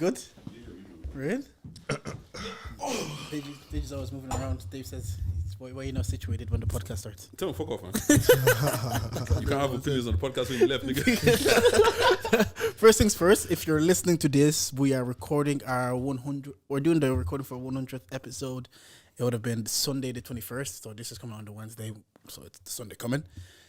good? Right? Deji's always moving around. Dave says, why are you not situated when the podcast starts? Tell him fuck off, man. You can't have opinions on the podcast when you left, nigga. First things first, if you're listening to this, we are recording our 100. We're doing the recording for 100th episode. It would have been Sunday the 21st, so this is coming on the Wednesday, so it's the Sunday coming.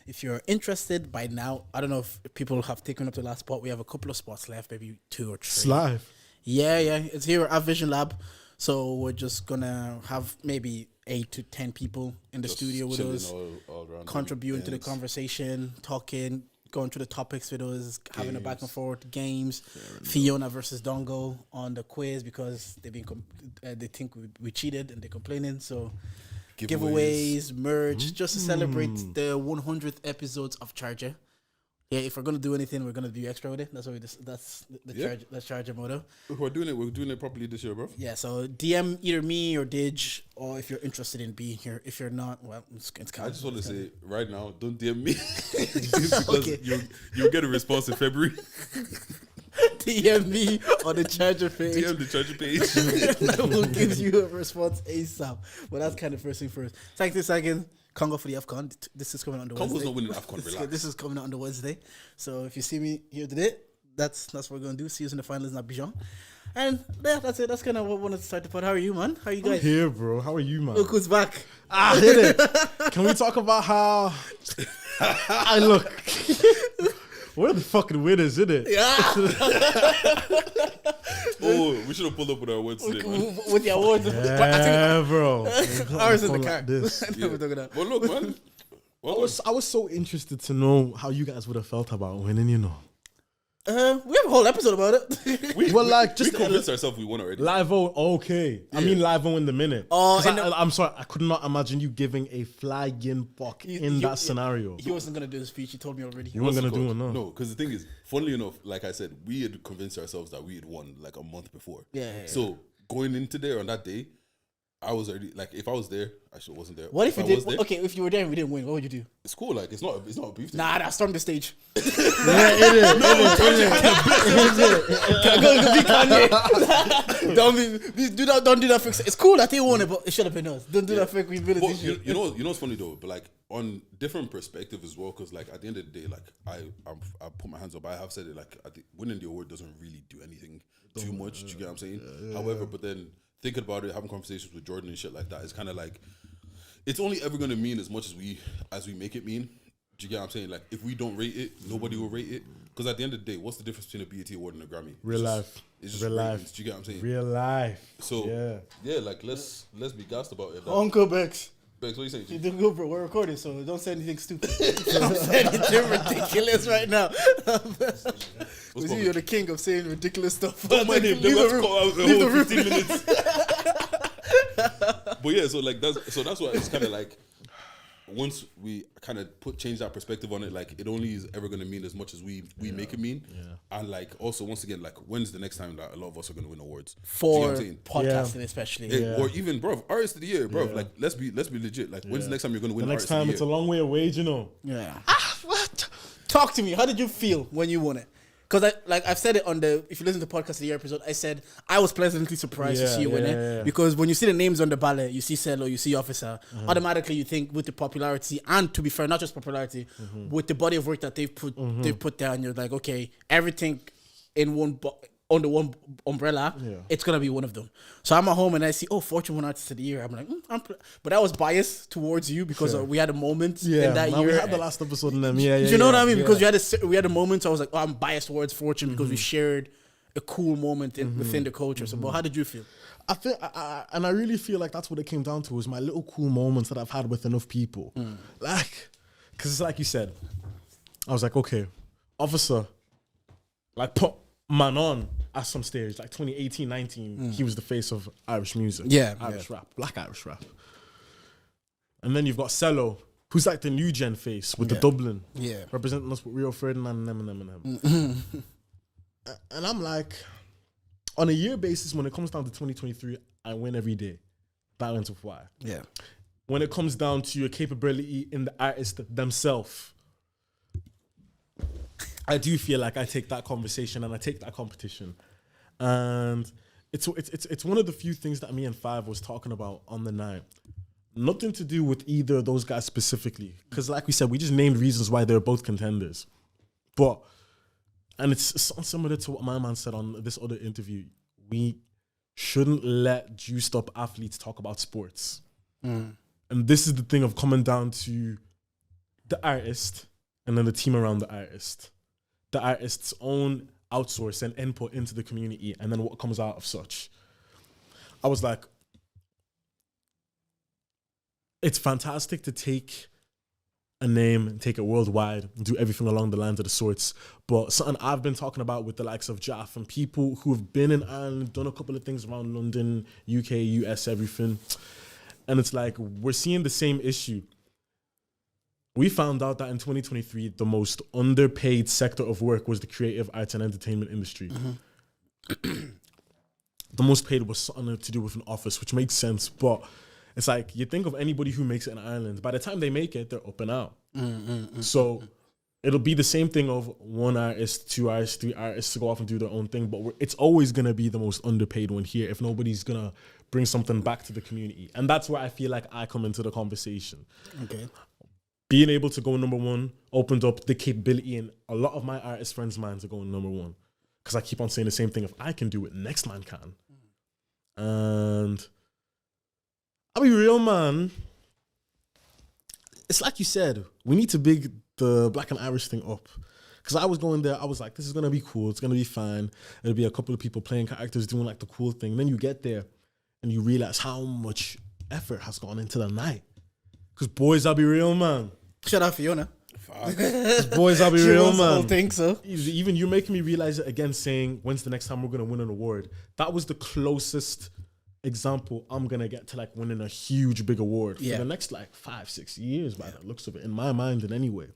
If you're interested by now, I don't know if people have taken up the last spot. We have a couple of spots left, maybe 2 or 3. It's live. Yeah, it's here at Vision Lab. So we're just gonna have maybe 8 to 10 people in the studio with us, all contributing to the conversation, talking, going through the topics with us, having a back and forth, games. Fiona versus Dongo on the quiz because they think we cheated and they're complaining. So giveaways, merch, just to celebrate the 100th episodes of Charger. Yeah, if we're gonna do anything, we're gonna be extra with it. That's what that's the Charger motto. If we're doing it properly this year, bro. Yeah, so DM either me or Deji, or if you're interested in being here. If you're not, well, it's kind I just want to say right now, don't DM me because you'll get a response in February. DM me on the Charger page. DM the Charger page. We'll give you a response ASAP. But that's kind of first thing first. Second, Congo for the AFCON. This is coming on the Wednesday. Congo's not winning AFCON, relax. This is coming out on the Wednesday. So if you see me here today, that's what we're going to do. See you in the finals in Abidjan. And yeah, that's it. That's kind of what I wanted to start the pod. How are you, man? How are you guys? I'm here, bro. How are you, man? Look who's back. Did it. Can we talk about how I look? We're the fucking winners, isn't it? Yeah. Oh, we should have pulled up with our awards today, man. With the awards. Yeah, bro. Ours in the car. Like this. Well, look, man. I was so interested to know how you guys would have felt about winning, you know. We have a whole episode about it. We convinced ourselves we won already. Live-o, okay. Yeah. I mean live-o in the minute. Oh, I'm sorry, I could not imagine you giving a flying fuck in that scenario. He wasn't going to do the speech, he told me already. You weren't going to do it, no. No, because the thing is, funnily enough, like I said, we had convinced ourselves that we had won like a month before. Yeah. So going into there on that day, I was already, like, if I was there, I should wasn't there. What if you did? Okay, if you were there and we didn't win, what would you do? It's cool, like, it's not a beef thing. Nah, storm the stage. Yeah, it is. Don't do that fix. It's cool that they won it, but it should have been us. Don't do that fake humility shit. You know what's funny though, but like on different perspective as well, because like at the end of the day, like I put my hands up. I have said it, like winning the award doesn't really do anything too much. Do you get what I'm saying? Yeah. However, but then thinking about it, having conversations with Jordan and shit like that, it's kind of like it's only ever going to mean as much as we make it mean. Do you get what I'm saying? Like, if we don't rate it, nobody will rate it. Because at the end of the day, what's the difference between a BET award and a Grammy? Real life. It's just real ratings. life. Do you get what I'm saying? Real life. So, yeah, like, let's be gassed about it. Uncle Bex. Bex, what are you saying? You didn't go, bro. We're recording, so don't say anything stupid. Don't say anything ridiculous right now. You're the king of saying ridiculous stuff. Don't mind him. Let's call out the whole 15 minutes. But yeah, so that's why it's kind of like once we kind of change that perspective on it, like it only is ever going to mean as much as we make it mean. Yeah. And like also once again, like when's the next time that a lot of us are going to win awards for podcasting, especially, or even bro, artist of the year, bro. Like let's be legit. Like when's the next time you're going to win? The next time it's a long way away, you know. Yeah. What? Talk to me. How did you feel when you won it? Because I've said it on if you listen to the podcast of the year episode, I said I was pleasantly surprised to see you win it. Because when you see the names on the ballot, you see Cello, you see Officer, automatically you think with the popularity, and to be fair, not just popularity, with the body of work that they've put down, you're like, okay, everything in under one umbrella, it's gonna be one of them. So I'm at home and I see, Fortune 1 Artist of the Year. I'm like, but I was biased towards you because we had a moment in that year. We had the last episode in them. You know what I mean? Because we had a moment. So I was like, I'm biased towards Fortune because we shared a cool moment within the culture. So, but how did you feel? I feel, and I really feel like that's what it came down to, was my little cool moments that I've had with enough people. Like, because it's like you said, I was like, okay, Officer, like put man on at some stage, like 2018, 19, he was the face of Irish music. Irish rap, black Irish rap. And then you've got Cello, who's like the new gen face with the Dublin. Representing us with Rio Ferdinand and Eminem. And I'm like, on a year basis, when it comes down to 2023, I win every day. Balance of why. Yeah. When it comes down to your capability in the artist themselves, I do feel like I take that conversation and I take that competition And it's one of the few things that me and Five was talking about on the night. Nothing to do with either of those guys specifically. Because like we said, we just named reasons why they're both contenders. But, and it's similar to what my man said on this other interview. We shouldn't let juiced up athletes talk about sports. And this is the thing of coming down to the artist and then the team around the artist. The artist's own outsource and input into the community, and then what comes out of such. I was like, it's fantastic to take a name and take it worldwide and do everything along the lines of the sorts, but something I've been talking about with the likes of Jaff and people who have been in Ireland, done a couple of things around London, UK, US, everything, and it's like, we're seeing the same issue. We found out that in 2023, the most underpaid sector of work was the creative arts and entertainment industry. The most paid was something to do with an office, which makes sense. But it's like, you think of anybody who makes it in Ireland, by the time they make it, they're up and out. So it'll be the same thing of one artist, 2 artists, 3 artists to go off and do their own thing. But it's always going to be the most underpaid one here if nobody's going to bring something back to the community. And that's where I feel like I come into the conversation. Okay. Being able to go number one opened up the capability in a lot of my artist friends' minds of going number one. Because I keep on saying the same thing. If I can do it, next man can. And I'll be real, man. It's like you said, we need to big the Black and Irish thing up. Because I was going there, I was like, this is going to be cool. It's going to be fine. It'll be a couple of people playing characters, doing like the cool thing. Then you get there and you realize how much effort has gone into the night. Because boys, I'll be real, man. Shout out Fiona. Boys, I'll be real, man. The whole thing, so. Even you making me realize it again, saying, when's the next time we're going to win an award? That was the closest example I'm going to get to like winning a huge, big award for the next like 5-6 years by the looks of it, in my mind in any way.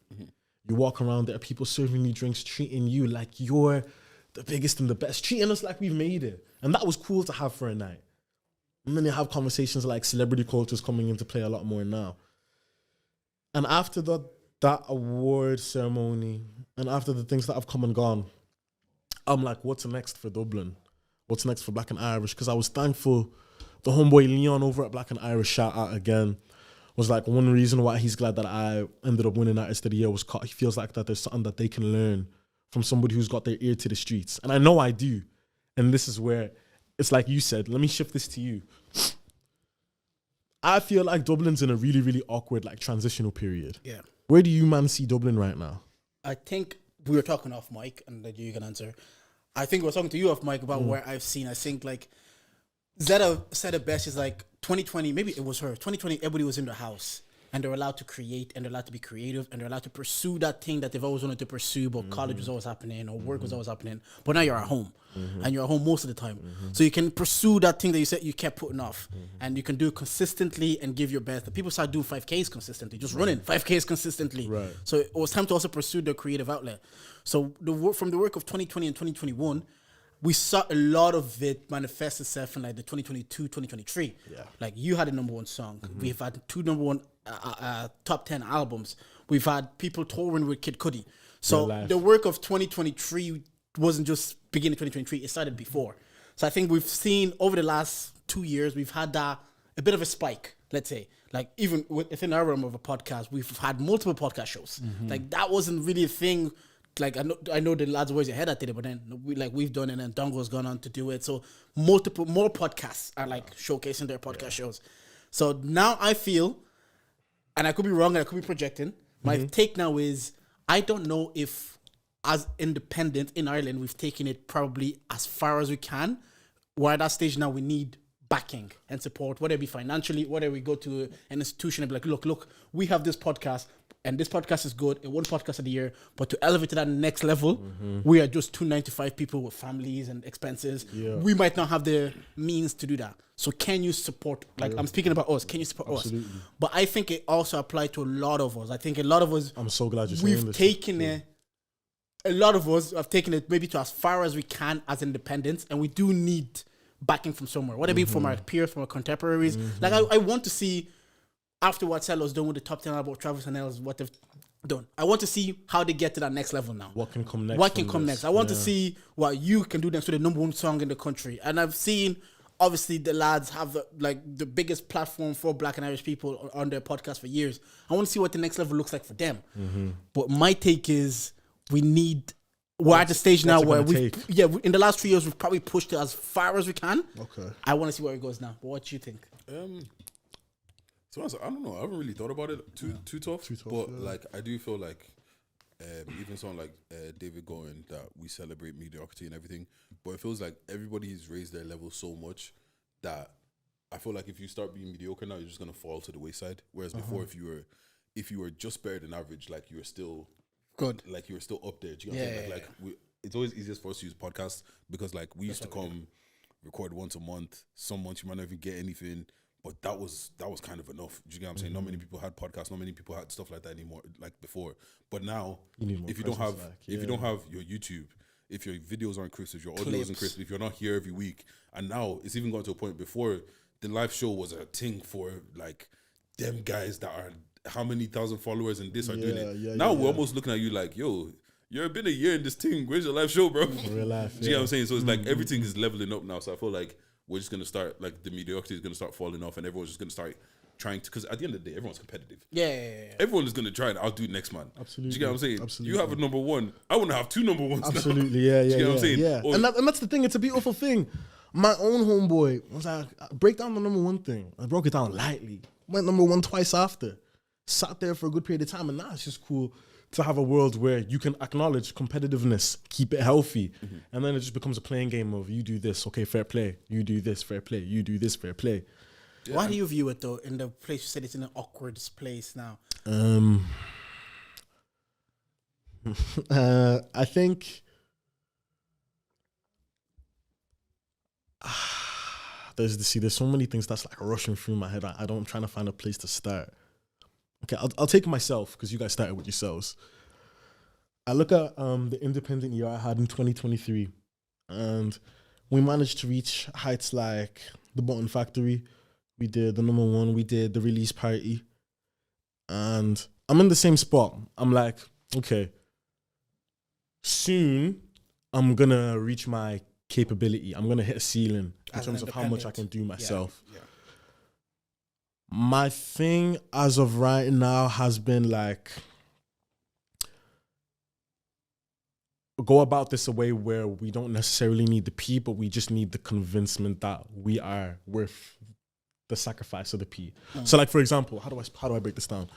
You walk around, there are people serving you drinks, treating you like you're the biggest and the best, treating us like we've made it. And that was cool to have for a night. And then you have conversations like celebrity cultures coming into play a lot more now. And after that award ceremony and after the things that have come and gone, I'm like, what's next for Dublin? What's next for Black and Irish? Because I was thankful the homeboy Leon over at Black and Irish, shout out again, was like one reason why he's glad that I ended up winning Artist of the Year was he feels like that there's something that they can learn from somebody who's got their ear to the streets. And I know I do. And this is where it's like you said, let me shift this to you. I feel like Dublin's in a really, really awkward like transitional period. Yeah. Where do you man see Dublin right now? I think we were talking off mic, and that you can answer. I think we were talking to you off mic about where I've seen. I think like Zeta said it best. Is like 2020. Maybe it was her. 2020. Everybody was in their house, and they're allowed to create, and they're allowed to be creative, and they're allowed to pursue that thing that they've always wanted to pursue. But college was always happening, or work was always happening. But now you're at home, and you're at home most of the time, so you can pursue that thing that you said you kept putting off, and you can do it consistently and give your best. The people start doing 5Ks consistently, just running 5Ks consistently. Right. So it was time to also pursue their creative outlet. So from the work of 2020 and 2021. We saw a lot of it manifest itself in like the 2022, 2023. Yeah. Like you had a number one song. We've had 2 number one top 10 albums. We've had people touring with Kid Cudi. So the work of 2023 wasn't just beginning of 2023. It started before. So I think we've seen over the last 2 years, we've had a bit of a spike, let's say. Like even within our realm of a podcast, we've had multiple podcast shows. Like that wasn't really a thing. Like I know the lads always ahead at it, but then we've done it, and Dongo's gone on to do it. So more podcasts are like showcasing their podcast shows. So now I feel, and I could be wrong and I could be projecting. My take now is I don't know if as independent in Ireland we've taken it probably as far as we can. We're at that stage now. We need backing and support, whether it be financially, whether we go to an institution and be like, look, we have this podcast. And this podcast is good. It won podcast of the year. But to elevate to that next level, we are just 295 people with families and expenses. Yeah. We might not have the means to do that. So can you support, like I'm speaking about us, can you support us? But I think it also applies to a lot of us. I think a lot of us, I'm so glad you're saying this. We've taken it, a lot of us have taken it maybe to as far as we can as independents. And we do need backing from somewhere. Whether it be from our peers, from our contemporaries. Like I want to see, after what Cello's done with the top 10 album of Travis and Els, what they've done. I want to see how they get to that next level now. What can come next? What can come next? I want to see what you can do next with the number one song in the country. And I've seen, obviously, the lads have the biggest platform for Black and Irish people on their podcast for years. I want to see what the next level looks like for them. But my take is we're at the stage now where in the last 3 years, we've probably pushed it as far as we can. Okay. I want to see where it goes now. But what do you think? So I don't know. I haven't really thought about it too tough. But like, I do feel like even someone like David going that we celebrate mediocrity and everything, but it feels like everybody's raised their level so much that I feel like if you start being mediocre now, you're just gonna fall to the wayside. Whereas before, if you were just better than average, like you were still good, like you were still up there. Do you know what I'm saying? Like it's always easiest for us to use podcasts because like we used to come record once a month. Some months you might not even get anything. But that was kind of enough. Do you get what I'm saying? Not many people had podcasts. Not many people had stuff like that anymore, like before. But now, if you don't have your YouTube, if your videos aren't crisp, if your audio isn't crisp, if you're not here every week, and now it's even gone to a point before the live show was a thing for like them guys that are how many thousand followers and this are doing it. Now we're almost looking at you like, yo, you've been a year in this thing. Where's your live show, bro? Real life. Do you know what I'm saying? So it's like everything is leveling up now. So I feel like we're just going to start, like, the mediocrity is going to start falling off and everyone's just going to start trying to, because at the end of the day, everyone's competitive. Yeah. Everyone is going to try and outdo next man. Absolutely. Do you get what I'm saying? Absolutely. You have a number one. I want to have two number ones. Absolutely, now. Do you get what I'm saying? Yeah. Or, And that's the thing. It's a beautiful thing. My own homeboy was like, break down the number one thing. I broke it down lightly. Went number one twice after. Sat there for a good period of time. And now it's just cool to have a world where you can acknowledge competitiveness, keep it healthy, and then it just becomes a playing game of you do this, okay, fair play. You do this, fair play. You do this, fair play. Yeah. Why do you view it though? In the place you said it's in an awkward place now. I think there's so many things that's like rushing through my head. I'm trying to find a place to start. Okay, I'll take myself because you guys started with yourselves. I look at the independent year I had in 2023, and we managed to reach heights like the Button Factory. We did the number one. We did the release party, and I'm in the same spot. I'm like, okay, soon I'm gonna reach my capability. I'm gonna hit a ceiling in terms of how much I can do myself. Yeah. My thing as of right now has been like, go about this a way where we don't necessarily need the P, but we just need the convincement that we are worth the sacrifice of the P. So like, for example, how do I break this down?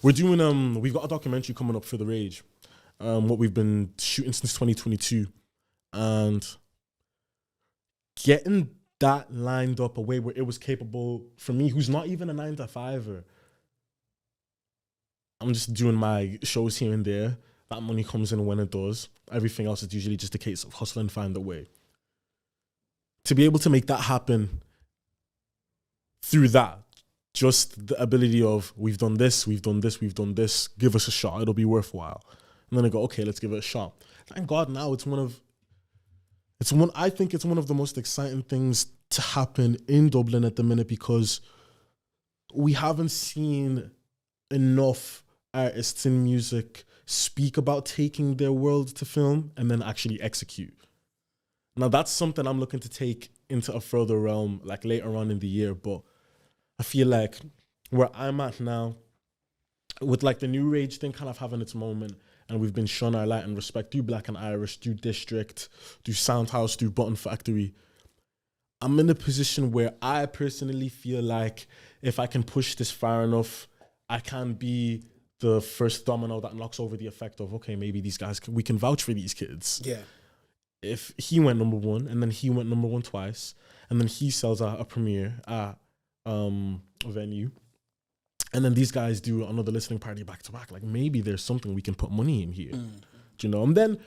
We're doing, we've got a documentary coming up for The Rage, what we've been shooting since 2022, and getting that lined up a way where it was capable for me, who's not even a 9-to-5er. I'm just doing my shows here and there. That money comes in when it does. Everything else is usually just a case of hustle and find a way. To be able to make that happen through that, just the ability of we've done this, give us a shot, it'll be worthwhile. And then I go, okay, let's give it a shot. Thank God now I think it's one of the most exciting things to happen in Dublin at the minute because we haven't seen enough artists in music speak about taking their world to film and then actually execute. Now that's something I'm looking to take into a further realm like later on in the year, but I feel like where I'm at now with like the New Rage thing kind of having its moment, and we've been shown our light and respect through Black and Irish, through District, through Soundhouse, through Button Factory. I'm in a position where I personally feel like if I can push this far enough, I can be the first domino that knocks over the effect of, okay, maybe these guys, we can vouch for these kids. Yeah. If he went number one, and then he went number one twice, and then he sells a premiere at a venue, and then these guys do another listening party back to back, like maybe there's something we can put money in here. Do you know? And then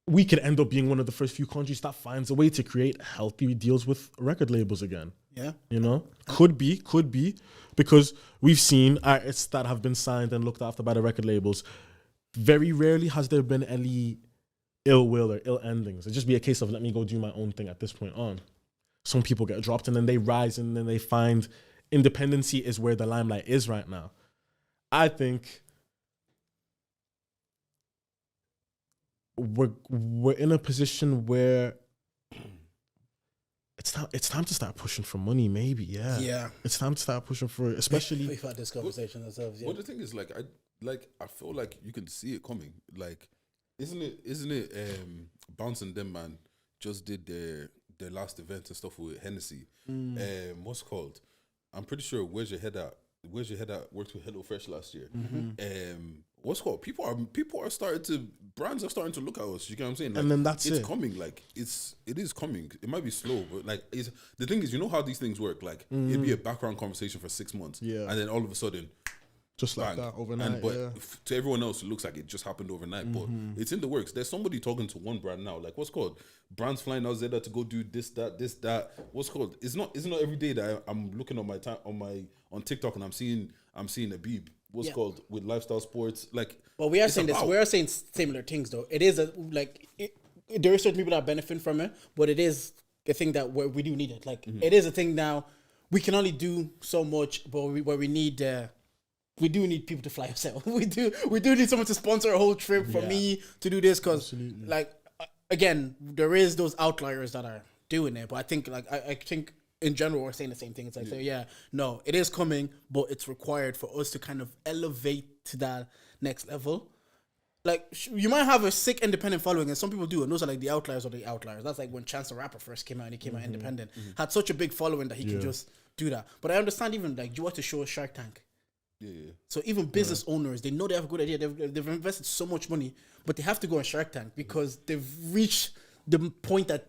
we could end up being one of the first few countries that finds a way to create healthy deals with record labels again. Yeah. You know? Could be. Because we've seen artists that have been signed and looked after by the record labels. Very rarely has there been any ill will or ill endings. It'd just be a case of let me go do my own thing at this point on. Some people get dropped and then they rise and then they find independency is where the limelight is right now. I think we're in a position where it's time to start pushing for money. Maybe, yeah. It's time to start pushing for, especially. We've had this conversation ourselves. Yeah. Well, the thing is, like, I feel like you can see it coming. Like, isn't it? Bounce and them, man, just did their last event and stuff with Hennessy. What's it called? I'm pretty sure Where's Your Head At worked with Hello Fresh last year. What's it called? People are brands are starting to look at us. You get what I'm saying? Like, and then it's coming. Like it is coming. It might be slow, but like the thing is, you know how these things work. Like it'd be a background conversation for 6 months, and then all of a sudden, just like that overnight. To everyone else, it looks like it just happened overnight. But it's in the works. There's somebody talking to one brand now. Like what's it called? Brands flying out Zeta to go do this, that. What's it called? It's not every day that I'm looking on my time on TikTok and I'm seeing Abib. What's it called with lifestyle sports? Like, but we are saying this. We are saying similar things though. It is there are certain people that benefit from it, but it is a thing that we do need it. Like it is a thing now. We can only do so much, but we need. We do need people to fly us out. We do need someone to sponsor a whole trip for me to do this because, like, again, there is those outliers that are doing it. But I think, like, I think in general we're saying the same thing. It's like, no, it is coming, but it's required for us to kind of elevate to that next level. Like, you might have a sick independent following, and some people do, and those are like the outliers of the outliers. That's like when Chance the Rapper first came out, and he came out independent, had such a big following that he can just do that. But I understand even like you want to show Shark Tank. Yeah. So even business owners, they know they have a good idea. They've invested so much money, but they have to go on Shark Tank because they've reached the point that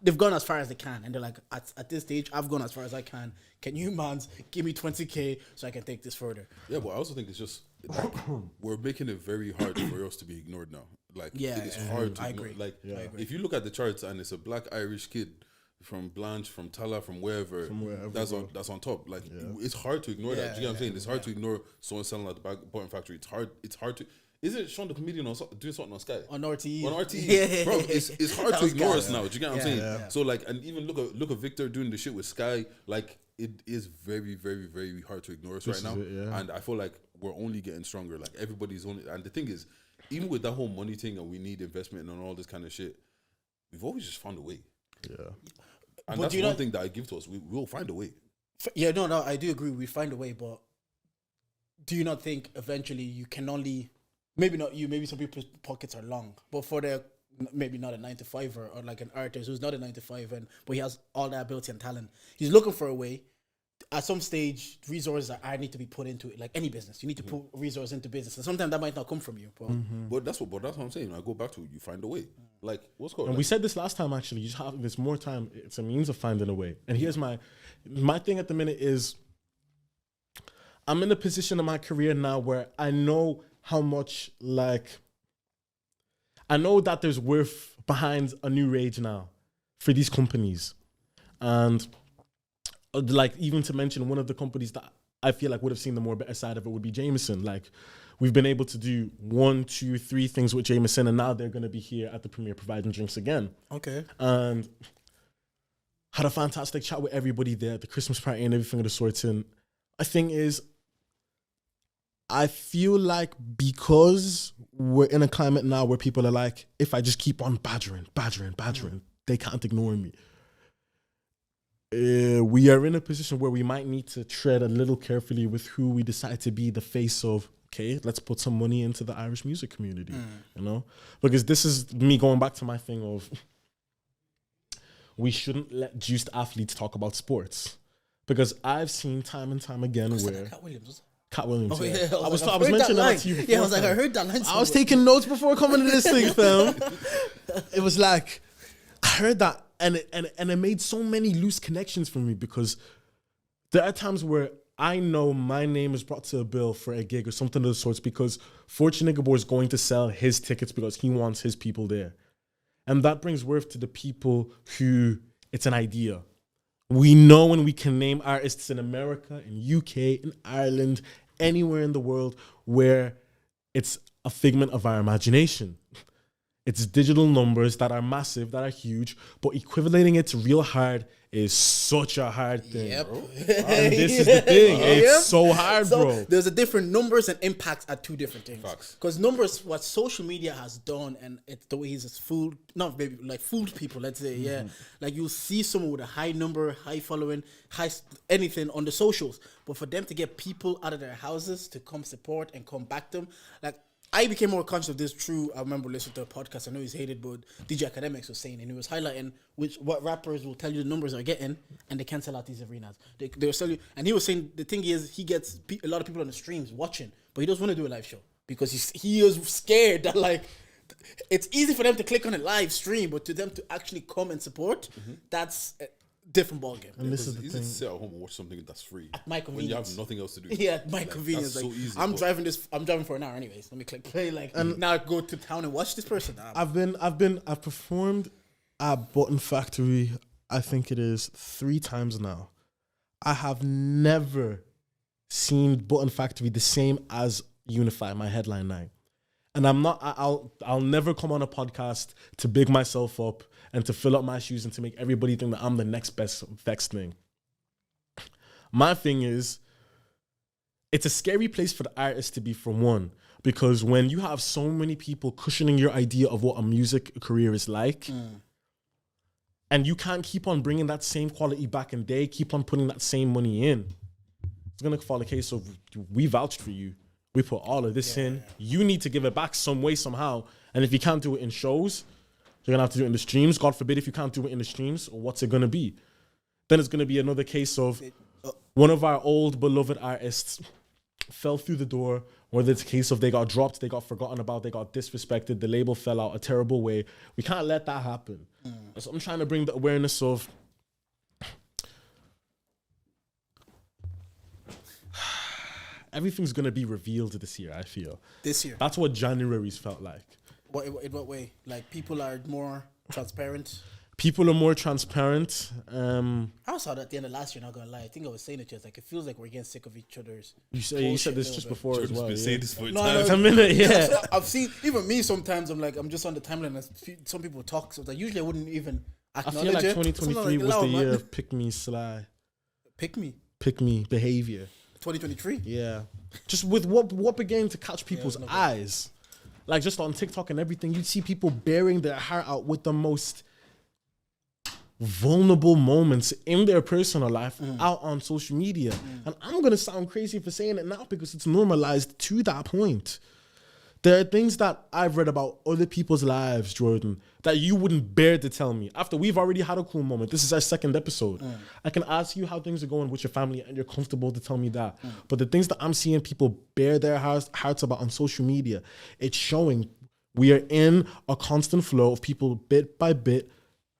they've gone as far as they can, and they're like, at this stage, I've gone as far as I can. Can you, mans, give me 20K so I can take this further? Yeah, but I also think it's just like, we're making it very hard for us to be ignored now. Like, it's hard to ignore. Like, if you look at the charts and it's a black Irish kid from Blanche, from Tala, from wherever that's on top. Like it's hard to ignore that. Do you know what I'm saying? It's hard to ignore someone selling at the bottom factory. It's hard to. Isn't Sean the comedian doing something on Sky? On RTE. On RTE. Bro, it's hard to ignore us now. Do you get what I'm saying? Yeah. So like, and even look at Victor doing the shit with Sky. Like it is very, very, very hard to ignore us right now. And I feel like we're only getting stronger. Like everybody's only. And the thing is, even with that whole money thing and we need investment and all this kind of shit, we've always just found a way. Yeah. And but that's one thing that I give to us. We will find a way. Yeah, no, I do agree. We find a way, but do you not think eventually you can only, maybe not you, maybe some people's pockets are long, but for maybe not a 9-to-5er or like an artist who's not a 9-to-5 but he has all that ability and talent. He's looking for a way. At some stage, resources need to be put into it. Like any business, you need to put resources into business, and sometimes that might not come from you. But that's what I'm saying. I go back to you find a way. Like what's called. And we said this last time. Actually, you just have this more time. It's a means of finding a way. And here's my thing at the minute is I'm in a position in my career now where I know how much I know that there's worth behind a new Rage now for these companies, and. Like even to mention one of the companies that I feel like would have seen the more better side of it would be Jameson. Like we've been able to do 1, 2, 3 things with Jameson, and now they're going to be here at the premiere providing drinks again. Okay. And had a fantastic chat with everybody there at the Christmas party and everything of the sorts. And I think I feel like because we're in a climate now where people are like, if I just keep on badgering, they can't ignore me. We are in a position where we might need to tread a little carefully with who we decide to be the face of. Okay, let's put some money into the Irish music community, you know? Because this is me going back to my thing of we shouldn't let juiced athletes talk about sports. Because I've seen time and time again where... Cat Williams. Oh, yeah. I was mentioning that to you before. Yeah, I was like, I heard that line. I was taking notes before coming to this thing, fam. It was like, I heard that. And it made so many loose connections for me because there are times where I know my name is brought to a bill for a gig or something of the sorts because Fortune Gabor is going to sell his tickets because he wants his people there. And that brings worth to the people who it's an idea. We know when we can name artists in America, in UK, in Ireland, anywhere in the world where it's a figment of our imagination. It's digital numbers that are massive, that are huge, but equivalating it to real hard is such a hard thing, Yep. bro. And this is the thing. It's so hard, bro. There's a different numbers and impacts are two different things. Facts. Because numbers, what social media has done, and it's the way he's fooled, not maybe like fooled people. Let's say, like you'll see someone with a high number, high following, anything on the socials, but for them to get people out of their houses to come support and come back them, like. I became more conscious of this through, I remember listening to a podcast, I know he's hated, but DJ Academics was saying, and he was highlighting what rappers will tell you the numbers are getting, and they can't sell out these arenas. They were selling, and he was saying, the thing is, he gets a lot of people on the streams watching, but he doesn't want to do a live show, because he is scared that, like, it's easy for them to click on a live stream, but to them to actually come and support, that's a different ballgame. And this is the Easy thing. to sit at home and watch something that's free At my when you have convenience. nothing else to do. Yeah, at my convenience. That's Like, so easy. I'm but driving for an hour anyways. Let me click play. Like, now go to town and watch this person. I've performed at Button Factory, I think it is 3 times now. I have never seen Button Factory the same as Unify, my headline night. And I'll never come on a podcast to big myself up and to fill up my shoes and to make everybody think that I'm the next best thing. My thing is, it's a scary place for the artist to be, for one, because when you have so many people cushioning your idea of what a music career is like, and you can't keep on bringing that same quality back and they keep on putting that same money in, it's going to fall a case of, we vouched for you. We put all of this in. You need to give it back some way, somehow. And if you can't do it in shows, you're going to have to do it in the streams. God forbid if you can't do it in the streams, what's it going to be? Then it's going to be another case of one of our old beloved artists fell through the door, whether it's a case of they got dropped, they got forgotten about, they got disrespected, the label fell out a terrible way. We can't let that happen. So I'm trying to bring the awareness of everything's going to be revealed this year, I feel. This year. That's what January's felt like. In what way? Like, people are more transparent? People are more transparent. I saw that at the end of last year, not gonna lie. I think I was saying it just like, it feels like we're getting sick of each other's. You said bullshit this a just little bit. before as Jordan's well. been saying this for a No, time. It's a minute, yeah. I've seen, even me sometimes, I'm just on the timeline and some people talk, so like, usually I wouldn't even I acknowledge feel like it. 2023 was the year of pick me sly, Pick me. pick me behavior. 2023? Yeah. Just with what began to catch people's no, eyes. Like just on TikTok and everything, you'd see people bearing their heart out with the most vulnerable moments in their personal life out on social media. And I'm going to sound crazy for saying it now because it's normalized to that point. There are things that I've read about other people's lives, Jordan, that you wouldn't bear to tell me. After we've already had a cool moment, this is our 2nd episode. I can ask you how things are going with your family and you're comfortable to tell me that. But the things that I'm seeing people bear their hearts about on social media, it's showing we are in a constant flow of people bit by bit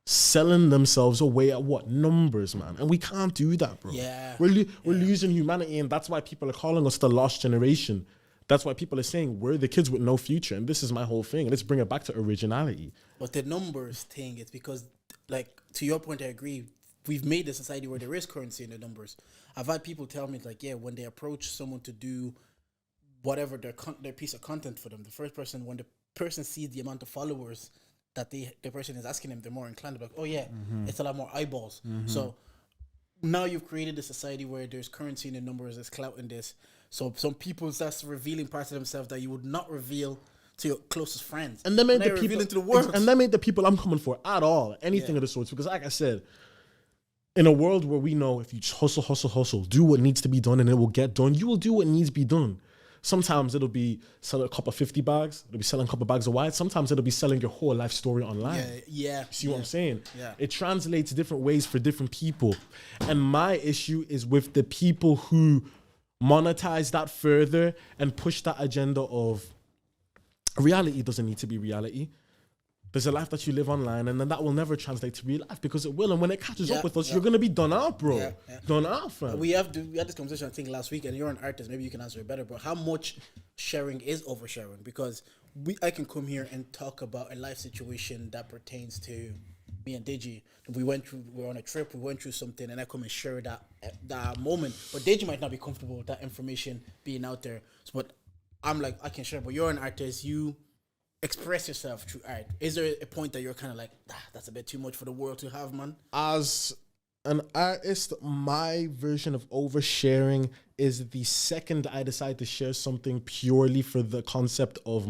selling themselves away at what? Numbers, man. And we can't do that, bro. Yeah. We're losing humanity, and that's why people are calling us the lost generation. That's why people are saying we're the kids with no future. And this is my whole thing. Let's bring it back to originality. But the numbers thing, it's because, like, to your point, I agree. We've made a society where there is currency in the numbers. I've had people tell me, like, yeah, when they approach someone to do whatever their piece of content for them, when the person sees the amount of followers that the person is asking them, they're more inclined to be like, oh yeah, it's a lot more eyeballs. So now you've created a society where there's currency in the numbers, there's clout in this. So some people that's revealing parts of themselves that you would not reveal to your closest friends. And that made Now the you're people revealing to the world. And that made the people I'm coming for at all, anything of the sorts. Because like I said, in a world where we know if you just hustle, do what needs to be done and it will get done, you will do what needs to be done. Sometimes it'll be selling a couple of 50 bags. It'll be selling a couple of bags of wine. Sometimes it'll be selling your whole life story online. Yeah. See what I'm saying? Yeah. It translates different ways for different people. And my issue is with the people who monetize that further and push that agenda of reality doesn't need to be reality. There's a life that you live online, and then that will never translate to real life because it will. And when it catches up with us, you're gonna be done out, bro. Yeah. Done out, fam. We had this conversation, I think, last week, and you're an artist. Maybe you can answer it better. But how much sharing is oversharing? Because I can come here and talk about a life situation that pertains to me and Deji. We were on a trip, we went through something, and I come and share that moment. But Deji might not be comfortable with that information being out there. But I'm like, I can share. But you're an artist. You express yourself through art. Is there a point that you're kind of like, that's a bit too much for the world to have, man? As an artist, my version of oversharing is the second I decide to share something purely for the concept of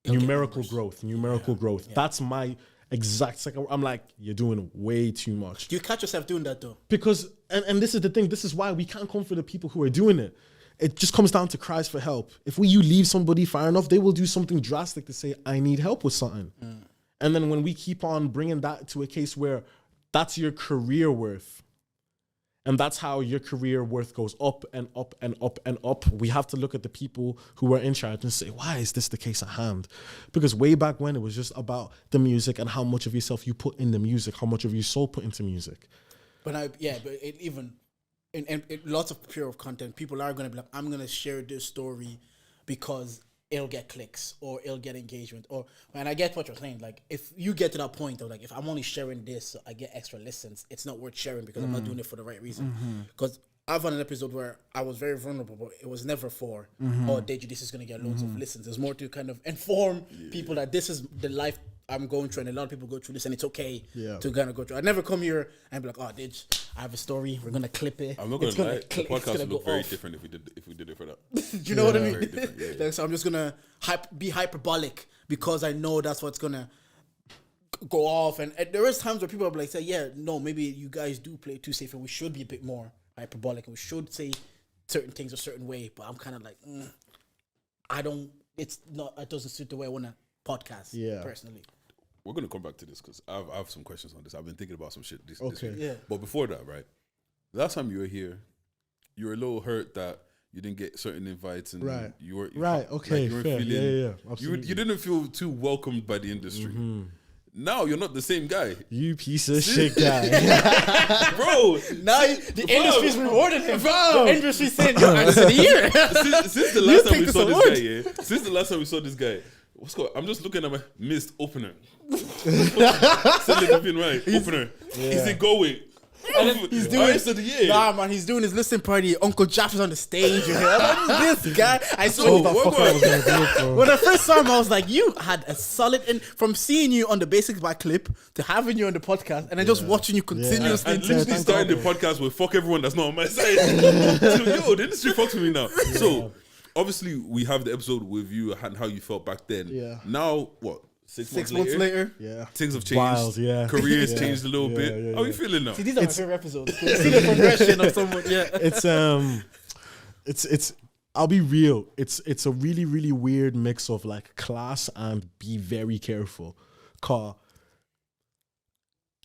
numerical growth. Yeah. That's my exact second. I'm like, you're doing way too much. Do you catch yourself doing that though? Because, and this is the thing, this is why we can't come for the people who are doing it. It just comes down to cries for help. If you leave somebody far enough, they will do something drastic to say, I need help with something. And then when we keep on bringing that to a case where that's your career worth, and that's how your career worth goes up and up and up and up, we have to look at the people who are in charge and say, why is this the case at hand? Because way back when, it was just about the music and how much of yourself you put in the music, how much of your soul put into music. But in lots of pure of content, people are going to be like, I'm going to share this story because it'll get clicks or it'll get engagement. And I get what you're saying. Like, if you get to that point of like, if I'm only sharing this so I get extra listens, it's not worth sharing because I'm not doing it for the right reason. Because I've had an episode where I was very vulnerable, but it was never for, oh, Deji, this is going to get loads of listens. It's more to kind of inform people that this is the life I'm going through, and a lot of people go through this, and it's okay to kind of go through. I'd never come here and be like, oh, Deji, I have a story. We're gonna clip it. I'm not gonna lie. The podcast would look very different if we did it for that. Do you know what I mean? Very different, yeah. Like, so I'm just gonna be hyperbolic because I know that's what's gonna go off. And there is times where people are like, say, yeah, no, maybe you guys do play too safe, and we should be a bit more hyperbolic, and we should say certain things a certain way. But I'm kind of like, I don't. It's not. It doesn't suit the way I want to podcast. Personally. We're going to come back to this because I have some questions on this. I've been thinking about some shit this week. Yeah. But before that, right, last time you were here, you were a little hurt that you didn't get certain invites. And you were okay, like you were fair. Feeling, Absolutely. You didn't feel too welcomed by the industry. Now you're not the same guy. You piece of shit guy. Bro. Now the industry's rewarded him. The industry's saying, you're artist of the year. Since the last time we saw this guy, since the last time we saw this guy, I'm just looking at my missed opener. Opener. Is it going? He's doing artist of the year. Nah, man, he's doing his listening party. Uncle Jaff is on the stage. This guy, I saw. When I first saw him, I was like, you had a solid. And from seeing you on the Basics by clip to having you on the podcast, and then just watching you continuously. And literally starting the podcast with fuck everyone that's not on my side. So, yo, the industry fucks with me now. So obviously we have the episode with you and how you felt back then. Yeah. Now what? 6 months later, things have changed. Wild, Careers changed a little bit. How are you feeling now? See, these are my favorite episodes. See the progression of someone. Yeah, it's. I'll be real. It's a really, really weird mix of like class and be very careful.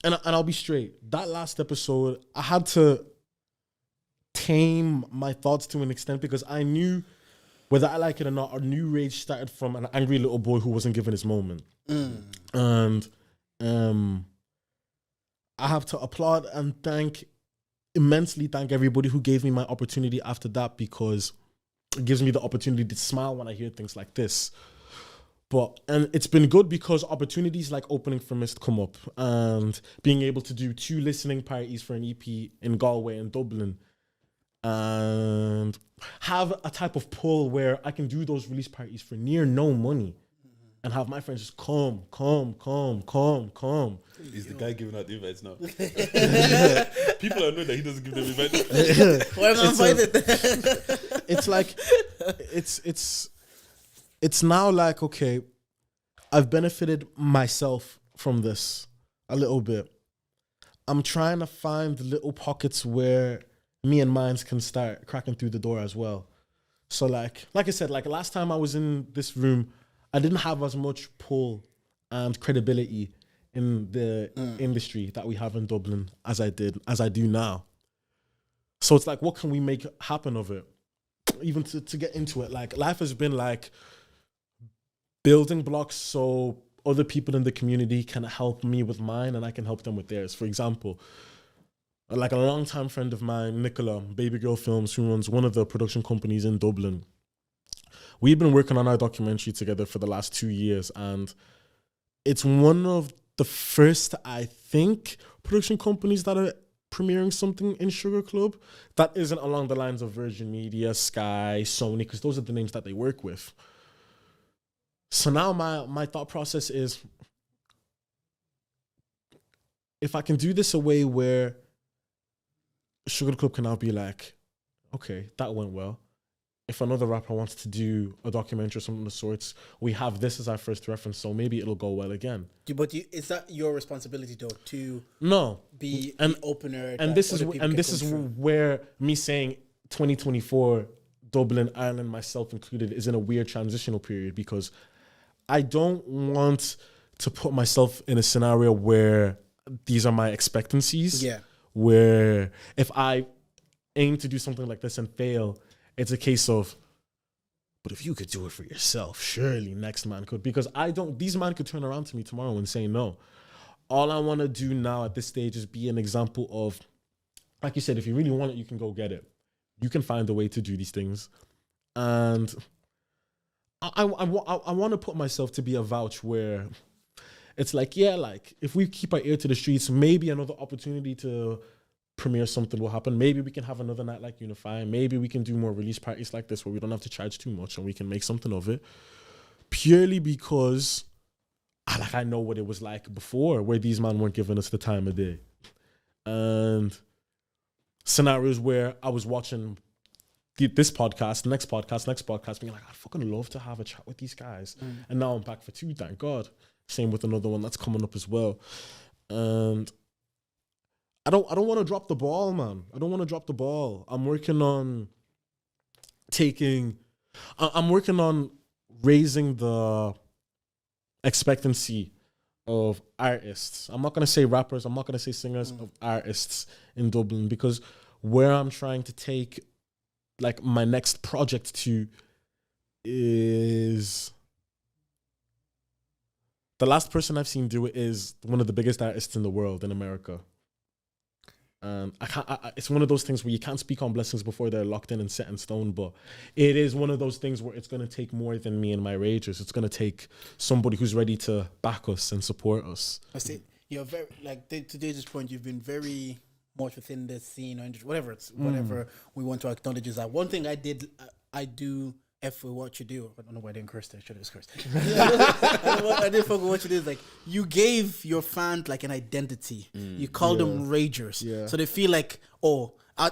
And I'll be straight. That last episode, I had to tame my thoughts to an extent because I knew, whether I like it or not, a new rage started from an angry little boy who wasn't given his moment. And I have to applaud and immensely thank everybody who gave me my opportunity after that, because it gives me the opportunity to smile when I hear things like this. And it's been good because opportunities like opening for Mist come up and being able to do 2 listening parties for an EP in Galway and Dublin, and have a type of pull where I can do those release parties for near no money and have my friends just come. He's the guy giving out the invites now. People are annoyed that he doesn't give them invites. Why am I invited? It's like, it's now like, okay, I've benefited myself from this a little bit. I'm trying to find little pockets where me and mines can start cracking through the door as well. So like I said, like last time I was in this room, I didn't have as much pull and credibility in the industry that we have in Dublin as I do now. So it's like, what can we make happen of it? Even to get into it, like life has been like building blocks so other people in the community can help me with mine and I can help them with theirs. For example, like a longtime friend of mine, Nicola, Baby Girl Films, who runs one of the production companies in Dublin. We've been working on our documentary together for the last 2 years, and it's one of the first, I think, production companies that are premiering something in Sugar Club that isn't along the lines of Virgin Media, Sky, Sony, because those are the names that they work with. So now my thought process is, if I can do this a way where Sugar Club can now be like, okay, that went well. If another rapper wants to do a documentary or something of the sorts, we have this as our first reference, so maybe it'll go well again. Is that your responsibility though to be an the opener? And this is where me saying 2024, Dublin, Ireland, myself included, is in a weird transitional period, because I don't want to put myself in a scenario where these are my expectancies. Yeah. Where if I aim to do something like this and fail, it's a case of, but if you could do it for yourself, surely next man could. Because these men could turn around to me tomorrow and say no. All I want to do now at this stage is be an example of, like you said, if you really want it, you can go get it. You can find a way to do these things. And I want to put myself to be a vouch where it's like, yeah, like if we keep our ear to the streets, maybe another opportunity to premiere something will happen. Maybe we can have another night like Unify. Maybe we can do more release parties like this where we don't have to charge too much and we can make something of it. Purely because I know what it was like before, where these men weren't giving us the time of day. And scenarios where I was watching this podcast, next podcast, being like, I'd fucking love to have a chat with these guys. And now I'm back for 2, thank God. Same with another one that's coming up as well. And I don't want to drop the ball, man. I don't want to drop the ball. I'm working on raising the expectancy of artists. I'm not going to say rappers. I'm not going to say singers, of artists in Dublin, because where I'm trying to take like my next project to is the last person I've seen do it is one of the biggest artists in the world in America. It's one of those things where you can't speak on blessings before they're locked in and set in stone, but it is one of those things where it's going to take more than me and my ragers. It's going to take somebody who's ready to back us and support us. I see. You're very, like, to today's point, you've been very much within the scene or whatever we want to acknowledge is that one thing I do F with what you do. I don't know why I didn't curse there. I should have cursed. I didn't fuck with what you do. Like, you gave your fans like an identity. You called them ragers. Yeah. So they feel like,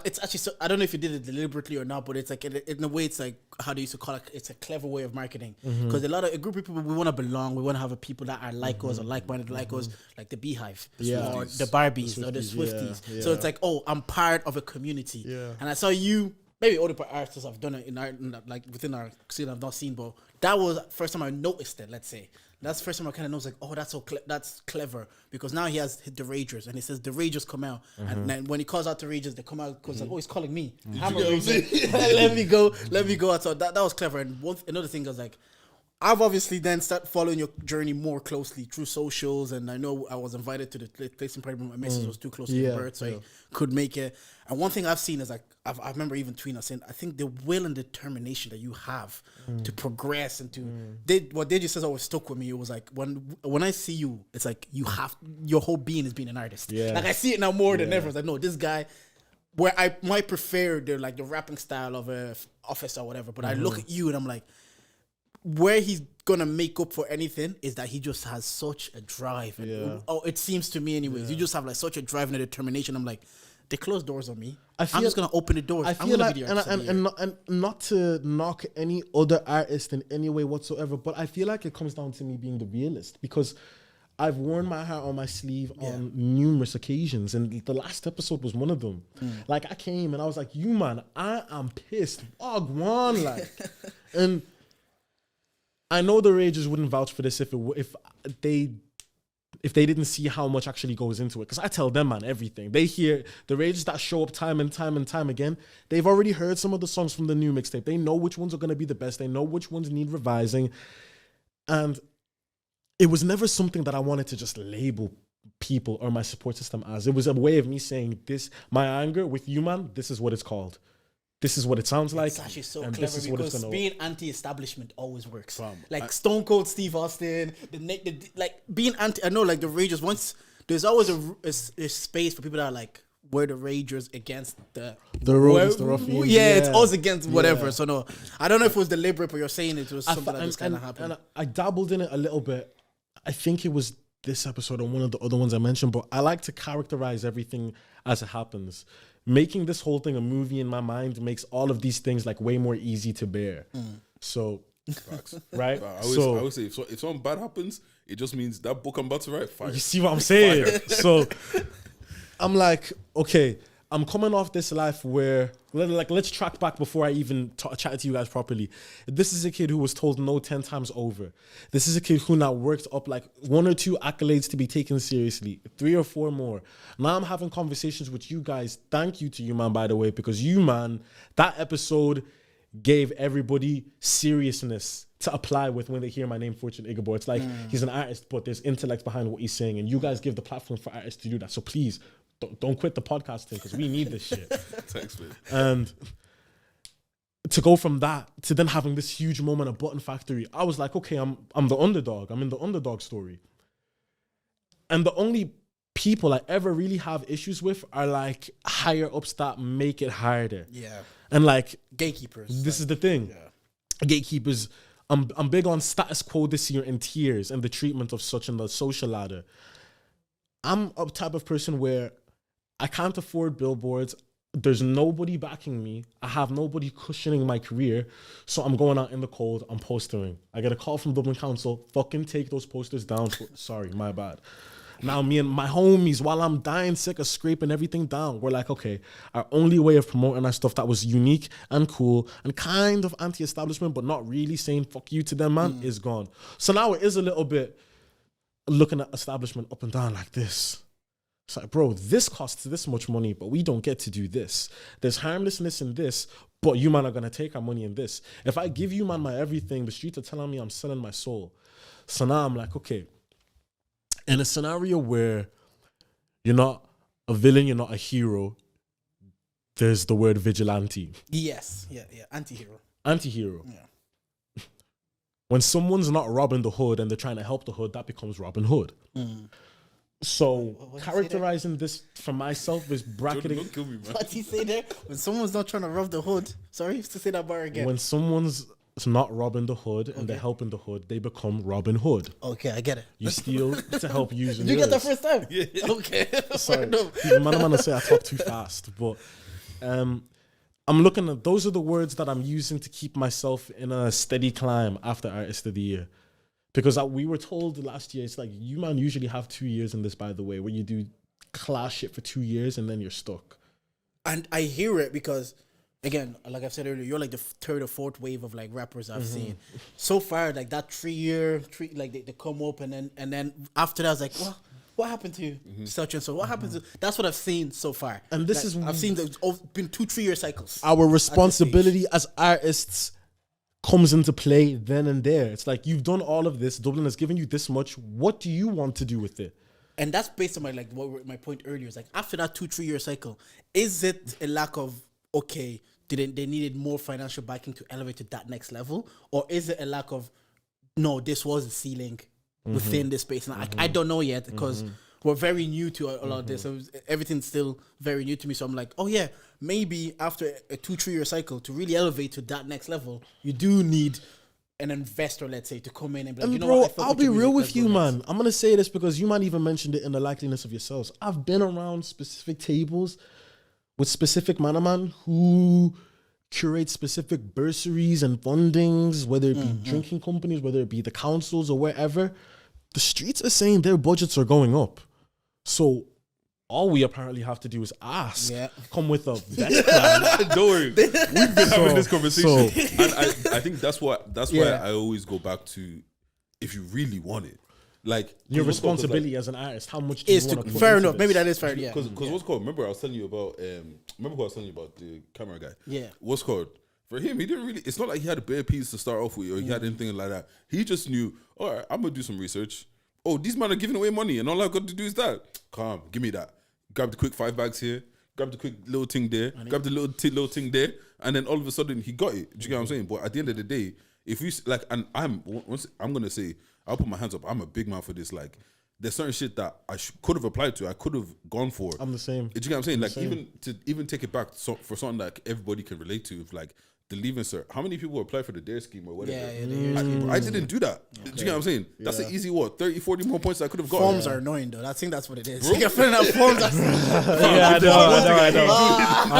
it's actually, so, I don't know if you did it deliberately or not, but it's like, in a way, it's like, how they used to call it, it's a clever way of marketing. Because a group of people, we want to belong. We want to have people that are like us or like-minded like us, like the Beehive, or the Barbies, or the Swifties. Yeah. So it's like, I'm part of a community. Yeah. And I saw you, maybe other artists have done it in our, like within our scene I've not seen, but that was the first time I noticed it, let's say. That's the first time I kind of noticed, like, that's that's clever, because now he has the Ragers, and he says the Ragers come out, and then when he calls out the Ragers, they come out because like, he's calling me. I'm a Rager. let me go out. So that was clever. And another thing was like, I've obviously then started following your journey more closely through socials, and I know I was invited to the placing party, but my message was too close to the bird, so I could make it. And one thing I've seen is like, I remember even tweeting us saying, I think the will and determination that you have to progress and to what Deji says always stuck with me. It was like, when I see you, it's like your whole being is being an artist. Yeah. Like I see it now more than ever. It's like, no, this guy, where I might prefer the rapping style of a Office or whatever, but I look at you and I'm like, where he's gonna make up for anything is that he just has such a drive. And it seems to me anyways. You just have like such a drive and a determination. I'm like, they close doors on me. I'm just gonna open the doors. I feel like, and not to knock any other artist in any way whatsoever, but I feel like it comes down to me being the realist, because I've worn my heart on my sleeve on numerous occasions, and the last episode was one of them. Like, I came and I was like, you man, I am pissed. Wagwan, like, and I know the Ragers wouldn't vouch for this if they didn't see how much actually goes into it. Because I tell them, man, everything. They hear the Ragers that show up time and time and time again. They've already heard some of the songs from the new mixtape. They know which ones are going to be the best. They know which ones need revising. And it was never something that I wanted to just label people or my support system as. It was a way of me saying, this, my anger with you, man, this is what it's called. This is what it sounds like. It's actually so clever, because being anti-establishment always works. Like Stone Cold Steve Austin, like being anti. I know, like the Ragers. Once there's always a space for people that are like, we're the Ragers against the Rogues, the Ruffians. Yeah, it's us against whatever. Yeah. So no, I don't know if it was deliberate, but you're saying it was something that just kind of happened. And I dabbled in it a little bit. I think it was this episode or one of the other ones I mentioned, but I like to characterize everything as it happens. Making this whole thing a movie in my mind makes all of these things like way more easy to bear. So, Facts. right? I always say if something bad happens, it just means that book I'm about to write, fire. You see what I'm saying? So I'm like, okay, I'm coming off this life where, let's track back before I even chat to you guys properly. This is a kid who was told no 10 times over. This is a kid who now worked up like 1 or 2 accolades to be taken seriously, 3 or 4 more. Now I'm having conversations with you guys. Thank you to you, man, by the way, because you, man, that episode gave everybody seriousness to apply with when they hear my name, Fortune Igabor. It's like he's an artist, but there's intellect behind what he's saying, and you guys give the platform for artists to do that. So please, don't quit the podcast thing, because we need this shit. Thanks, man. And to go from that to then having this huge moment at Button Factory, I was like, okay, I'm the underdog. I'm in the underdog story. And the only people I ever really have issues with are like higher ups that make it harder. Yeah. And like gatekeepers. This is the thing. Yeah. Gatekeepers. I'm big on status quo this year and tiers and the treatment of such in the social ladder. I'm a type of person where I can't afford billboards. There's nobody backing me. I have nobody cushioning my career. So I'm going out in the cold. I'm postering. I get a call from Dublin Council. Fucking take those posters down. Sorry, my bad. Now me and my homies, while I'm dying sick of scraping everything down, we're like, okay, our only way of promoting our stuff that was unique and cool and kind of anti-establishment, but not really saying fuck you to them, man, is gone. So now it is a little bit looking at establishment up and down like this. It's like, bro, this costs this much money, but we don't get to do this. There's harmlessness in this, but you, man, are going to take our money in this. If I give you, man, my everything, the streets are telling me I'm selling my soul. So now I'm like, okay, in a scenario where you're not a villain, you're not a hero, there's the word vigilante. Yes. Yeah. Anti-hero. Anti-hero. Yeah. When someone's not robbing the hood and they're trying to help the hood, that becomes Robin Hood. So characterizing this for myself is bracketing. Don't kill me, man. What did he say there? When someone's not trying to rob the hood. Sorry, to say that bar again. When someone's not robbing the hood and they're helping the hood, they become Robin Hood. Okay, I get it. You steal to help use. Did you get that first time? Yeah. Okay. Sorry, man, say I talk too fast, but I'm looking at those are the words that I'm using to keep myself in a steady climb after Artist of the Year. Because we were told last year, it's like, you, man, usually have 2 years in this, by the way, where you do class shit for 2 years and then you're stuck. And I hear it because, again, like I've said earlier, you're like the 3rd or 4th wave of like rappers I've seen. So far, like that 3 year, like they come up and then after that, I was like, well, what happened to such and so? What happened to? That's what I've seen so far. And this like, is I've seen been 2-3 year cycles. Our responsibility as artists comes into play then and there. It's like, you've done all of this. Dublin has given you this much. What do you want to do with it? And that's based on my point earlier. Is like after that 2-3 year cycle, is it a lack of they needed more financial backing to elevate to that next level, or is it a lack of no, this was the ceiling within this space? And I don't know yet because we're very new to a lot of this. So everything's still very new to me. So I'm like, oh yeah, maybe after a 2-3 year cycle to really elevate to that next level, you do need an investor, let's say, to come in and be like, And you know bro, what, I'll be real with you, man. I'm gonna say this because you might even mentioned it in the likeliness of yourselves. I've been around specific tables with specific man who curate specific bursaries and fundings, whether it be drinking companies, whether it be the councils or wherever. The streets are saying their budgets are going up. So all we apparently have to do is ask. Yeah. Come with a best plan. Don't worry. We've been having this conversation. And I think that's why I always go back to, if you really want it. Like your responsibility as an artist, how much do you want to put fair enough. this? Maybe that is fair. Yeah. Because what's called? Remember I was telling you about. Remember who I was telling you about, the camera guy. Yeah. What's called? For him, he didn't really. It's not like he had a bare piece to start off with, or he had anything like that. He just knew. All right, I'm gonna do some research. Oh, these men are giving away money, and all I've got to do is that. Calm, give me that. Grab the quick 5 bags here. Grab the quick little thing there. Grab the little thing there, and then all of a sudden he got it. Do you get what I'm saying? But at the end of the day, if we like, and I'm gonna say, I'll put my hands up. I'm a big man for this. Like, there's certain shit that I could have applied to. I could have gone for. I'm the same. Do you get what I'm saying? Like, even take it back for something that everybody can relate to. If like the leaving cert. How many people apply for the DARE scheme or whatever? Yeah, I didn't do that. Do you get what I'm saying? That's an easy 30, 40 more points I could have got. Forms are annoying though. I think that's what it is. You're filling out forms. I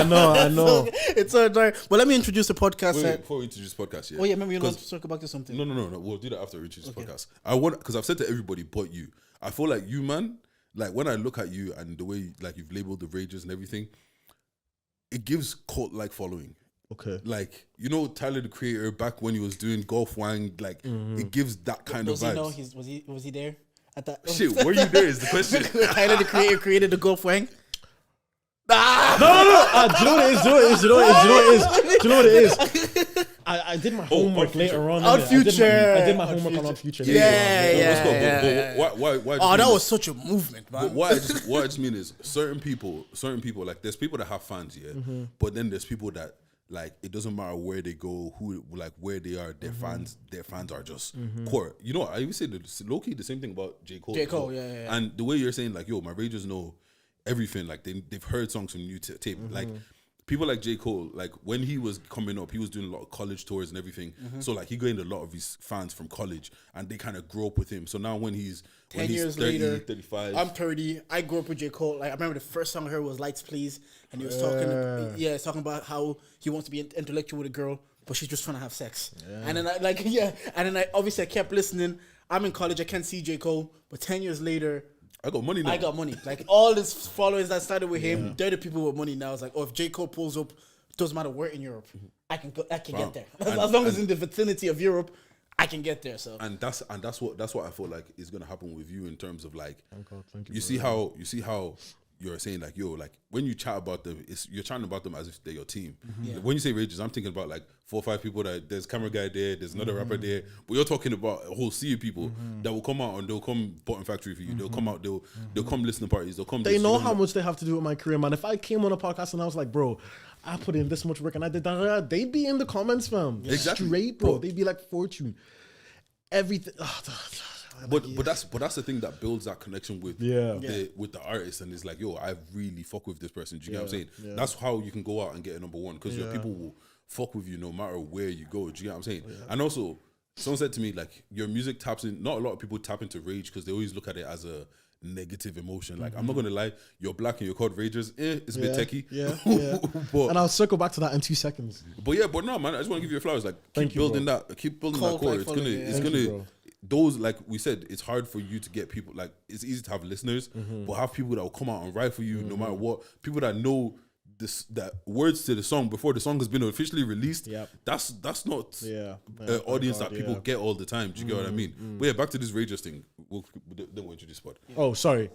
know. It's so annoying. But let me introduce the podcast. Wait, before we introduce the podcast, Oh yeah, maybe you want to circle back to something. No. We'll do that after we introduce the podcast. I want, because I've said to everybody but you, I feel like you, man, like when I look at you and the way like you've labeled the rages and everything, it gives cult-like following. Okay. Like, you know, Tyler the Creator back when he was doing Golf Wang, like it gives that kind of vibes. Was he there at that? Shit, were you there is the question. Tyler the Creator created the Golf Wang. No. Do you know what it is? I did my homework later on. Odd Future. I did my homework on Odd Future. Yeah. Why? Oh, that was such a movement, man. What I just mean is certain people, like there's people that have fans, but then there's people that like it doesn't matter where they go, who like where they are, their fans are just core. You know, I even say low key the same thing about J. Cole. Yeah. And the way you're saying like, yo, my ragers know everything, like they've heard songs from new tape, like. People like J. Cole, like when he was coming up, he was doing a lot of college tours and everything. So like he gained a lot of his fans from college, and they kind of grew up with him. So now when he's 10 years 30, later, 35, I'm 30. I grew up with J. Cole. Like I remember the first song I heard was "Lights Please," and he was talking about how he wants to be intellectual with a girl, but she's just trying to have sex. And then I obviously I kept listening. I'm in college. I can't see J. Cole, but 10 years later. I got money now. I got money. Like all his followers that started with him, they're the people with money now. It's like, oh, if J. Cole pulls up, doesn't matter where in Europe, I can get there. As long as in the vicinity of Europe, I can get there. So that's what I feel like is gonna happen with you in terms of like, thank you, you see how you're saying like, yo, like when you chat about them, you're chatting about them as if they're your team. When you say rages, I'm thinking about like 4 or 5 people that there's camera guy there, there's another rapper there, but you're talking about a whole sea of people that will come out and they'll come bottom factory for you. They'll come out, they'll come listening parties, they'll come. They know how much they have to do with my career, man. If I came on a podcast and I was like, bro, I put in this much work and I did that, they'd be in the comments, fam. Exactly. Straight, bro. They'd be like, Fortune. Everything. But that's the thing that builds that connection with the artist, and it's like, yo, I really fuck with this person. Do you get what I'm saying? Yeah. That's how you can go out and get a number one, because your people will fuck with you no matter where you go. Do you get what I'm saying? Yeah. And also, someone said to me like, your music taps in. Not a lot of people tap into rage because they always look at it as a negative emotion. Like I'm not gonna lie, you're black and you're called ragers. It's a bit techie. But, and I'll circle back to that in 2 seconds. But no, man, I just want to give you your flowers. Like keep building that core. It's gonna. Those, like we said, it's hard for you to get people, like it's easy to have listeners, but have people that will come out and ride for you no matter what. People that know that words to the song before the song has been officially released. That's not an audience that people get all the time. Do you get what I mean? But yeah, back to this rages thing. We'll introduce Spot. Oh, sorry.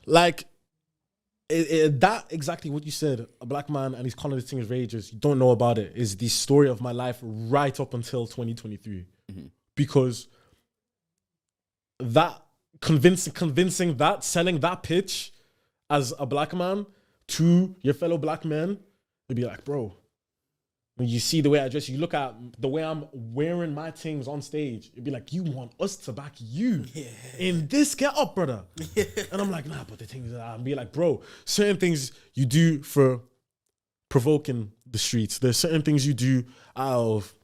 Like that exactly what you said. A black man and he's calling this thing as rages. You don't know about it. Is the story of my life right up until 2023, because that convincing that, selling that pitch as a black man to your fellow black men, they'd be like, bro, when you see the way I dress, you look at the way I'm wearing my things on stage, it'd be like, you want us to back you in this get up, brother. And I'm like, nah, but the thing is, I'd be like, bro, certain things you do for provoking the streets. There's certain things you do out of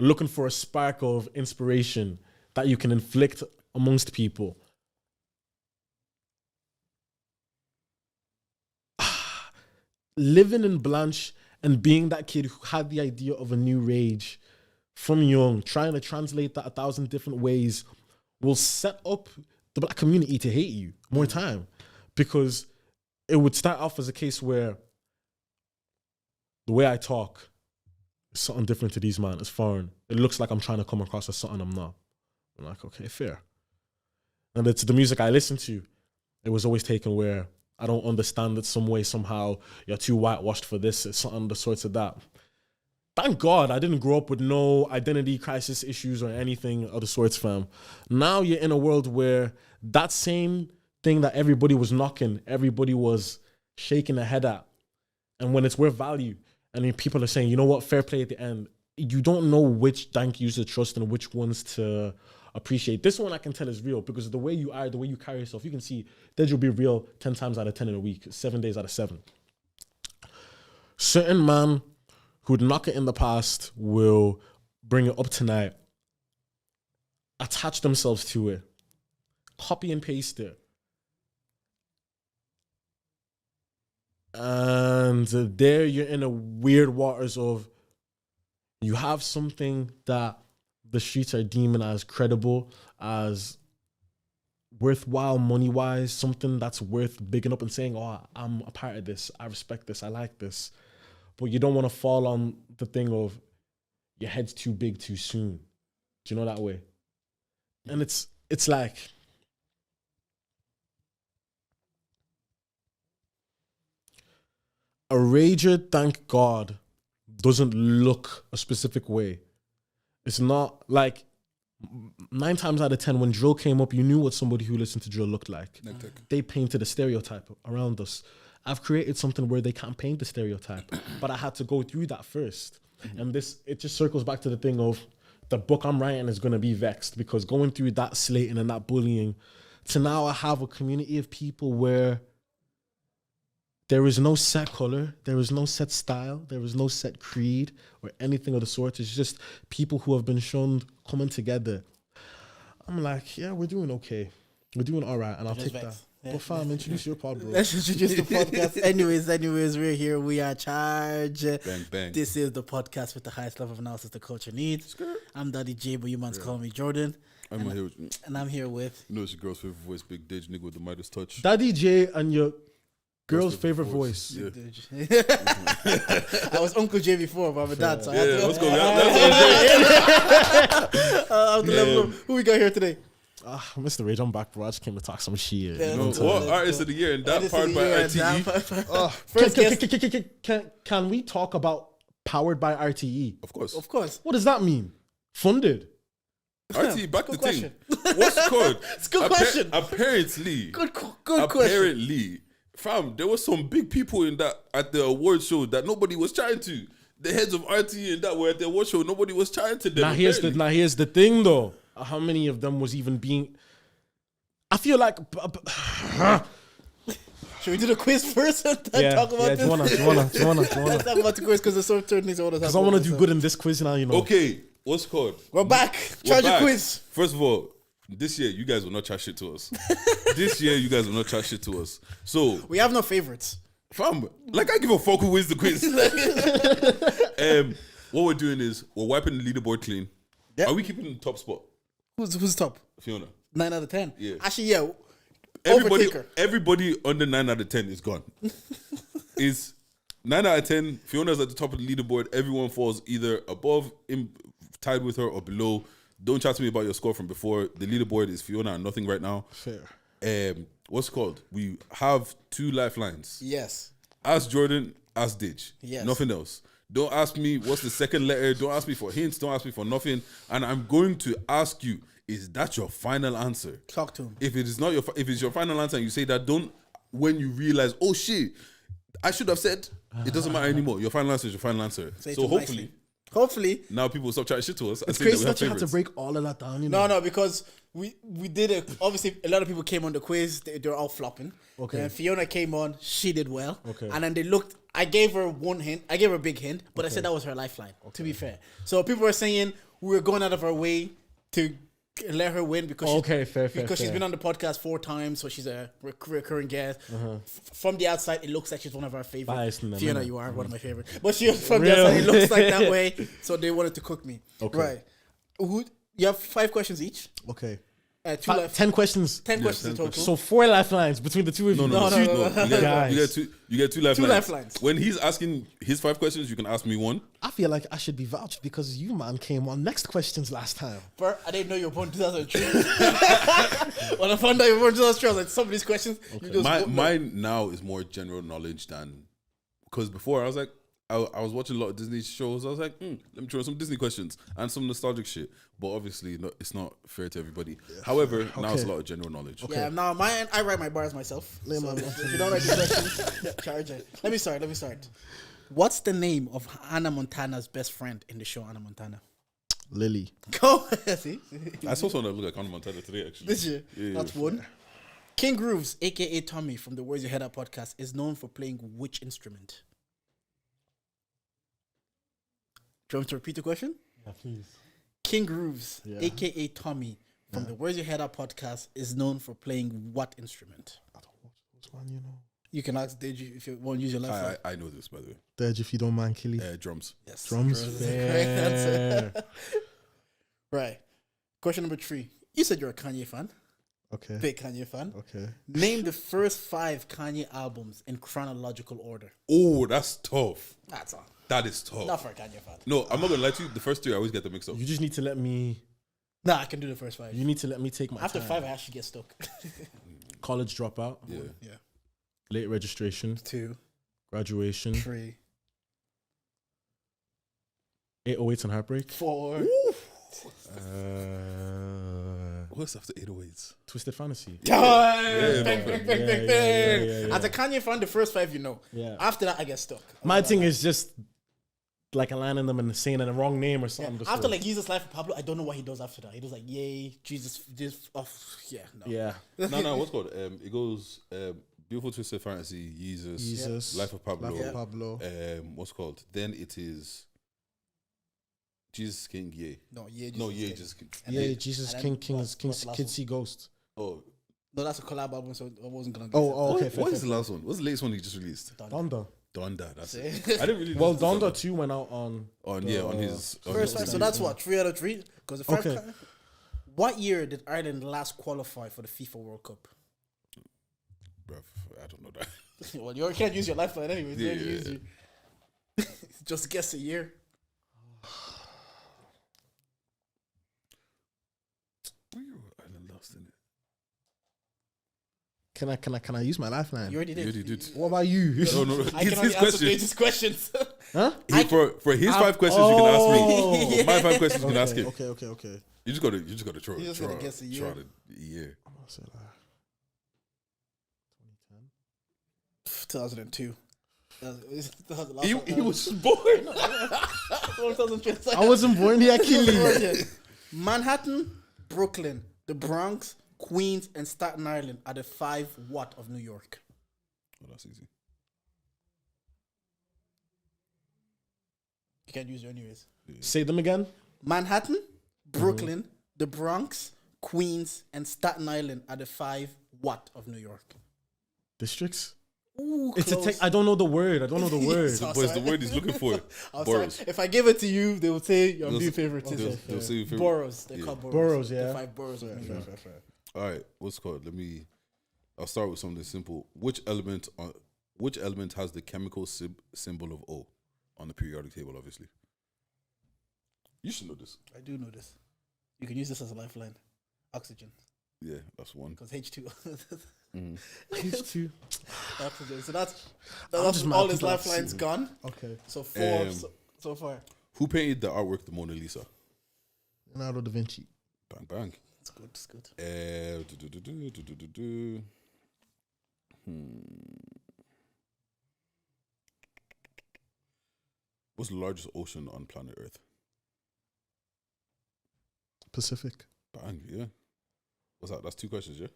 looking for a spark of inspiration that you can inflict amongst people. Living in Blanche and being that kid who had the idea of a new rage from young, trying to translate that 1,000 different ways, will set up the black community to hate you more time, because it would start off as a case where the way I talk is something different to these man. It's foreign. It looks like I'm trying to come across as something I'm not. I'm like, okay, fair. And it's the music I listen to. It was always taken where I don't understand it some way, somehow. You're too whitewashed for this. It's something the sorts of that. Thank God I didn't grow up with no identity crisis issues or anything of the sorts, fam. Now you're in a world where that same thing that everybody was knocking, everybody was shaking their head at. And when it's worth value, and then people are saying, you know what, fair play at the end. You don't know which thank yous to trust and which ones to appreciate. This one I can tell is real, because the way you are, the way you carry yourself, you can see Deji will be real 10 times out of 10 in a week, 7 days out of 7. certain man who'd knock it in the past will bring it up tonight, attach themselves to it, copy and paste it. And there you're in a weird waters of you have something that the streets are deeming as credible, as worthwhile money-wise, something that's worth bigging up and saying, oh, I'm a part of this, I respect this, I like this. But you don't want to fall on the thing of your head's too big too soon. Do you know that way? And it's like, a rager, thank God, doesn't look a specific way. It's not like 9 times out of 10, when drill came up, you knew what somebody who listened to drill looked like. They painted a stereotype around us. I've created something where they can't paint the stereotype, but I had to go through that first. And it just circles back to the thing of the book I'm writing is going to be vexed, because going through that slating and that bullying to now I have a community of people where there is no set color, there is no set style, there is no set creed or anything of the sort. It's just people who have been shunned coming together. I'm like, yeah, we're doing okay. We're doing all right, and I'll take that. Yeah. But fam, introduce your pod, bro. Let's introduce the podcast. Anyways, we're here. We are charged. Bang, bang. This is the podcast with the highest level of analysis the culture needs. I'm Daddy J, but you man's call me Jordan. I'm here with... You know it's your girl's favorite voice, Big Deji, nigga with the Midas touch. Daddy J and your girl's favorite voice. Yeah. I was Uncle J before, but I'm a dad. So Let's go. Who we got here today? Mr. Rage, I'm back, bro. I just came to talk some shit. You know, what artist of the year and that powered by RTE? Can we talk about powered by RTE? Of course. What does that mean? Funded? RTE, back the thing. What's called? It's a good question. Apparently. Good question. Apparently. Fam, there was some big people in that at the award show that nobody was chatting to. The heads of RTE and that were at the award show, nobody was chatting to them. Now here's the thing though. How many of them was even being... I feel like... Should we do the quiz first and then talk about this? Do you wanna? Let's talk about the quiz because there's certain things I want to talk about. Because I want to do good in this quiz now, you know. Okay, what's called? We're back. Charge your quiz. First of all, this year, you guys will not chat shit to us. So... We have no favorites. Fam, like I give a fuck who wins the quiz. What we're doing is we're wiping the leaderboard clean. Yep. Are we keeping the top spot? Who's top? Fiona. 9 out of 10. Yeah. Actually, yeah. Everybody under 9 out of 10 is gone. Is 9 out of 10. Fiona's at the top of the leaderboard. Everyone falls either above, tied with her, or below. Don't chat to me about your score from before. The leaderboard is Fiona and nothing right now. Fair. What's it called? We have 2 lifelines. Yes. Ask Jordan, ask Deji. Yes. Nothing else. Don't ask me what's the second letter. Don't ask me for hints. Don't ask me for nothing. And I'm going to ask you, is that your final answer? Talk to him. If it is not if it's your final answer and you say that, don't, when you realize, oh shit, I should have said, it doesn't matter anymore. Your final answer is your final answer. So hopefully now people will stop chatting shit to us. It's crazy that you have to break all of that down. You know? No, because we did it. Obviously, a lot of people came on the quiz. They're all flopping. Okay. And Fiona came on. She did well. Okay. And then they looked. I gave her one hint. I gave her a big hint, but I said that was her lifeline. Okay. To be fair, so people were saying we were going out of our way to let her win because she's been on the podcast 4 times, so she's a recurring guest. From the outside, it looks like she's one of our favorites. Fiona, you are one of my favorites, but from the outside, it looks like that way. So they wanted to cook me. Okay. Right. You have 5 questions each. Okay. 10 questions. 10 questions in total. So 4 lifelines between the two of you. No. You get 2 lifelines. 2 lifelines. When he's asking his 5 questions, you can ask me 1. I feel like I should be vouched because you, man, came on next questions last time. Bert, I didn't know you were born in 2003. When I found out you were born in 2003, I was like, some of these questions, you just... Mine now is more general knowledge than... Because before, I was like, I was watching a lot of Disney shows. I was like, let me try some Disney questions and some nostalgic shit. But obviously, it's not fair to everybody. However, now it's a lot of general knowledge. Okay. Yeah, now I write my bars myself. So if you don't write the questions, charge it. Let me start. What's the name of Hannah Montana's best friend in the show Hannah Montana? Lily. Go. See? I saw someone that looked like Hannah Montana today, actually. This year? Yeah, that's one. King Grooves, a.k.a. Tommy from the Words Your Head Up podcast, is known for playing which instrument? you want me to repeat the question? Yeah, please. King Grooves, aka Tommy, from the Where's Your Head At podcast, is known for playing what instrument? I don't watch those, man, you know. You can ask Deji if you want to use your lifeline. I know this, by the way. Deji, if you don't mind, Killy. Drums. Yes. Drums. is the correct answer. Fair. Right. Question number 3. You said you're a Kanye fan. Okay. Big Kanye fan. Okay. Name the first 5 Kanye albums in chronological order. Oh, that's tough. That's all. That is tough. Not for a Kanye fan. No, I'm not gonna lie to you. The first 3 I always get them mixed up. You just need to let me. Nah, I can do the first 5. You need to let me take my After time. 5, I actually get stuck. College dropout. Yeah. Yeah. Late registration. 2, Graduation. 3, 808s and heartbreak. 4. What's after 808s? Twisted Fantasy. Time! Bang, no, bang, man. bang, bang, bang. Yeah. As a Kanye fan, the first 5 you know. Yeah. After that, I get stuck. My thing is just like aligning them and saying the wrong name or Yeah. something. just After so- like Jesus Life of Pablo, I don't know what he does after that. He does like yay, Jesus, this, yeah, no. Yeah. No, what's called? It goes Beautiful Twisted Fantasy, Jesus. Life of Pablo. Life of Pablo. What's called? Then it is Jesus King, yay. No, yeah, Jesus. No, yay, King. just And Yeah, then- Jesus and King, then King, what's the last Kids one? See Ghost. Oh, No, that's a collab album, so I wasn't gonna. Oh, okay. what is the last one? What's the latest one he just released? Donda. Donda. That's See? it. I didn't really. Well, listen to Donda 2 went out on. on his First 5, so that's what 3 out of 3. Because the 5. Okay. What year did Ireland last qualify for the FIFA World Cup? Bruv, I don't know that. Well, you can't use your lifeline anyway. Yeah. Just guess a year. Where you Ireland lost in it? Can I use my lifeline? You already You did. already did. What about you? No, no, no. I It's can only his answer question. Page's questions. Huh? For his 5 questions, you can ask me. Yeah. My 5 questions, you can ask him. Okay. You just gotta try. You just gotta guess a year. Try the year. I'm gonna say like 2002. He was born. I wasn't born here, Killy. Manhattan, Brooklyn, the Bronx, Queens, and Staten Island are the 5 what of New York? Oh, that's easy. You can't use it anyways. Say them again. Manhattan, Brooklyn, the Bronx, Queens, and Staten Island are the 5 what of New York? Districts. Ooh, It's a close. I don't know the word. I don't know the word. So- But it's the word he's looking for. I'm sorry. Boroughs. If I give it to you, they will say you're They'll being say- favoritism. They'll say your favorite. Boroughs. They're Yeah. called boroughs. Boroughs, The yeah. 5 boroughs of New York. All right, what's it called? I'll start with something simple. Which element has the chemical symbol of O on the periodic table? Obviously, you should know this. I do know this. You can use this as a lifeline. Oxygen. Yeah, that's one. Because H2. H2. Oxygen. So that's just mad all his people have lifelines seen- gone. Okay. So 4 Um, so far. Who painted the artwork, the Mona Lisa? Leonardo da Vinci. Bang bang. It's good. It's good. What's the largest ocean on planet Earth? Pacific. Bang, yeah. What's that? That's 2 questions, yeah.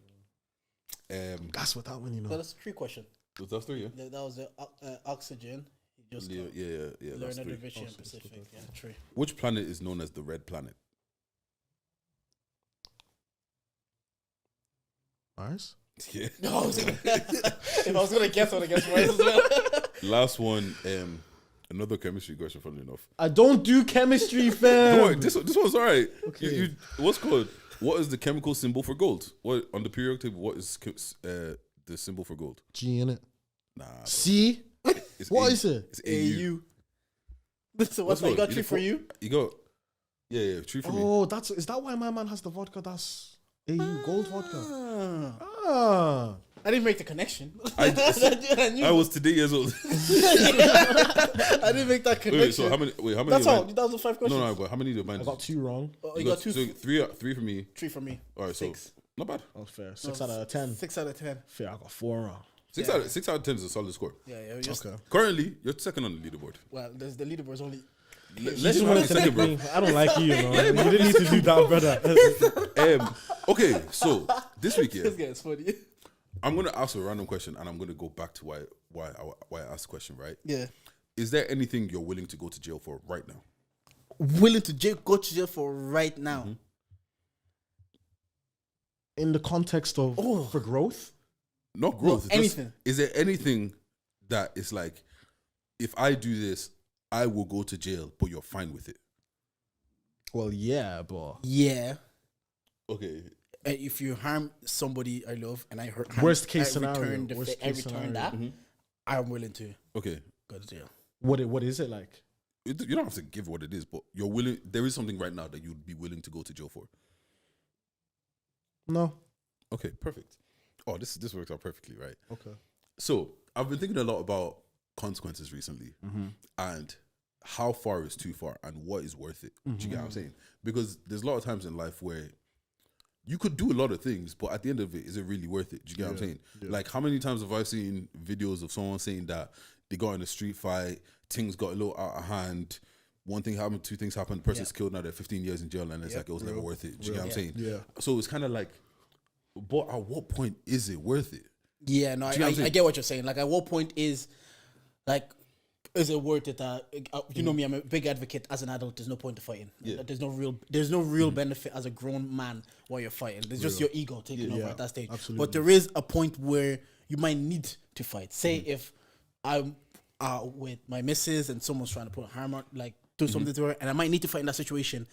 That's what that one, you So know. that's 3 questions. That's 3, yeah. That was the oxygen. He just Yeah, got that's Leonardo 3. da Vinci and Pacific. Yeah, 3. Which planet is known as the red planet? Mars. Yeah. No, I was gonna, if I was gonna guess, I would have guessed Mars as well. Last one, another chemistry question, funnily enough. I don't do chemistry, Don't fam. worry, this one's alright. Okay. What's called? What is the chemical symbol for gold? What on the periodic table? What is the symbol for gold? G in it. Nah. Bro. C. It's What A- is it? It's AU. So what's that? You got 3 for you? You got. Yeah, 3 for me. Oh, is that why my man has the vodka? That's AU gold vodka. Ah. Ah. I didn't make the connection. I knew. I was today years old. I didn't make that connection. Wait, so how many? That's of all. mine- That was the 5 questions. No, but how many did mine? I got 2 wrong. Oh, you got 2. So 3 for me. 3 for me. All right, 6. so not bad. That was fair. 6 out of 10. 6 out of 10. Fair. I got 4 wrong. 6 out of 10 is a solid score. Yeah, yeah. Just, Okay. Currently, you're second on the leaderboard. Well, there's the leaderboard's only. Let's You just wanted have to second, make bro. me. I don't like you, man. You didn't need to do that, brother. Okay, so this week, yeah, This guy's funny. I'm gonna ask a random question, and I'm gonna go back to why I asked the question. Right? Yeah. Is there anything you're willing to go to jail for right now? willing to go to jail for right now. In the context of for growth? Not growth. Anything. Is there anything that is like, if I do this, I will go to jail, but you're fine with it? Well, yeah, but Yeah. Okay. If you harm somebody I love and I hurt, worst case I scenario. return that, I'm willing to Okay. go to jail. What is it like? You don't have to give what it is, but you're willing. There is something right now that you'd be willing to go to jail for. No. Okay, perfect. Oh, this works out perfectly, right? Okay. So I've been thinking a lot about consequences recently, and how far is too far, and what is worth it. Do you get what I'm saying? Because there's a lot of times in life where you could do a lot of things, but at the end of it, is it really worth it? Do you get what I'm saying? Yeah. Like, how many times have I seen videos of someone saying that they got in a street fight, things got a little out of hand, one thing happened, two things happened, the person's killed, now they're 15 years in jail, and it's like, it was never worth it. Do you get what I'm saying? Yeah. So it's kind of like, but at what point is it worth it? Yeah, no, I get what you're saying. Like, at what point is it worth it? You know me, I'm a big advocate. As an adult, there's no point to fighting. Yeah. There's no real benefit as a grown man while you're fighting. There's just your ego taking over at that stage. Absolutely. But there is a point where you might need to fight. Say if I'm with my missus and someone's trying to put a harm on, like do something to her, and I might need to fight in that situation,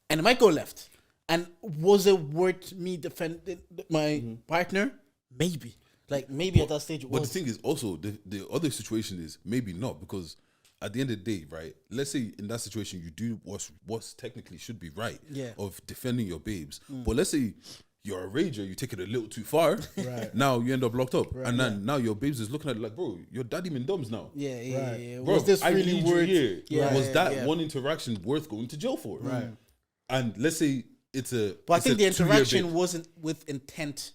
and it might go left. And was it worth me defending my partner? Maybe. Like, maybe at that stage it was. But the thing is also, the other situation is maybe not, because at the end of the day, right, let's say in that situation you do what's technically should be right of defending your babes. But let's say you're a rager, you take it a little too far, now you end up locked up. And then now your babes is looking at it like, bro, your daddy mean dumbs now. Yeah. Bro, Was this I really need worth you here. Was that yeah. one interaction worth going to jail for? Right. And let's say it's a... But I it's think a the 2-year interaction babe. wasn't with intent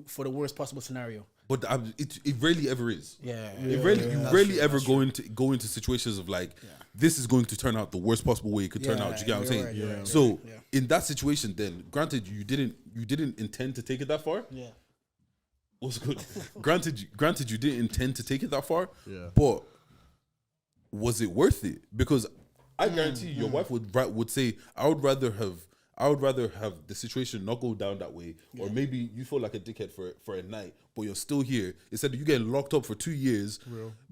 for the worst possible scenario. But it rarely ever is. Yeah. You rarely ever go into situations of like, this is going to turn out the worst possible way it could turn out. You get what I'm saying? Right, so in that situation, then granted you didn't intend to take it that far. Yeah. What's good? granted you didn't intend to take it that far. Yeah. But was it worth it? Because I guarantee your wife would say, I would rather have the situation not go down that way, or maybe you feel like a dickhead for a night, but you're still here instead of you getting locked up for 2 years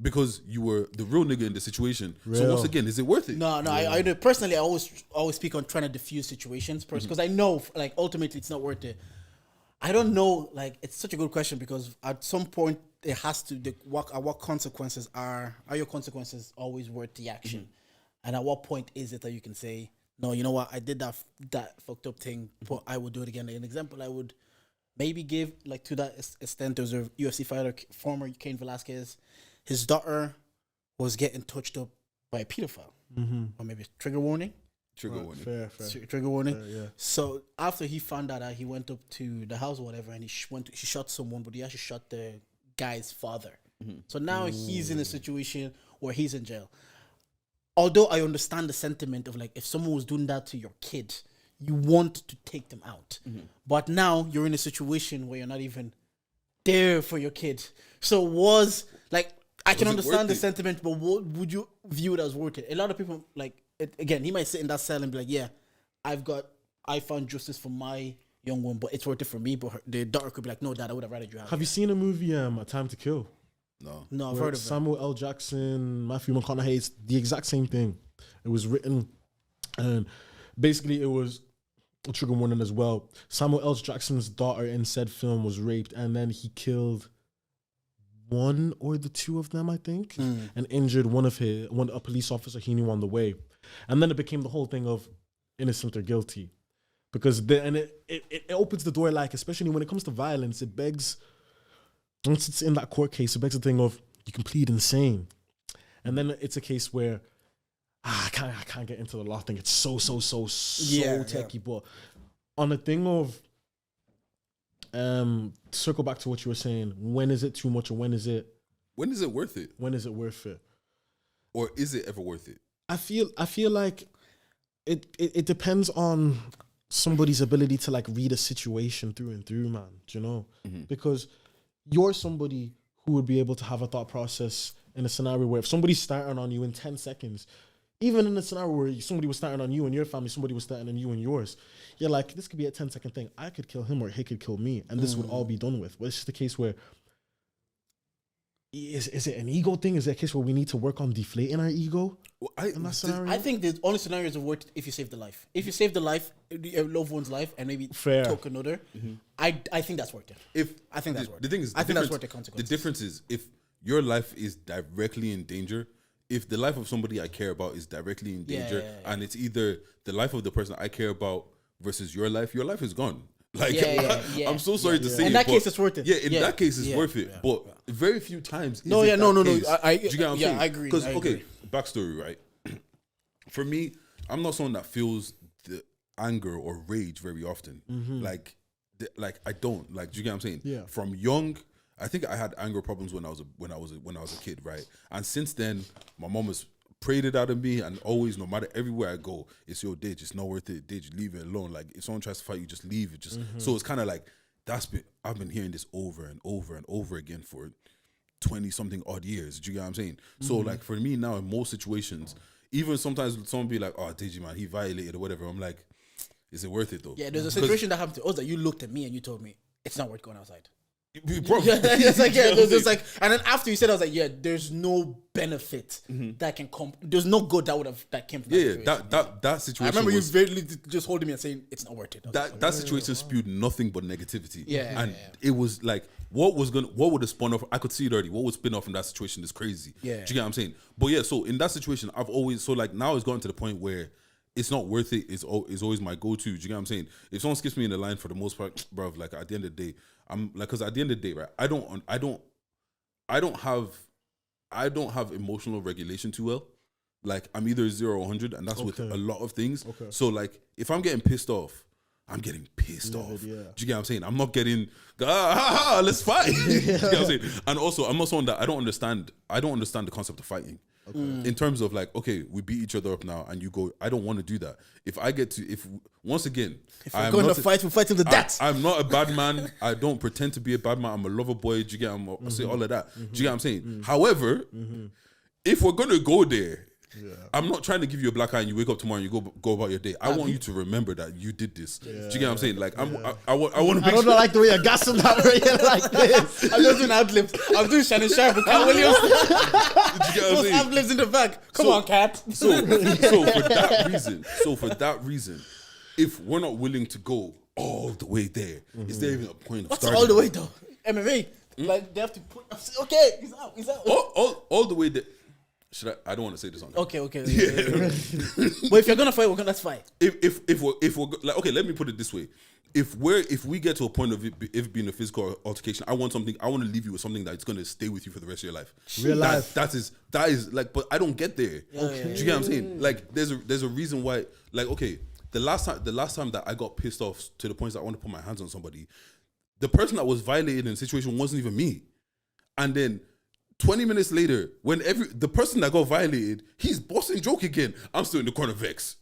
because you were the real nigga in the situation. So once again, is it worth it? No. I know personally, I always speak on trying to diffuse situations because I know, like, ultimately it's not worth it. I don't know, like, it's such a good question because at some point it has to what consequences are your consequences always worth the action, and at what point is it that you can say, no, you know what, I did that fucked up thing, but I would do it again. Like, an example I would maybe give, like, to that extent, there's a UFC fighter, former Cain Velasquez. His daughter was getting touched up by a pedophile. Or maybe trigger warning. Trigger warning. Fair. Trigger warning. Yeah. So after he found out, he went up to the house or whatever, and he shot someone, but he actually shot the guy's father. So now he's in a situation where he's in jail. Although I understand the sentiment of, like, if someone was doing that to your kid, you want to take them out. But now you're in a situation where you're not even there for your kid. So I can understand the sentiment, but what would you view it as worth it? A lot of people, like, again, he might sit in that cell and be like, yeah, I found justice for my young one, but it's worth it for me. But the daughter could be like, no, Dad, I would have rather you Have you seen a movie, A Time to Kill? No, I've Where heard of it. Samuel L. Jackson, Matthew McConaughey, it's the exact same thing. It was written, and basically it was a trigger warning as well. Samuel L. Jackson's daughter in said film was raped, and then he killed one or the two of them, I think, and injured a police officer he knew on the way. And then it became the whole thing of innocent or guilty, because it opens the door, like, especially when it comes to violence, it begs. Once it's in that court case, it begs the thing of you can plead insane, and then it's a case where I can't get into the law thing. It's so techie. But on the thing of circle back to what you were saying, when is it too much, or when is it worth it? When is it worth it? Or is it ever worth it? I feel like it depends on somebody's ability to, like, read a situation through and through, man. Do you know? Because you're somebody who would be able to have a thought process in a scenario where if somebody's starting on you in 10 seconds, even in a scenario where somebody was starting on you and your family, somebody was starting on you and yours, you're like, this could be a 10-second thing. I could kill him or he could kill me, and this would all be done with. But it's just a case where, is it an ego thing? Is it a case where we need to work on deflating our ego? Well, I think the only scenarios of worth if you save the life. If you save the life, a loved one's life, and maybe took another, I think that's worth it. I think that's worth it. The thing is, I think that's worth the consequences. The difference is if your life is directly in danger, if the life of somebody I care about is directly in danger, and it's either the life of the person I care about versus your life is gone. Like, I'm so sorry to say in that case, it's worth it. Yeah, in that case, it's worth it. But very few times. No. Do you get what I'm saying? I agree. Because backstory, right? For me, I'm not someone that feels the anger or rage very often. Like I don't. Like, do you get what I'm saying? Yeah. From young, I think I had anger problems when I was a kid, right? And since then, my mom has prayed it out of me, and always, no matter everywhere I go, it's your Deji, it's not worth it. Deji, leave it alone. Like, if someone tries to fight you, just leave it. So it's kind of like I've been hearing this over and over and over again for 20 something odd years. Do you get what I'm saying? So like for me now, in most situations, even sometimes someone be like, "Oh, Deji, man, he violated or whatever." I'm like, is it worth it though? Yeah, there's a situation that happened to us that you looked at me and you told me it's not worth going outside. Bro, it's like, there's like, and then after you said, I was like, yeah, there's no benefit that can come. There's no good that came from that situation. I remember you very just holding me and saying it's not worth it. That situation spewed nothing but negativity. It was like what would have spun off. I could see it already. What would spin off from that situation is crazy. Yeah, do you get what I'm saying? But yeah, so in that situation, I've always like now it's gotten to the point where it's not worth it. It's always my go-to. Do you get what I'm saying? If someone skips me in the line, for the most part, bro, like at the end of the day, I'm like, because at the end of the day, right, I don't have emotional regulation too well. Like, I'm either 0 or 100, and that's with a lot of things. So like, if I'm getting pissed off, I'm getting pissed off. Do you get what I'm saying? I'm not getting let's fight. Do you get what I'm saying? And also, I'm not someone that I don't understand the concept of fighting. In terms of like, okay, we beat each other up now, and you go, I don't want to do that. If we're going to fight, we'll fight to the death. I'm not a bad man. I don't pretend to be a bad man. I'm a lover boy. Do you get? I say all of that. Do you get what I'm saying? However, if we're gonna go there, I'm not trying to give you a black eye and you wake up tomorrow and you go about your day. I want you to remember that you did this. Do you get what I'm saying? Like, I want to. I don't like the way you're gassing that way like this. I'm just doing ad-libs. I'm doing Shannon Sharp with Cat Williams. Do you get what I'm saying? Ad-libs in the back. Come on, Cat. So for that reason, if we're not willing to go all the way there, is there even a point of What's starting? all the way though? MMA. Like, they have to put. Okay, he's out. All the way there. I don't want to say this on. Okay. But if you're gonna fight, let's fight. If we're like, okay, let me put it this way: if we get to a point of it being a physical altercation, I want to leave you with something that's gonna stay with you for the rest of your life. Real life. That is like, but I don't get there. Do you get what I'm saying? Like, there's a reason why. Like, okay, the last time that I got pissed off to the point that I want to put my hands on somebody, the person that was violated in the situation wasn't even me, and then 20 minutes later, when the person that got violated, he's bossing joke again. I'm still in the corner vex.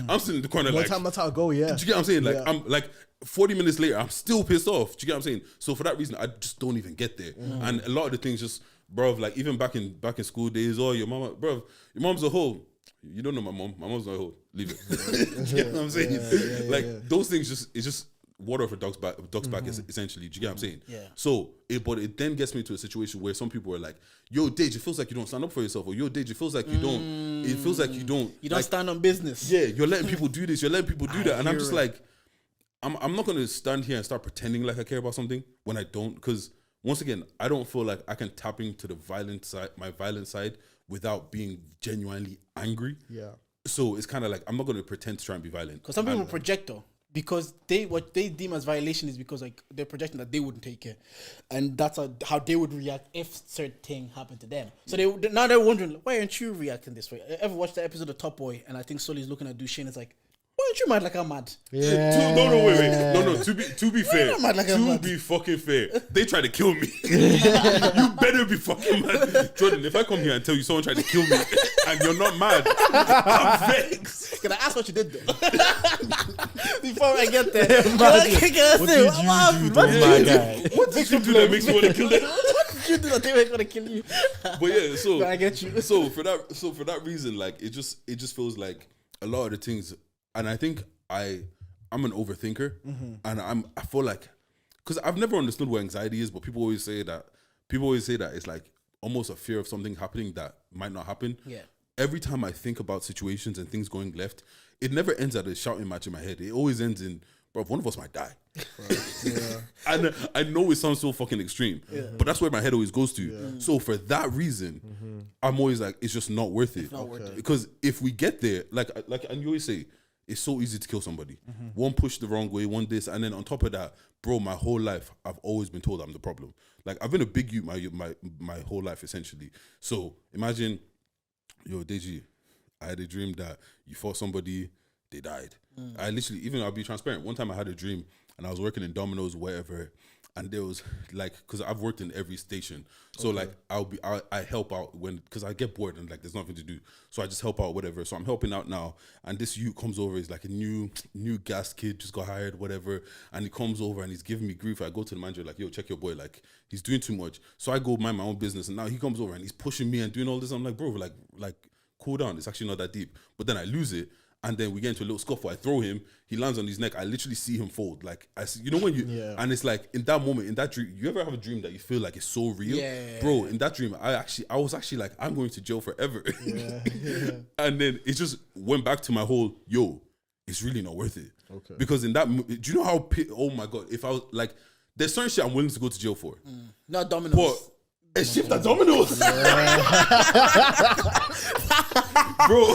I'm still in the corner like. That's how I go. Yeah. Do you get what I'm saying? Like, I'm like 40 minutes later, I'm still pissed off. Do you get what I'm saying? So for that reason, I just don't even get there. And a lot of the things just, bro, like even back in school days, your mom's a hoe. You don't know my mom. My mom's not a hoe. Leave it. You know what I'm saying? Those things it's just water off a duck's back essentially. Do you get what I'm saying? Yeah. So it then gets me to a situation where some people are like, yo, Deji, it feels like you don't stand up for yourself, or yo, Deji, it feels like you don't. It feels like you don't stand on business. Yeah, you're letting people do this, you're letting people do that. And I'm just like, I'm not gonna stand here and start pretending like I care about something when I don't, because once again, I don't feel like I can tap into my violent side without being genuinely angry. Yeah. So it's kind of like, I'm not gonna pretend to try and be violent. Because some people project though. Because what they deem as violation is because like they're projecting that they wouldn't take it, and that's how they would react if certain thing happened to them. So now they're wondering, why aren't you reacting this way? Ever watched the episode of Top Boy? And I think Sully's looking at Duchenne. It's like, why aren't you mad like I'm mad? Yeah. Wait. No. To be fair, be fucking fair, they tried to kill me. You better be fucking mad, Jordan. If I come here and tell you someone tried to kill me and you're not mad, I'm vexed. Can I ask what you did though? Before I get there, what did you do, my guy? What did you do that makes you want to kill them? you do that, they were gonna kill you. But yeah, so I get you. So for that reason, like it just feels like a lot of the things, and I think I'm an overthinker, and I feel like because I've never understood what anxiety is, but people always say that it's like almost a fear of something happening that might not happen. Yeah. Every time I think about situations and things going left, it never ends at a shouting match in my head. It always ends in, bro, one of us might die. And I know it sounds so fucking extreme, but that's where my head always goes to. Yeah. So for that reason, I'm always like, it's just not worth it. It's not worth it. Because if we get there, like, and you always say, it's so easy to kill somebody. One push the wrong way, one this, and then on top of that, bro, my whole life I've always been told I'm the problem. Like I've been a big youth my whole life essentially. So imagine, yo, Deji, I had a dream that you fought somebody, they died. I literally, even I'll be transparent. One time I had a dream and I was working in Domino's, wherever, and there was like, because I've worked in every station, so like I help out when, because I get bored and like there's nothing to do, so I just help out, whatever. So I'm helping out now, and this youth comes over, he's like a new gas kid, just got hired, whatever, and he comes over and he's giving me grief. I go to the manager like, yo, check your boy, like he's doing too much. So I go mind my own business, and now he comes over and he's pushing me and doing all this. I'm like, bro, like cool down, it's actually not that deep. But then I lose it. And then we get into a little scuffle. I throw him. He lands on his neck. I literally see him fold. Like I see, you know when you, and it's like in that moment, in that dream. You ever have a dream that you feel like it's so real, bro? In that dream, I was actually like, I'm going to jail forever. And then it just went back to my whole, yo, it's really not worth it. Okay. Because in that, do you know how? Oh my god, if I was like, there's certain shit I'm willing to go to jail for. Not Domino's. But a shift at Domino's, bro.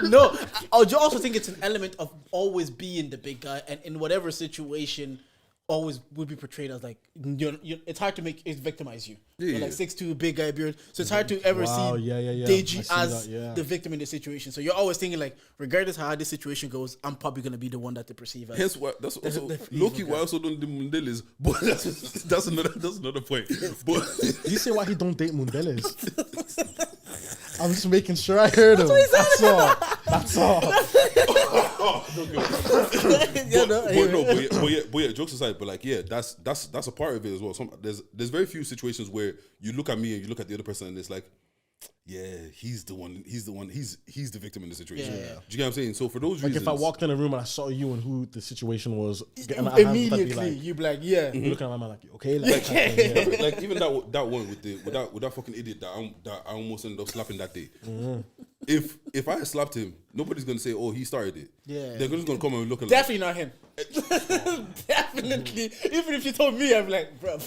No, I also think it's an element of always being the big guy, and in whatever situation, always would be portrayed as like it's hard to make it victimize you. You're like 6'2", big guy beard, so it's hard to ever see Deji as the victim in the situation. So you're always thinking like, regardless how this situation goes, I'm probably gonna be the one that they perceive as. Hence, that's also Loki. Why also don't do Mundeles? But that's another point. But you say why he don't date Mundeles? I'm just making sure I heard him. That's all. But yeah, jokes aside, but like, yeah, that's a part of it as well. There's very few situations where you look at me and you look at the other person and it's like, yeah, he's the victim in the situation. Yeah. Do you get what I'm saying? So for those reasons, if I walked in a room and I saw you and who the situation was, immediately you'd be like, yeah. You're looking at my man like, okay, like even that one with that fucking idiot that I almost ended up slapping that day. If I had slapped him, nobody's gonna say, oh, he started it. Yeah, they're just gonna come and look at definitely not him. Definitely. Even if you told me, I'm like, bro, not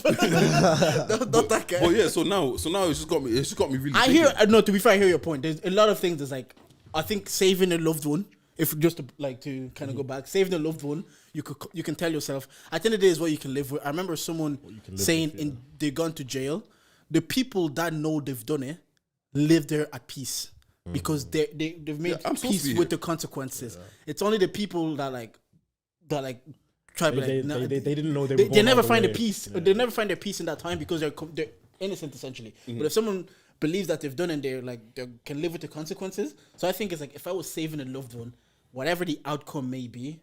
that guy. But yeah, so now it's just got me really. I hear no. To be fair, I hear your point. There's a lot of things. There's like, I think saving a loved one. If just to kind of go back, saving a loved one, you can tell yourself at the end of the day is what you can live with. I remember someone saying they've gone to jail. The people that know they've done it live there at peace. Because they've made peace with the consequences. Yeah. It's only the people that try to they didn't know they never find a peace. Yeah. They never find their peace in that time because they're innocent essentially. But if someone believes that they've done and they can live with the consequences, so I think it's like if I was saving a loved one, whatever the outcome may be,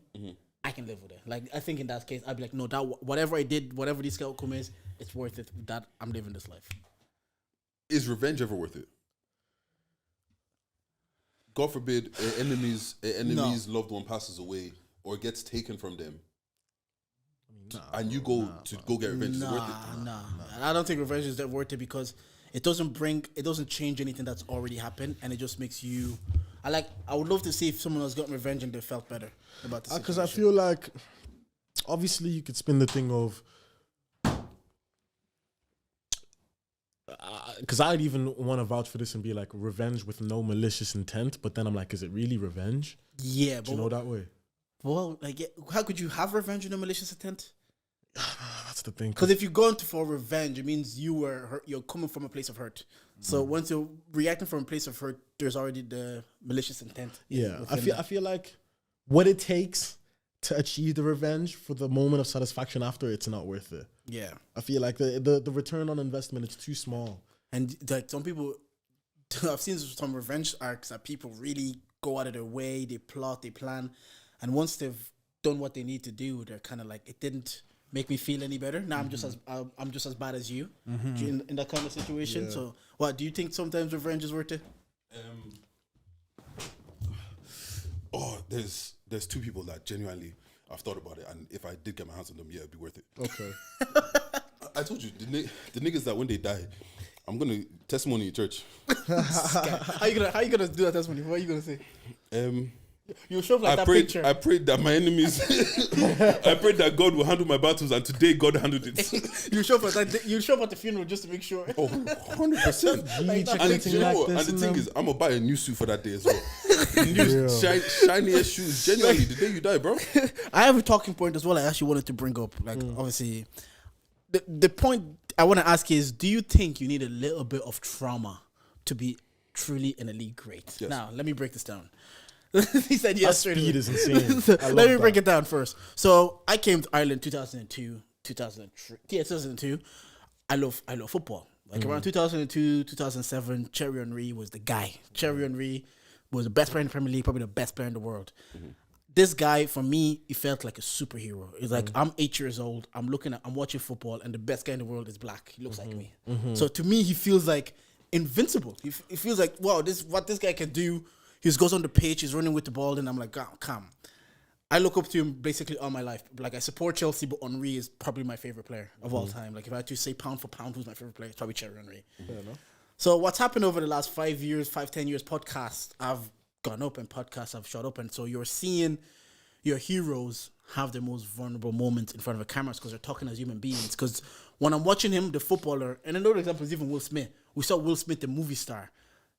I can live with it. Like I think in that case, I'd be like, no, that whatever I did, whatever this outcome is, it's worth it. That I'm living this life. Is revenge ever worth it? God forbid an enemy's loved one passes away or gets taken from them, and you go get revenge. Is it worth it? Nah. I don't think revenge is that worth it because it doesn't change anything that's already happened, and it just makes you. I would love to see if someone else got revenge and they felt better about the situation. Because I feel like, obviously, you could spin the thing of. Because I'd even want to vouch for this and be like revenge with no malicious intent, but then I'm like, is it really revenge? Yeah, do you know that way? Well, like, how could you have revenge with no malicious intent? That's the thing. Because if you're going for revenge, it means you were hurt. You're coming from a place of hurt. So once you're reacting from a place of hurt, there's already the malicious intent. Yeah, I feel like what it takes to achieve the revenge for the moment of satisfaction after, it's not worth it. Yeah, I feel like the return on investment is too small. And like some people, I've seen some revenge arcs that people really go out of their way, they plot, they plan, and once they've done what they need to do, they're kind of like, it didn't make me feel any better. Now I'm just as bad as you in that kind of situation. Yeah. So, what do you think? Sometimes revenge is worth it. There's two people that genuinely I've thought about it, and if I did get my hands on them, yeah, it'd be worth it. Okay. I told you the niggas that when they die, I'm gonna testimony in church. How you gonna do that testimony? What are you gonna say? You show up like that prayed, picture. I prayed that my enemies, I prayed that God will handle my battles, and today God handled it. You show up at that. You show up at the funeral just to make sure. Oh, 100%. Like that And picture. you know like what? this And the and thing is, I'm gonna buy a new suit for that day as well. New shiniest shoes. Genuinely, the day you die, bro. I have a talking point as well. I actually wanted to bring up. Like, obviously, the point I want to ask is: do you think you need a little bit of trauma to be truly an elite great? Yes. Now, let me break this down. He said yes. That speed is insane. Let me break it down first. So I came to Ireland 2002, 2003. Yeah, 2002. I love football. Like around 2002, 2007, Thierry Henry was the guy. Thierry Henry was the best player in the Premier League, probably the best player in the world. This guy, for me, he felt like a superhero. It's like I'm 8 years old. I'm watching football, and the best guy in the world is black. He looks like me. So to me, he feels like invincible. He feels like, wow, what this guy can do. He just goes on the pitch, he's running with the ball, and I'm like, oh, come. I look up to him basically all my life. Like, I support Chelsea, but Henry is probably my favorite player of all time. Like, if I had to say pound for pound who's my favorite player, it's probably Thierry Henry. So what's happened over the last 10 years, podcasts, I've gone up and podcasts have shut up. And so you're seeing your heroes have their most vulnerable moments in front of the cameras because they're talking as human beings. Because when I'm watching him, the footballer, and another example is even Will Smith. We saw Will Smith, the movie star.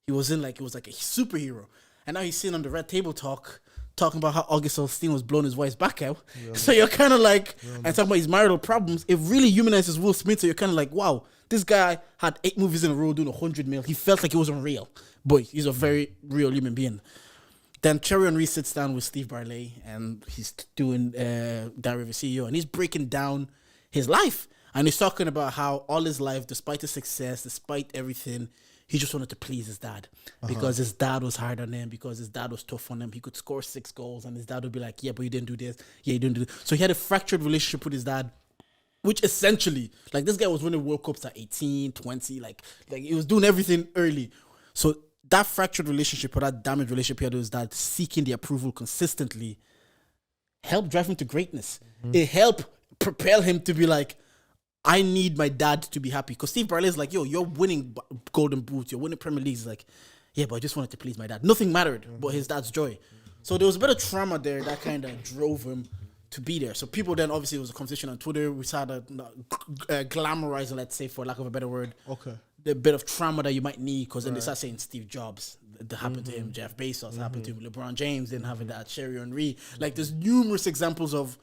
He was like a superhero. And now he's sitting on the Red Table Talk talking about how August Alsina was blowing his wife's back out. Yeah. So you're kind of like, and talking about his marital problems, it really humanizes Will Smith. So you're kind of like, wow, this guy had 8 movies in a row doing 100 mil. He felt like he wasn't real. But he's a very real human being. Then Thierry Henry sits down with Steve Barley and he's doing Diary of a CEO and he's breaking down his life. And he's talking about how all his life, despite his success, despite everything, he just wanted to please his dad because his dad was hard on him, because his dad was tough on him. He could score 6 goals and his dad would be like, yeah, but you didn't do this. Yeah, you didn't do this. So he had a fractured relationship with his dad, which essentially, like this guy was winning World Cups at 18, 20, like he was doing everything early. So that fractured relationship or that damaged relationship he had with his dad, seeking the approval consistently, helped drive him to greatness. It helped propel him to be like, I need my dad to be happy. Because Steve Barley is like, yo, you're winning Golden Boots, you're winning Premier Leagues. He's like, yeah, but I just wanted to please my dad. Nothing mattered but his dad's joy. So there was a bit of trauma there that kind of drove him to be there. So people then, obviously, it was a conversation on Twitter. We started glamorizing, let's say, for lack of a better word, the bit of trauma that you might need. Because then they start saying Steve Jobs, that happened to him. Jeff Bezos, happened to him. LeBron James didn't have that. Thierry Henry. Like, there's numerous examples of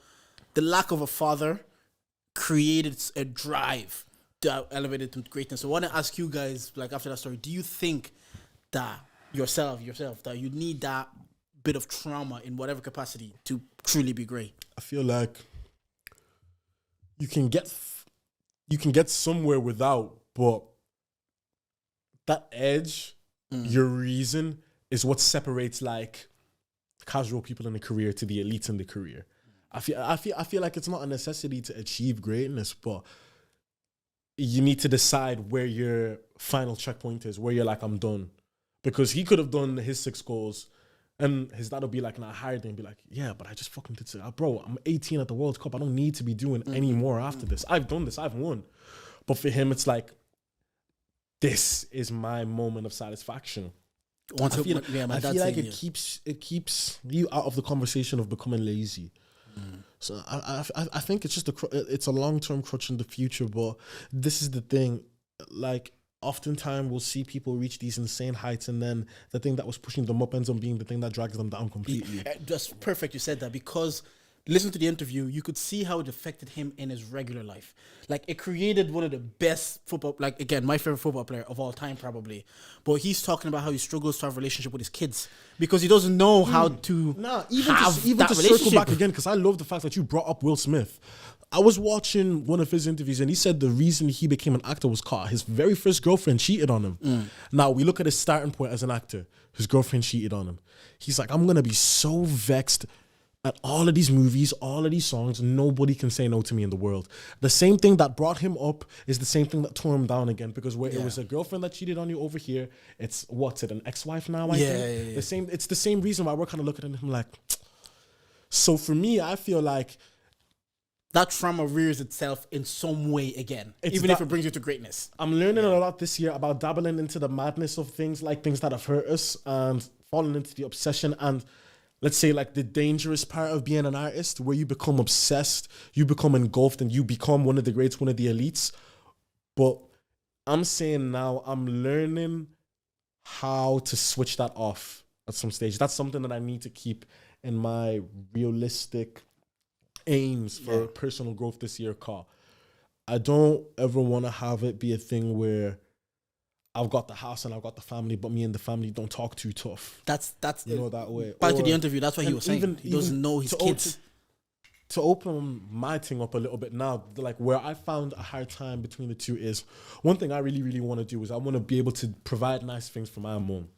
the lack of a father created a drive that elevated to greatness. So I want to ask you guys, like after that story, do you think that yourself, that you need that bit of trauma in whatever capacity to truly be great? I feel like you can get somewhere without, but that edge, your reason, is what separates like casual people in the career to the elites in the career. I feel like it's not a necessity to achieve greatness, but you need to decide where your final checkpoint is, where you're like, I'm done. Because he could have done his 6 goals and his dad would be like, higher than be like, yeah, but I just fucking did it. Bro, I'm 18 at the World Cup. I don't need to be doing any more after this. I've done this. I've won. But for him, it's like, this is my moment of satisfaction. I feel like it keeps you out of the conversation of becoming lazy. So I think it's just it's a long-term crutch in the future, but this is the thing, like oftentimes we'll see people reach these insane heights and then the thing that was pushing them up ends up being the thing that drags them down completely. That's perfect you said that, because listen to the interview, you could see how it affected him in his regular life. Like, it created one of the best football, like, again, my favorite football player of all time, probably. But he's talking about how he struggles to have a relationship with his kids because he doesn't know how to even to circle back again, because I love the fact that you brought up Will Smith. I was watching one of his interviews and he said the reason he became an actor was caught. His very first girlfriend cheated on him. Now, we look at his starting point as an actor. His girlfriend cheated on him. He's like, I'm going to be so vexed And all of these movies, all of these songs, nobody can say no to me in the world. The same thing that brought him up is the same thing that tore him down again. Because where it was a girlfriend that cheated on you over here, it's an ex-wife now, I think? It's the same reason why we're kind of looking at him like... So for me, I feel like... That trauma rears itself in some way again, even if it brings you to greatness. I'm learning a lot this year about dabbling into the madness of things, like things that have hurt us, and falling into the obsession and... Let's say like the dangerous part of being an artist where you become obsessed, you become engulfed and you become one of the greats, one of the elites. But I'm saying now I'm learning how to switch that off at some stage. That's something that I need to keep in my realistic aims for personal growth this year, Carl. I don't ever want to have it be a thing where I've got the house and I've got the family, but me and the family don't talk too tough. That's that way. Back to the interview, that's what he was saying. He doesn't know his kids. To open my thing up a little bit now, like where I found a hard time between the two is, one thing I really, really want to do is I want to be able to provide nice things for my mom.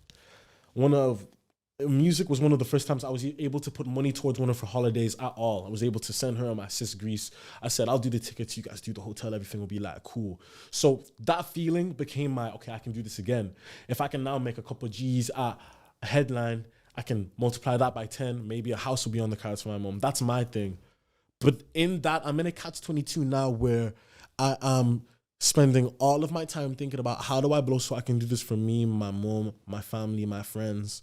Music was one of the first times I was able to put money towards one of her holidays at all. I was able to send her and my sis Greece. I said, I'll do the tickets, you guys do the hotel, everything will be like cool. So that feeling became okay, I can do this again. If I can now make a couple of G's at a headline, I can multiply that by 10, maybe a house will be on the cards for my mom. That's my thing. But in that, I'm in a catch-22 now where I am spending all of my time thinking about how do I blow so I can do this for me, my mom, my family, my friends.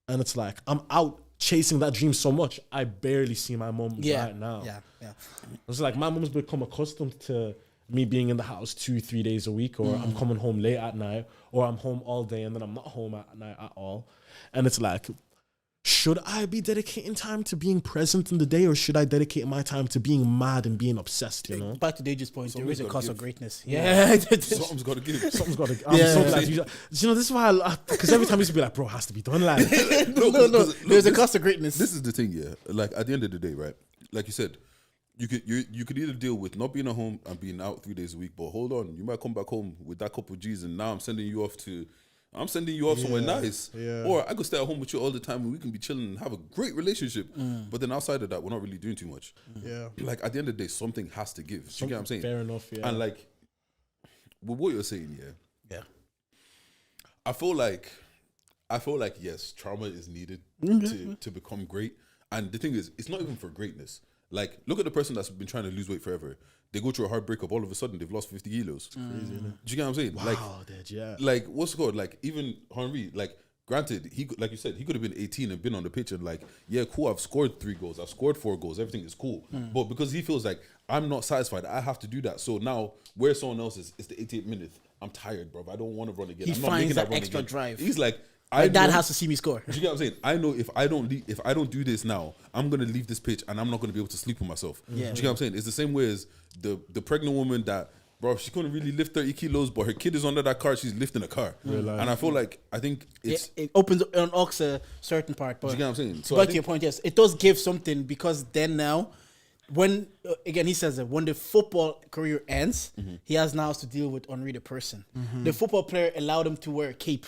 And it's like, I'm out chasing that dream so much, I barely see my mom right now. It's like my mom's become accustomed to me being in the house 2-3 days a week, or I'm coming home late at night, or I'm home all day and then I'm not home at night at all. And it's like, should I be dedicating time to being present in the day, or should I dedicate my time to being mad and being obsessed, you know? Back to Deji's point, there is a cost of greatness. Something's got to give. Something's got to give. So glad you know, this is why because every time I used to be like, bro, it has to be done. Like, no, there's a cost of greatness. This is the thing, yeah. Like at the end of the day, right? Like you said, you could either deal with not being at home and being out 3 days a week, but hold on, you might come back home with that couple of G's, and now I'm sending you off somewhere nice. Yeah. Or I could stay at home with you all the time and we can be chilling and have a great relationship. But then outside of that, we're not really doing too much. Yeah. Like at the end of the day, something has to give. You get what I'm saying? Fair enough, yeah. And like, with what you're saying, yeah. I feel like yes, trauma is needed to become great. And the thing is, it's not even for greatness. Like, look at the person that's been trying to lose weight forever. They go through a hard breakup, all of a sudden they've lost 50 kilos. Crazy, isn't it? Do you get what I'm saying? Wow, like what's it called? Like even Henry, like granted, he like you said, he could have been 18 and been on the pitch and like, yeah, cool, I've scored 3 goals, I've scored 4 goals, everything is cool. But because he feels like I'm not satisfied, I have to do that. So now where someone else is, it's the 88th minute. I'm tired, bro. I don't want to run again. He I'm not finds making that run extra again. drive. He's like, my dad has to see me score. Do you get what I'm saying? I know if I don't do this now, I'm gonna leave this pitch and I'm not gonna be able to sleep with myself. Yeah. Do you get what I'm saying? It's the same way as the pregnant woman that, bro, she couldn't really lift 30 kilos, but her kid is under that car, she's lifting a car. And I feel like, I think it opens, unlocks a certain part. But do you get what I'm saying? So back to your point, yes, it does give something, because then now, when, again, he says that when the football career ends, he has now to deal with Henri the person. The football player allowed him to wear a cape,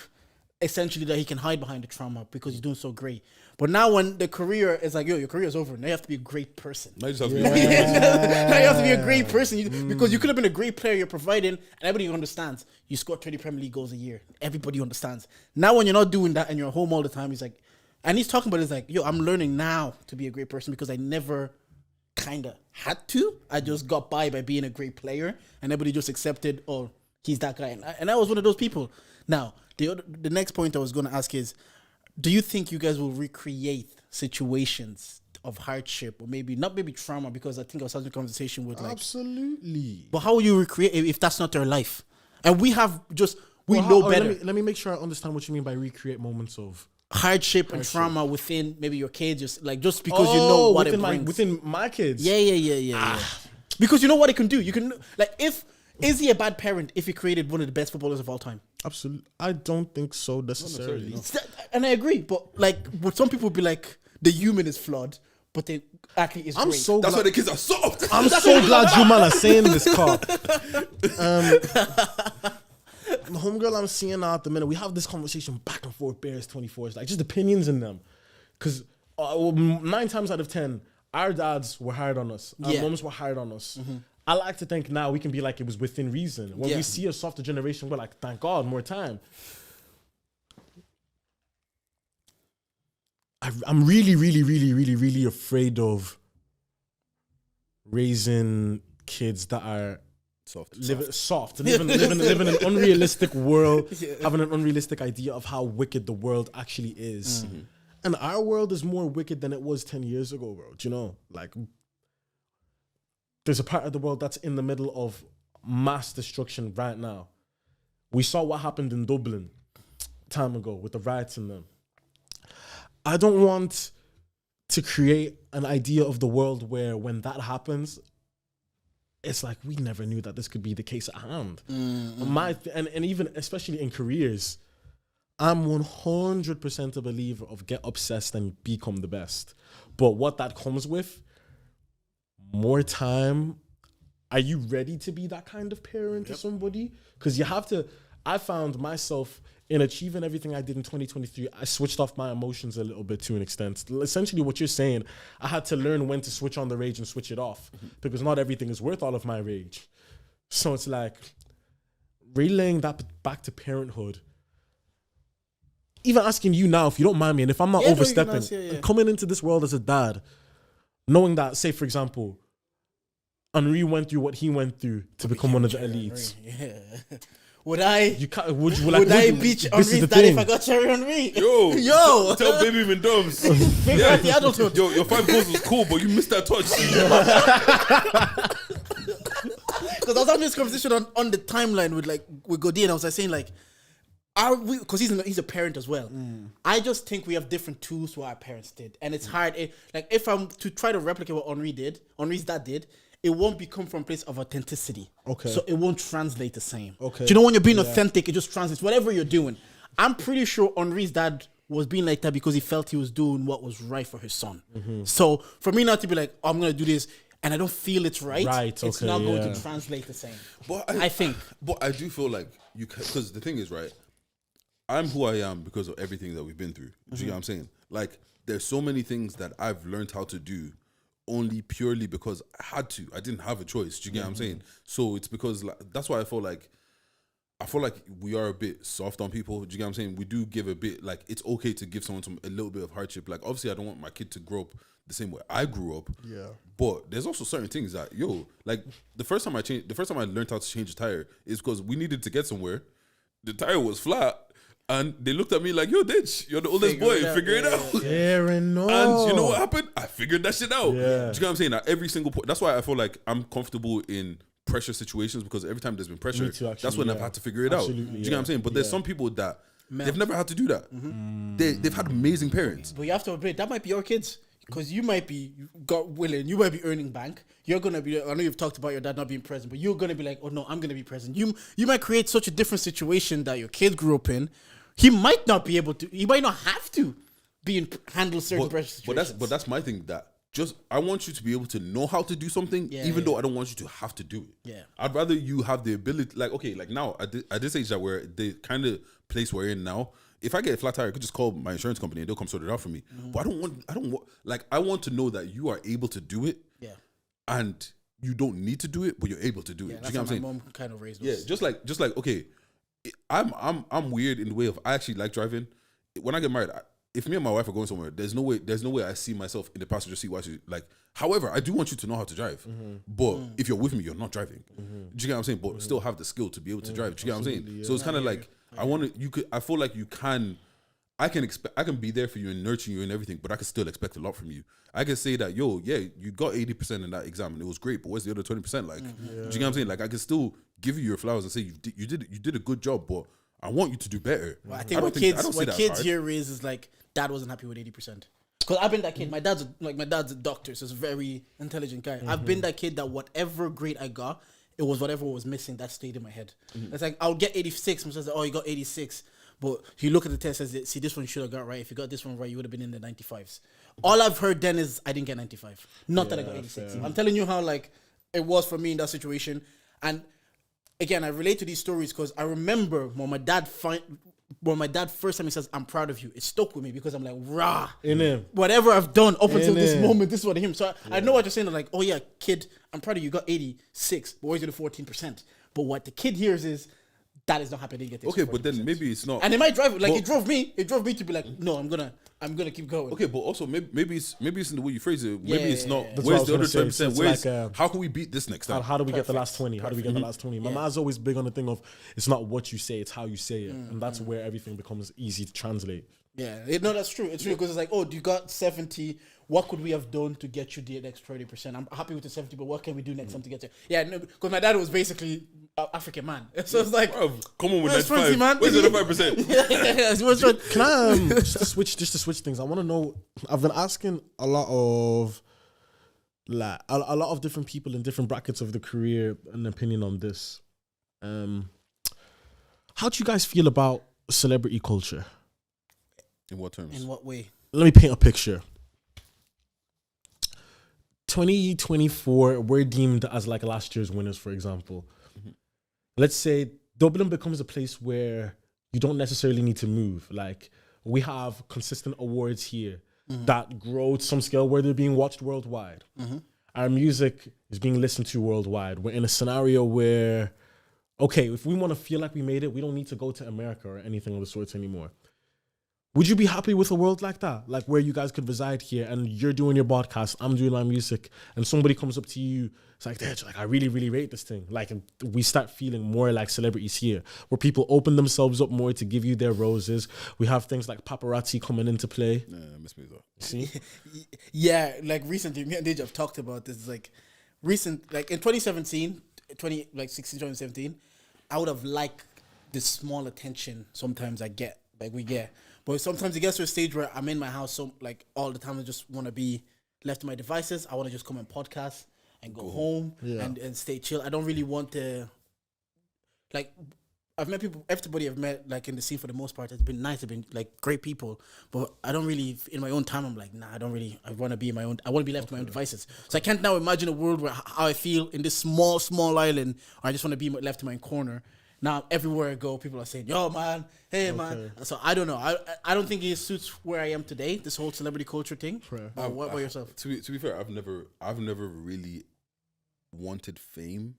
essentially, that he can hide behind the trauma because he's doing so great. But now when the career is like, yo, your career is over, now you have to be a great person. Now you just have to be now you have to be a great person because you could have been a great player, you're providing, and everybody understands. You score 30 Premier League goals a year. Everybody understands. Now when you're not doing that and you're home all the time, he's like, and he's talking about it, it's like, yo, I'm learning now to be a great person because I never kind of had to. I just got by being a great player, and everybody just accepted, oh, he's that guy. And I was one of those people. Now, the next point I was going to ask is, do you think you guys will recreate situations of hardship, or maybe not trauma, because I think I was having a conversation with absolutely. But how will you recreate if that's not their life? And we know better. Let me make sure I understand what you mean by recreate moments of hardship and trauma within maybe your kids, just because you know what it brings. Within my kids. Yeah. Because you know what it can do. You can, like, is he a bad parent if he created one of the best footballers of all time? Absolutely. I don't think so necessarily. No. And I agree, but some people would be like, the human is flawed, but they actually is great. That's why the kids are soft. I'm so glad you man are saying this, Carl. The homegirl I'm seeing now at the minute, we have this conversation back and forth, Bears 24. It's like just opinions in them. Because 9 times out of 10, our dads were hard on us. Our moms were hard on us. I like to think now we can be like it was within reason. When we see a softer generation, we're like, thank God, more time. I'm really, really, really, really, really afraid of raising kids that are living in an unrealistic world, having an unrealistic idea of how wicked the world actually is. And our world is more wicked than it was 10 years ago, bro. Do you know? Like, there's a part of the world that's in the middle of mass destruction right now. We saw what happened in Dublin time ago with the riots in them. I don't want to create an idea of the world where when that happens, it's like we never knew that this could be the case at hand. And even especially in careers, I'm 100% a believer of get obsessed and become the best. But what that comes with, more time. Are you ready to be that kind of parent to somebody? Because you have to. I found myself in achieving everything I did in 2023, I switched off my emotions a little bit to an extent. Essentially what you're saying, I had to learn when to switch on the rage and switch it off because not everything is worth all of my rage. So it's like relaying that back to parenthood. Even asking you now, if you don't mind me, and if I'm not overstepping, and coming into this world as a dad, knowing that, say for example, Henri went through what he went through to become one of the elites. Would I beach Henri's dad if I got Cherry Henri? Yo! Tell baby McDubs. Figure out the adulthood. Yo, your 5 goals was cool, but you missed that touch. Because I was having this conversation on the timeline with Godin, and I was saying like, are we? Because he's a parent as well. I just think we have different tools to what our parents did, and it's hard. If I'm to try to replicate what Henri's dad did, it won't become from a place of authenticity. Okay. So it won't translate the same. Okay. Do you know when you're being authentic, it just translates whatever you're doing. I'm pretty sure Henri's dad was being like that because he felt he was doing what was right for his son. So for me not to be like, oh, I'm going to do this, and I don't feel it's right, it's not going to translate the same. But I think. But I do feel like you can, because the thing is, right, I'm who I am because of everything that we've been through. Do you know what I'm saying? Like, there's so many things that I've learned how to do only purely because I had to. I didn't have a choice. Do you get what I'm saying? So it's because that's why I feel like we are a bit soft on people. Do you get what I'm saying? We do give a bit, like, it's okay to give someone a little bit of hardship. Like, obviously I don't want my kid to grow up the same way I grew up. Yeah. But there's also certain things that, like the first time I learned how to change a tire is because we needed to get somewhere. The tire was flat. And they looked at me like, yo, Deji, you're the oldest boy. Figure it out. Fair enough. And you know what happened? I figured that shit out. Yeah. Do you know what I'm saying? At every single point. That's why I feel like I'm comfortable in pressure situations, because every time there's been pressure, that's when I've had to figure it out. Do you know what I'm saying? But there's some people that they've never had to do that. They've had amazing parents. But you have to admit, that might be your kids. Because you might be, God willing, you might be earning bank. You're going to be, I know you've talked about your dad not being present, but you're going to be like, oh no, I'm going to be present. You might create such a different situation that your kid grew up in. He might not be able to, he might not have to handle certain pressure situations. But that's my thing, that just, I want you to be able to know how to do something, though I don't want you to have to do it. Yeah. I'd rather you have the ability, like, okay, like now, at this age that we're, the kind of place we're in now, if I get a flat tire, I could just call my insurance company and they'll come sort it out for me. But I want to know that you are able to do it. Yeah. And you don't need to do it, but you're able to do it. That's how my mom kind of raised us. Yeah, just like, okay, I'm weird in the way of, I actually like driving. When I get married, if me and my wife are going somewhere, there's no way I see myself in the passenger seat watching. Like, however, I do want you to know how to drive. But if you're with me, you're not driving. Do you get what I'm saying? But still have the skill to be able to drive. Do you get what I'm saying? Yeah. So it's kind of like, I feel like you can, I can be there for you and nurture you and everything, but I can still expect a lot from you. I can say that, you got 80% in that exam and it was great, but where's the other 20%? Like, do you get what I'm saying? Like, I can still give you your flowers and say you did a good job, but I want you to do better. Well, I think what kids here raise is like, dad wasn't happy with 80%. Because I've been that kid. My dad's a doctor, so he's a very intelligent guy. I've been that kid that whatever grade I got, it was whatever was missing that stayed in my head. It's like, I'll get 86. And says, oh, you got 86. But you look at the test and says, see, this one you should have got right. If you got this one right, you would have been in the 95s. All I've heard then is I didn't get 95. Not that I got 86. Fair. I'm telling you how like it was for me in that situation. And again, I relate to these stories because I remember when my dad when my dad first time he says, I'm proud of you, it stuck with me because I'm like, rah. In him. Whatever I've done up until this him. moment, this is what him. So I know what you're saying. Like, oh yeah, kid, I'm proud of you. You got 86, but where's the 14%? But what the kid hears is, that is not happening. Get this Okay, but then maybe it's not. And it might drive like it drove me to be like, no, I'm gonna keep going. Okay, but also maybe it's in the way you phrase it. Maybe it's not. That's Where's what the I other was gonna say. 20%? So Where's it's how can we beat this next time? How do we get the last 20? How do we get the last 20? My Yeah. man's always big on the thing of it's not what you say, it's how you say it. And that's where everything becomes easy to translate. Yeah, no, that's true. It's true because it's like, oh, you got 70. What could we have done to get you the next 30%? I'm happy with the 70, but what can we do next time to get there? Yeah, no, because my dad was basically an African man, so it's like, Bruv, come on with where's 95. 20, man? Where's the 95%? yeah. Can I just to switch things? I want to know. I've been asking a lot of like a lot of different people in different brackets of the career an opinion on this. How do you guys feel about celebrity culture? In what terms? In what way? Let me paint a picture. 2024, we're deemed as like last year's winners, for example. Let's say Dublin becomes a place where you don't necessarily need to move. Like, we have consistent awards here that grow to some scale where they're being watched worldwide. Our music is being listened to worldwide. We're in a scenario where, okay, if we want to feel like we made it, we don't need to go to America or anything of the sorts anymore. Would you be happy with a world like that? Like where you guys could reside here and you're doing your podcast, I'm doing my music, and somebody comes up to you, it's like, Deji, like I really, really rate this thing. Like, and we start feeling more like celebrities here, where people open themselves up more to give you their roses. We have things like paparazzi coming into play. Yeah, miss me though. See? Yeah, like recently, me and Deji have talked about this. Like like in 2017, 2017, I would have liked the small attention sometimes I get, like we get. But sometimes it gets to a stage where I'm in my house so like all the time. I just want to be left to my devices. I want to just come and podcast and go home and stay chill. I don't really want to, like, I've met people, everybody I've met like in the scene for the most part has been nice. They've been like great people, but I don't really, in my own time, I'm like, nah, I want to be in my own, I want to be left to my own devices. So I can't now imagine a world where how I feel in this small island, or I just want to be left to my own corner. Now everywhere I go, people are saying, "Yo, man, hey, man." So I don't know. I don't think it suits where I am today. This whole celebrity culture thing. What about yourself? To be fair, I've never really wanted fame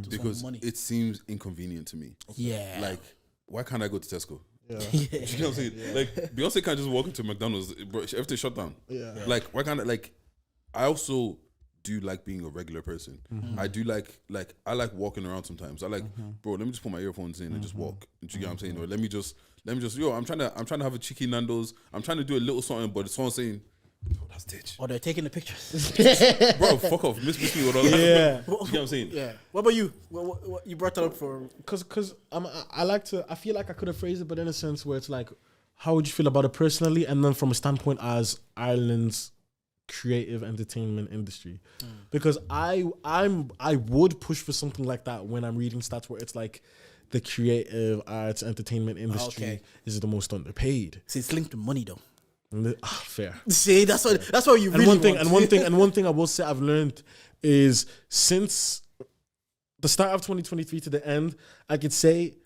because money. it seems inconvenient to me. Yeah. Like, why can't I go to Tesco? Yeah. Do you know what I'm saying? Like, Beyonce can't just walk into McDonald's, bro. Everything's shut down. Yeah. Like, why can't I? Like, I also do like being a regular person. I do like I like walking around sometimes. I like, bro, let me just put my earphones in and just walk. Do you get what I'm saying? Or let me just yo, I'm trying to have a cheeky Nando's. I'm trying to do a little something, but someone's saying, oh, that's Deji. Or they're taking the pictures. Bro, fuck off. Miss me with all that. Yeah. Do you get what I'm saying? Yeah. What about you? What you brought that up for? Because I feel like I could have phrased it, but in a sense where it's like, how would you feel about it personally? And then from a standpoint as Ireland's creative entertainment industry, because I would push for something like that when I'm reading stats where it's like the creative arts entertainment industry is the most underpaid. See, it's linked to money though. Fair. See, that's what you really want. And one thing I will say I've learned is since the start of 2023 to the end, I could say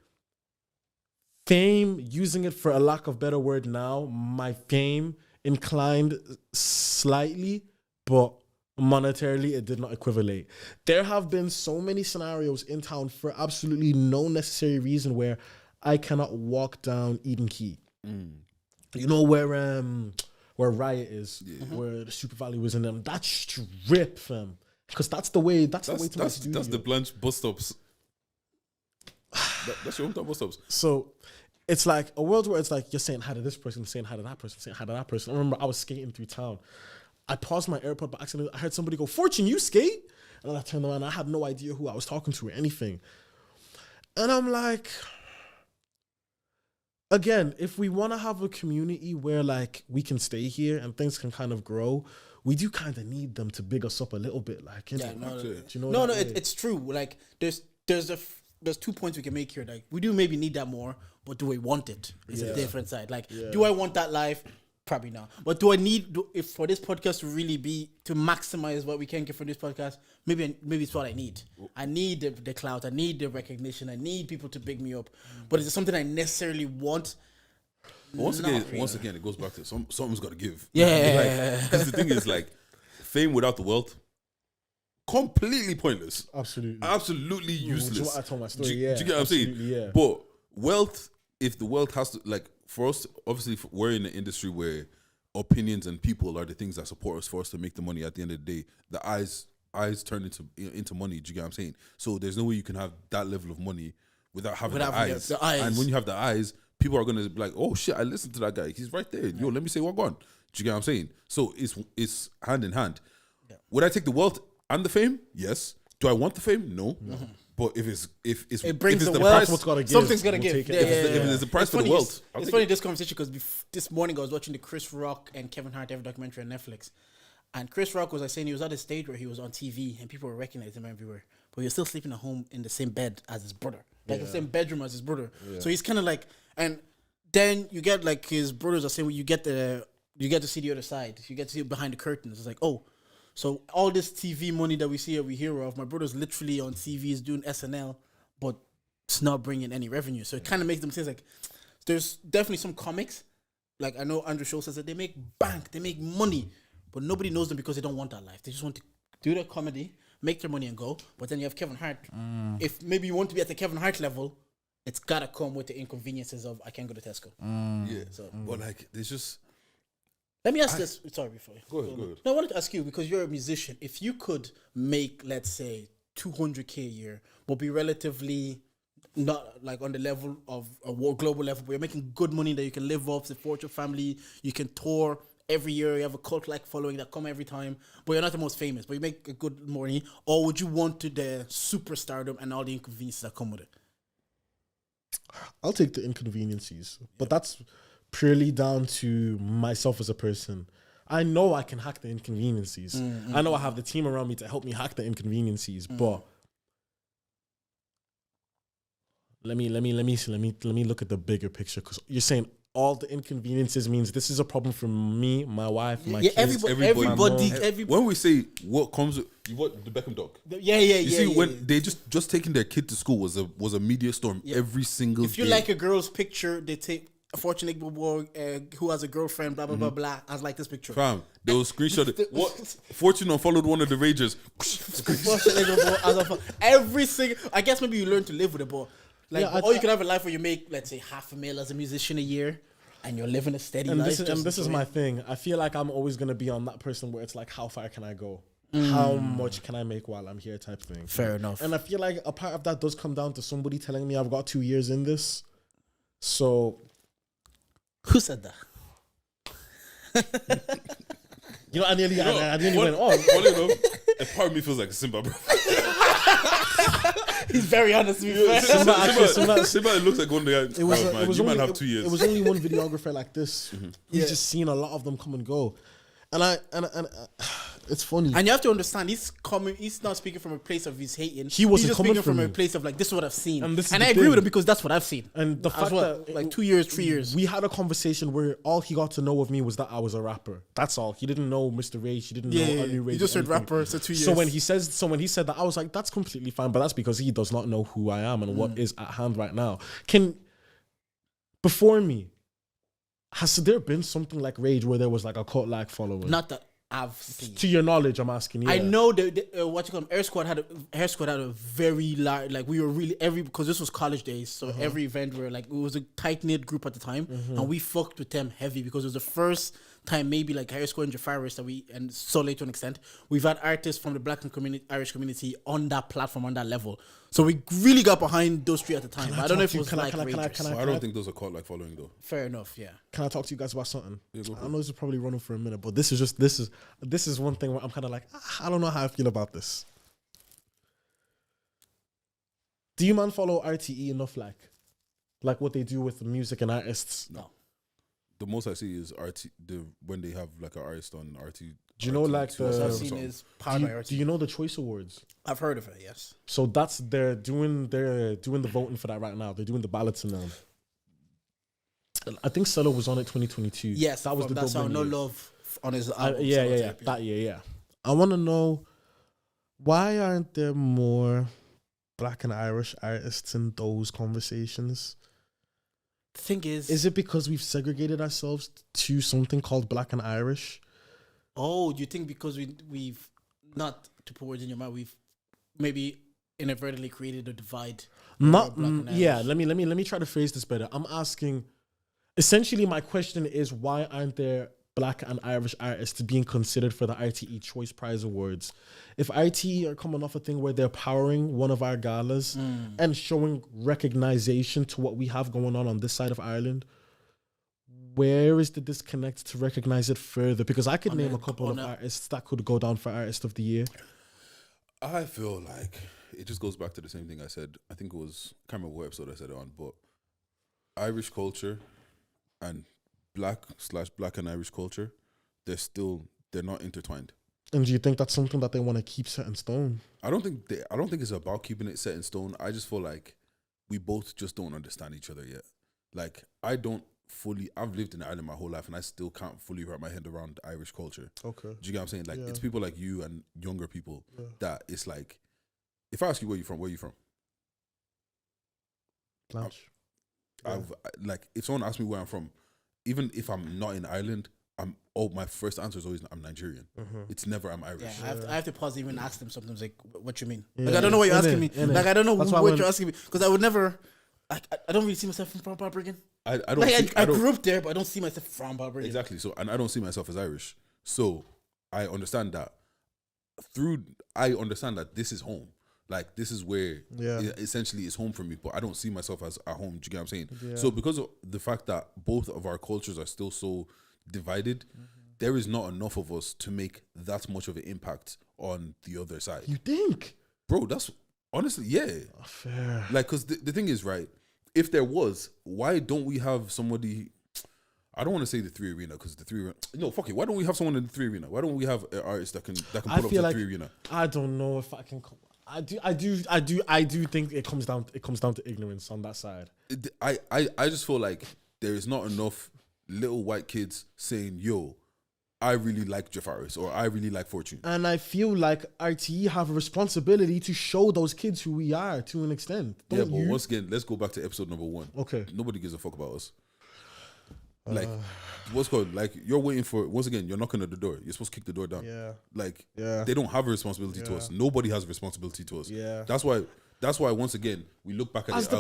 fame, using it for a lack of better word now, my fame inclined slightly, but monetarily it did not equivalate. There have been so many scenarios in town for absolutely no necessary reason where I cannot walk down Eden Key. You know where Riot is, where the Super Valley was in them. That strip, fam. Because that's the way to my studio. That's the Blanche bus stops. That's your hometown bus stops. So it's like a world where it's like you're saying hi to this person, saying hi to that person, saying hi to that person. I remember I was skating through town. I paused my AirPod by accident. I heard somebody go, "Fortune, you skate?" And I turned around. I had no idea who I was talking to or anything. And I'm like, again, if we want to have a community where like we can stay here and things can kind of grow, we do kind of need them to big us up a little bit. Like, do you know? It's true. Like, there's 2 points we can make here. Like, we do maybe need that more, but do we want it? It's a different side. Like, do I want that life? Probably not. But do I need if for this podcast to really be to maximize what we can get from this podcast? Maybe it's what I need. I need the clout. I need the recognition. I need people to big me up. But is it something I necessarily want? Once again, it goes back to something's got to give. Yeah. Because the thing is, like, fame without the wealth, completely pointless. Absolutely useless. Which is what I told my story. Do you get what I'm saying? Yeah. But wealth, if the wealth has to, like, for us, obviously, we're in an industry where opinions and people are the things that support us for us to make the money. At the end of the day, the eyes turn into money. Do you get what I'm saying? So there's no way you can have that level of money without having the eyes. The eyes. And when you have the eyes, people are gonna be like, "Oh shit, I listened to that guy. He's right there. Yo, let me say what on." Do you get what I'm saying? So it's hand in hand. Yeah. Would I take the wealth and the fame? Yes. Do I want the fame? No. Mm-hmm. But if it brings the wealth, price, something's gonna give. If there's a price for the wealth, it's funny this conversation because this morning I was watching the Chris Rock and Kevin Hart every documentary on Netflix, and Chris Rock was saying he was at a stage where he was on TV and people were recognizing him everywhere, but he was still sleeping at home in the same bed as his brother, like the same bedroom as his brother. Yeah. So he's kind of like, and then you get like his brothers are saying, well, you get to see the other side, you get to see behind the curtains. It's like, oh. So all this TV money that we see or we hear of, my brother's literally on TV is doing SNL, but it's not bringing any revenue. So it kind of makes them say like, there's definitely some comics, like I know Andrew Schultz says that they make bank, they make money, but nobody knows them because they don't want that life. They just want to do their comedy, make their money and go. But then you have Kevin Hart. If maybe you want to be at the Kevin Hart level, it's gotta come with the inconveniences of I can't go to Tesco. Yeah. So, but like, there's just. Let me ask this. Sorry, before you go ahead. No, I wanted to ask you because you're a musician. If you could make, let's say, $200K a year, but be relatively not like on the level of a global level, but you're making good money that you can live off, support your family, you can tour every year, you have a cult-like following that come every time, but you're not the most famous, but you make a good money, or would you want to the superstardom and all the inconveniences that come with it? I'll take the inconveniences, but that's purely down to myself as a person. I know I can hack the inconveniences. I know I have the team around me to help me hack the inconveniences. But let me look at the bigger picture, because you're saying all the inconveniences means this is a problem for me, my wife, my kids, everybody. When we say what comes, what the Beckham dog. You see, when they just taking their kid to school was a media storm every single day. If you like a girl's picture, they take. A fortunate boy who has a girlfriend, blah, blah, blah, blah, as like this picture. Fam, they will screenshot it. What? Fortune unfollowed one of the Ragers. Every single... I guess maybe you learn to live with it, but... Like, or you can have a life where you make, let's say, $500,000 as a musician a year, and you're living a steady life. This is my thing. I feel like I'm always going to be on that person where it's like, how far can I go? How much can I make while I'm here type thing. Fair enough. And I feel like a part of that does come down to somebody telling me I've got 2 years in this. So... Who said that? I nearly went on. Funny enough, a part of me feels like Simba, bro. He's very honest with me. Simba looks like one of the guys. You might have 2 years. It was only one videographer like this. He's just seen a lot of them come and go. And it's funny. And you have to understand, he's not speaking from a place of he's hating. He wasn't just coming speaking from me. a place of like, this is what I've seen. And I agree with him because that's what I've seen. And the fact that like 2 years, 3 years. We had a conversation where all he got to know of me was that I was a rapper. That's all. He didn't know Mr. Rage. He didn't know Anu Rage. He just said rapper, so 2 years. So when he said that, I was like, that's completely fine. But that's because he does not know who I am and what is at hand right now. Before me, has there been something like Rage where there was like a cult-like following? Not that I've seen. To your knowledge, I'm asking you. I know what you call them, Air Squad had a very large, like we were really because this was college days, so every event were like, it was a tight knit group at the time, and we fucked with them heavy because it was the first time maybe like Air Squad and Jafaris that and Soleil to an extent, we've had artists from the Black and Irish community on that platform, on that level. So we really got behind those three at the time. I don't know if it was like I don't think those are called like following though. Fair enough, yeah. Can I talk to you guys about something? Yeah, I know this is probably running for a minute, but this is one thing where I'm kind of like, I don't know how I feel about this. Do you man follow RTE enough, like what they do with the music and artists? No. The most I see is when they have like an artist on RT. Do you know like the most I've seen is Powered by RT. Do you know the Choice Awards? I've heard of it, yes. So they're doing the voting for that right now. They're doing the ballots now. I think Cello was on it 2022. Yes, that was the that's how Dublin No years. Love on his album. Yeah, Solo yeah, tape, that year, yeah. I want to know, why aren't there more Black and Irish artists in those conversations? The thing Is it because we've segregated ourselves to something called Black and Irish? Oh, do you think because we've not, to put words in your mouth, we've maybe inadvertently created a divide? Not Black and yeah. Irish? Let me try to phrase this better. I'm asking. Essentially, my question is, why aren't there Black and Irish artists being considered for the RTE Choice Prize Awards? If RTE are coming off a thing where they're powering one of our galas and showing recognition to what we have going on this side of Ireland, where is the disconnect to recognize it further? Because I could name a couple of artists that could go down for Artist of the Year. I feel like it just goes back to the same thing I said. I think it was, I can't remember what episode I said it on, but Irish culture and Black and Irish culture, they're not intertwined. And do you think that's something that they want to keep set in stone? I don't think it's about keeping it set in stone. I just feel like we both just don't understand each other yet. Like, I've lived in Ireland my whole life and I still can't fully wrap my head around Irish culture. Okay. Do you get what I'm saying? Like, it's people like you and younger people that it's like, if I ask you where you from? Blanche. Like, if someone asks me where I'm from, even if I'm not in Ireland, my first answer is always I'm Nigerian. It's never I'm Irish. Yeah, I have to pause and even ask them sometimes, like, what you mean? Yeah. Like, I don't know what you're asking me. Innit. Like, I don't know That's why what you're asking me. Because I would never, like, I don't really see myself from Balbriggan. I don't. Like, I grew up there, but I don't see myself from Balbriggan. Exactly. So, and I don't see myself as Irish. So, I understand that. I understand that this is home. Like, this is where essentially is home for me, but I don't see myself as at home. Do you get what I'm saying? Yeah. So, because of the fact that both of our cultures are still so divided, there is not enough of us to make that much of an impact on the other side. You think? Bro, that's honestly, yeah. Fair. Like, because the thing is, right, if there was, why don't we have somebody? I don't want to say the 3 Arena because the 3 Arena. No, fuck it. Why don't we have someone in the 3 Arena? Why don't we have an artist that can put up the 3 Arena? I don't know if I can. I do think it comes down to ignorance on that side. I just feel like there is not enough little white kids saying, "Yo, I really like Jafaris," or "I really like Fortune." And I feel like RTE have a responsibility to show those kids who we are to an extent. Don't But you? once again, let's go back to episode number 1. Okay. Nobody gives a fuck about us. Like, what's called? Like, you're waiting for, once again, you're knocking at the door. You're supposed to kick the door down. Yeah. Like, Yeah. they don't have a responsibility to us. Nobody has a responsibility to us. Yeah. That's why once again we look back at As it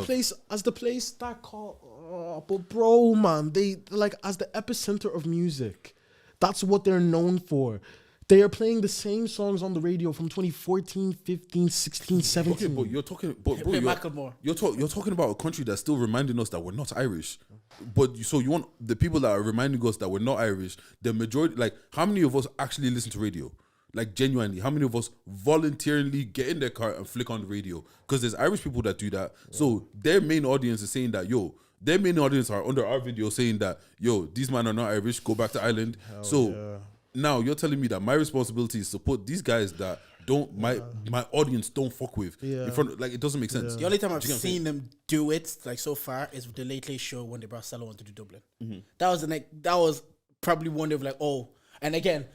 the place that called, but bro, man, they like as the epicenter of music. That's what they're known for. They are playing the same songs on the radio from 2014, 15, 16, 17. Okay, but you're talking, bro, you're talking about a country that's still reminding us that we're not Irish. But so you want the people that are reminding us that we're not Irish, the majority, like, how many of us actually listen to radio? Like, genuinely, how many of us voluntarily get in their car and flick on the radio? Because there's Irish people that do that. Yeah. So their main audience is saying that, their main audience are under our video saying that, these men are not Irish, go back to Ireland. Now you're telling me that my responsibility is to support these guys that my audience don't fuck with in front. Like, it doesn't make sense. The only time I've seen them do it, like, so far is with the Late Late Show when they brought Cello onto Dublin. Mm-hmm. That was probably one of, like, and again,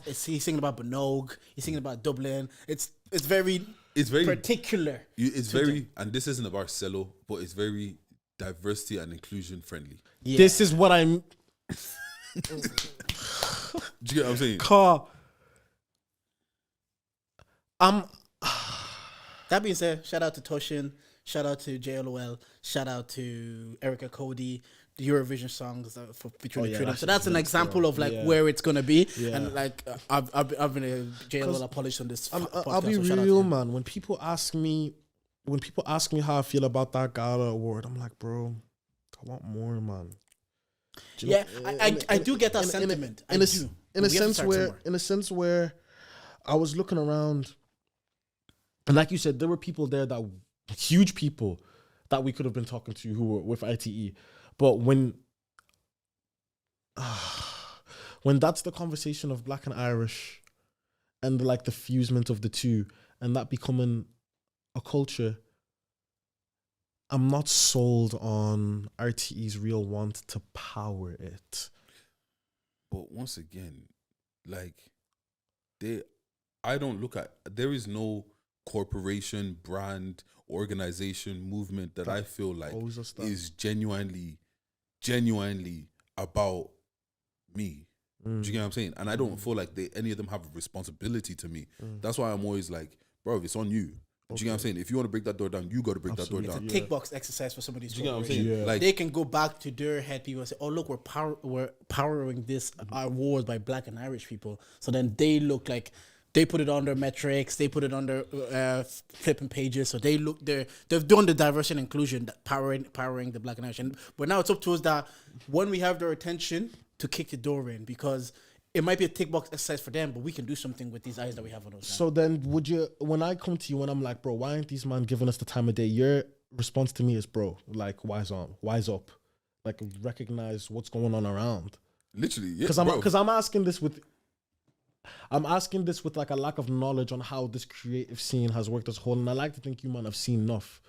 he's singing about Banogue, he's singing about Dublin. It's very particular. And this isn't about Cello, but it's very diversity and inclusion friendly. Yeah. This is what I'm. Do you get what I'm saying? That being said, shout out to Toshin, shout out to JLOL, shout out to Erica Cody, the Eurovision songs for featuring the Trinity. So that's an example of where it's gonna be. Yeah. And like I've been a JLOL apologist on this. I'll be real, man. When people ask me how I feel about that Gala award, I'm like, bro, I want more, man. I do get that sentiment. In a sense where I was looking around, and like you said, there were people there huge people that we could have been talking to who were with ITE. But when that's the conversation of Black and Irish and like the fusement of the two and that becoming a culture, I'm not sold on RTE's real want to power it. But once again, like I don't look at, there is no corporation, brand, organization, movement that I feel like is genuinely about me. Do you get what I'm saying? And I don't feel like any of them have a responsibility to me. That's why I'm always like, bro, it's on you. Do you get what I'm saying? If you want to break that door down, you got to break that door down. It's a tick box exercise for some of these. Do you get what I'm saying? Yeah. Like, they can go back to their head people and say, "Oh, look, we're powering this award by Black and Irish people." So then they look like they put it on their metrics, they put it on their flipping pages. So they've done the diversity and inclusion, that powering the Black and Irish. But now it's up to us that when we have their attention to kick the door in, because it might be a tick box exercise for them, but we can do something with these eyes that we have on us. So then would you, when I come to you and I'm like, bro, why aren't these man giving us the time of day? Your response to me is, bro, like, wise up. Like, recognize what's going on around. literally, yeah. Because I'm asking this with like a lack of knowledge on how this creative scene has worked as a whole. And I like to think you man have seen enough.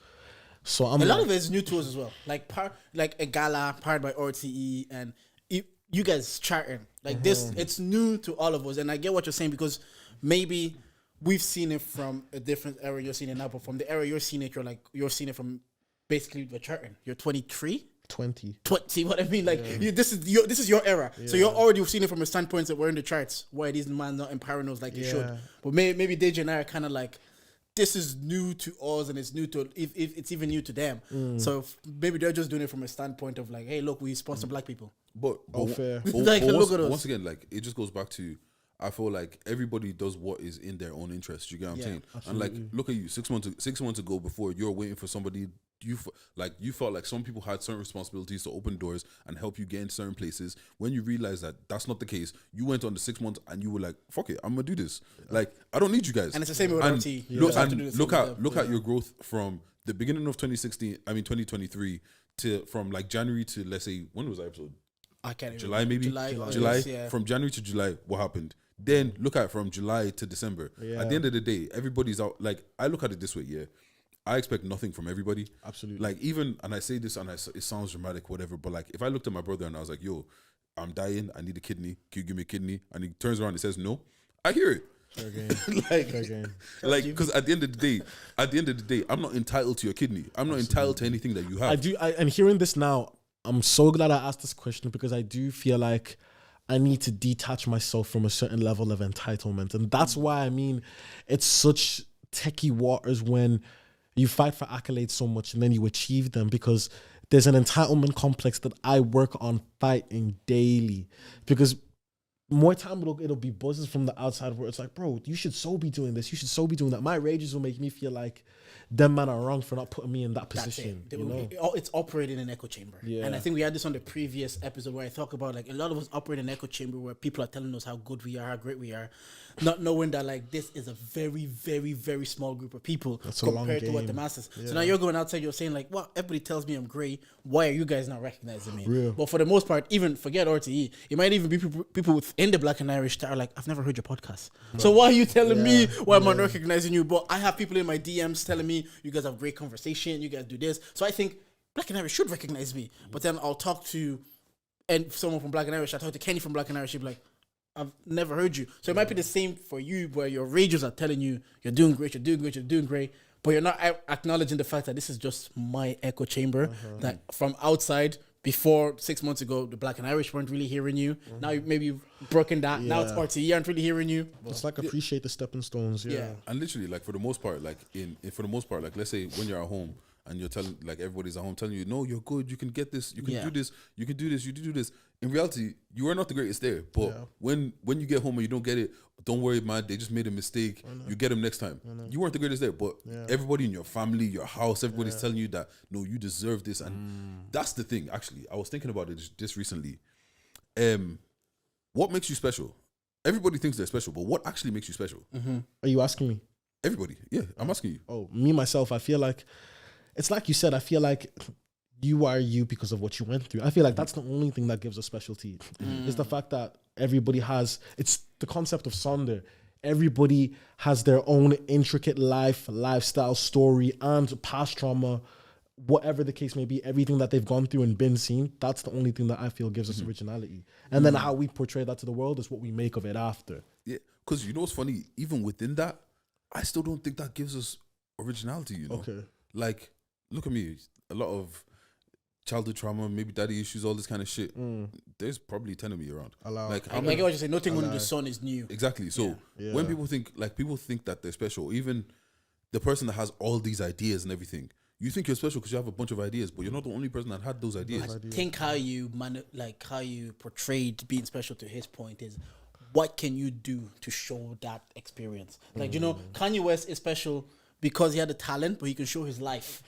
So I'm a lot of it is new to us as well. Like a gala powered by RTE and you guys charting like this. It's new to all of us, and I get what you're saying, because maybe we've seen it from a different era. You're seeing it now, but from the era you're seeing it, you're seeing it from basically the charting. You're 23. 20. See what I mean? Like this is your era, so you're already seeing it from a standpoint that we're in the charts. Why these man not empowering us like they should? But maybe Deji and I are kind of like, this is new to us, and it's new to if it's even new to them. So maybe they're just doing it from a standpoint of like, hey, look, we sponsor Black people. But fair. Like, look at us. Once again, like, it just goes back to, I feel like everybody does what is in their own interest. You get what I'm saying? Absolutely. And like, look at you, 6 months ago, before you're waiting for somebody, you felt like some people had certain responsibilities to open doors and help you get in certain places. When you realize that that's not the case, you went on the 6 months and you were like, fuck it, I'm gonna do this. Like, I don't need you guys. And it's the same with RT. Look at your growth from the beginning of 2023 to from like January to, let's say, when was that episode? I can't July even maybe? July. From January to July, what happened? Then look at from July to December. At the end of the day, everybody's out. Like, I look at it this way, I expect nothing from everybody. Absolutely. Like, even, and I say this and it sounds dramatic, whatever, but like, if I looked at my brother and I was like, yo, I'm dying, I need a kidney, can you give me a kidney? And he turns around and says no, I hear it. Like, because at the end of the day, I'm not entitled to your kidney. I'm not entitled to anything that you have. And hearing this now, I'm so glad I asked this question, because I do feel like I need to detach myself from a certain level of entitlement. And that's why, I mean, it's such techie waters when you fight for accolades so much and then you achieve them, because there's an entitlement complex that I work on fighting daily. Because more time it'll be buzzes from the outside where it's like, bro, you should so be doing this, you should so be doing that. My rages will make me feel like them man are wrong for not putting me in that position. It's operating in an echo chamber. And I think we had this on the previous episode where I talk about like a lot of us operate in an echo chamber where people are telling us how good we are, how great we are, not knowing that like this is a very, very, very small group of people compared to what the masses. So now you're going outside, you're saying like, well, everybody tells me I'm great. Why are you guys not recognizing me? Real. But for the most part, even forget RTE, it might even be people within the Black and Irish that are like, I've never heard your podcast. So why are you telling me why am I not recognizing you? But I have people in my DMs telling me you guys have great conversation, you guys do this. So I think Black and Irish should recognize me. But then I'll talk to someone from Black and Irish, I talk to Kenny from Black and Irish, she'll be like, I've never heard you. So it might be the same for you, where your rages are telling you you're doing great, but you're not acknowledging the fact that this is just my echo chamber. That from outside, before 6 months ago, the Black and Irish weren't really hearing you. Now maybe you've broken that. Now it's RTE aren't really hearing you. It's like appreciate the stepping stones. Yeah. And literally, like, for the most part, like let's say when you're at home and you're telling, like, everybody's at home telling you, no, you're good, you can get this, you can do this, you can do this, you do this. In reality, you are not the greatest there. But when you get home and you don't get it, don't worry, man. They just made a mistake. You get them next time. You weren't the greatest there, but everybody in your family, your house, everybody's telling you that, no, you deserve this. And that's the thing, actually. I was thinking about it just recently. What makes you special? Everybody thinks they're special, but what actually makes you special? Are you asking me? Everybody. Yeah, I'm asking you. Oh, me, myself, I feel like, it's like you said, I feel like you are you because of what you went through. I feel like that's the only thing that gives a specialty. Is the fact that everybody has, it's the concept of Sonder. Everybody has their own intricate lifestyle story and past trauma whatever the case may be, everything that they've gone through and been seen, that's the only thing that I feel gives us originality. And then how we portray that to the world is what we make of it after. Yeah, because you know what's funny? Even within that, I still don't think that gives us originality, you know? Okay. Like, look at me. A lot of childhood trauma, maybe daddy issues, all this kind of shit. There's probably 10 of me around. Like, I get what you say. Nothing under the sun is new. exactly. So when people think that they're special, even the person that has all these ideas and everything, you think you're special because you have a bunch of ideas, but you're not the only person that had those ideas. I think how you portrayed being special to his point is, what can you do to show that experience? Like, you know, Kanye West is special because he had the talent, but he can show his life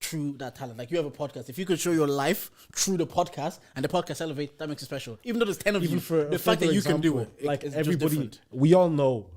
through that talent. Like, you have a podcast. If you could show your life through the podcast and the podcast elevate, that makes it special. Even though there's 10 of you, the fact that you can do it, like is everybody, we all know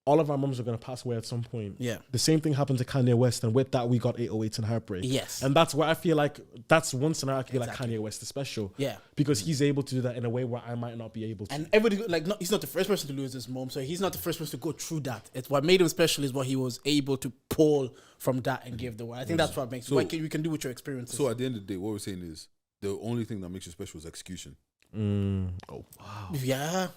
all of our mums are going to pass away at some point. Yeah. The same thing happened to Kanye West, and with that, we got 808s and Heartbreak. Yes. And that's where I feel like that's one scenario I could be like, Kanye West is special. Yeah. Because he's able to do that in a way where I might not be able to. And everybody, like, he's not the first person to lose his mom, so he's not the first person to go through that. It's what made him special is what he was able to pull from that and give the world. I think that's what makes what you can do with your experiences. So at the end of the day, what we're saying is the only thing that makes you special is execution. Oh, wow. Yeah. Fair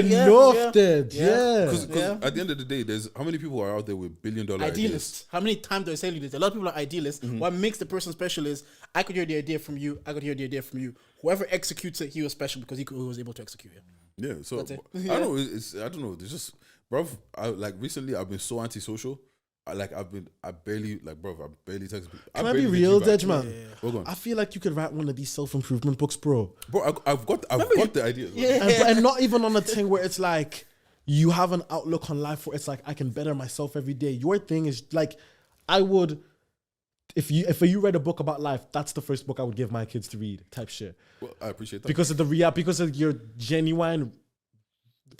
enough, then. Yeah. Because at the end of the day, there's how many people are out there with $1 billion Idealists. How many times do I say this? A lot of people are idealists. What makes the person special is I could hear the idea from you. I could hear the idea from you. Whoever executes it, he was special because he was able to execute it. Yeah. So That's it. I don't know. I don't know. There's just, bruv. Recently I've been so antisocial. I barely text people. Can I be real, Deji, man? Yeah. I feel like you could write one of these self-improvement books, bro. Bro, I've got the idea. And not even on a thing where it's like you have an outlook on life where it's like I can better myself every day. Your thing is like, I would, if you read a book about life, that's the first book I would give my kids to read, type shit. Well, I appreciate that because of your genuine.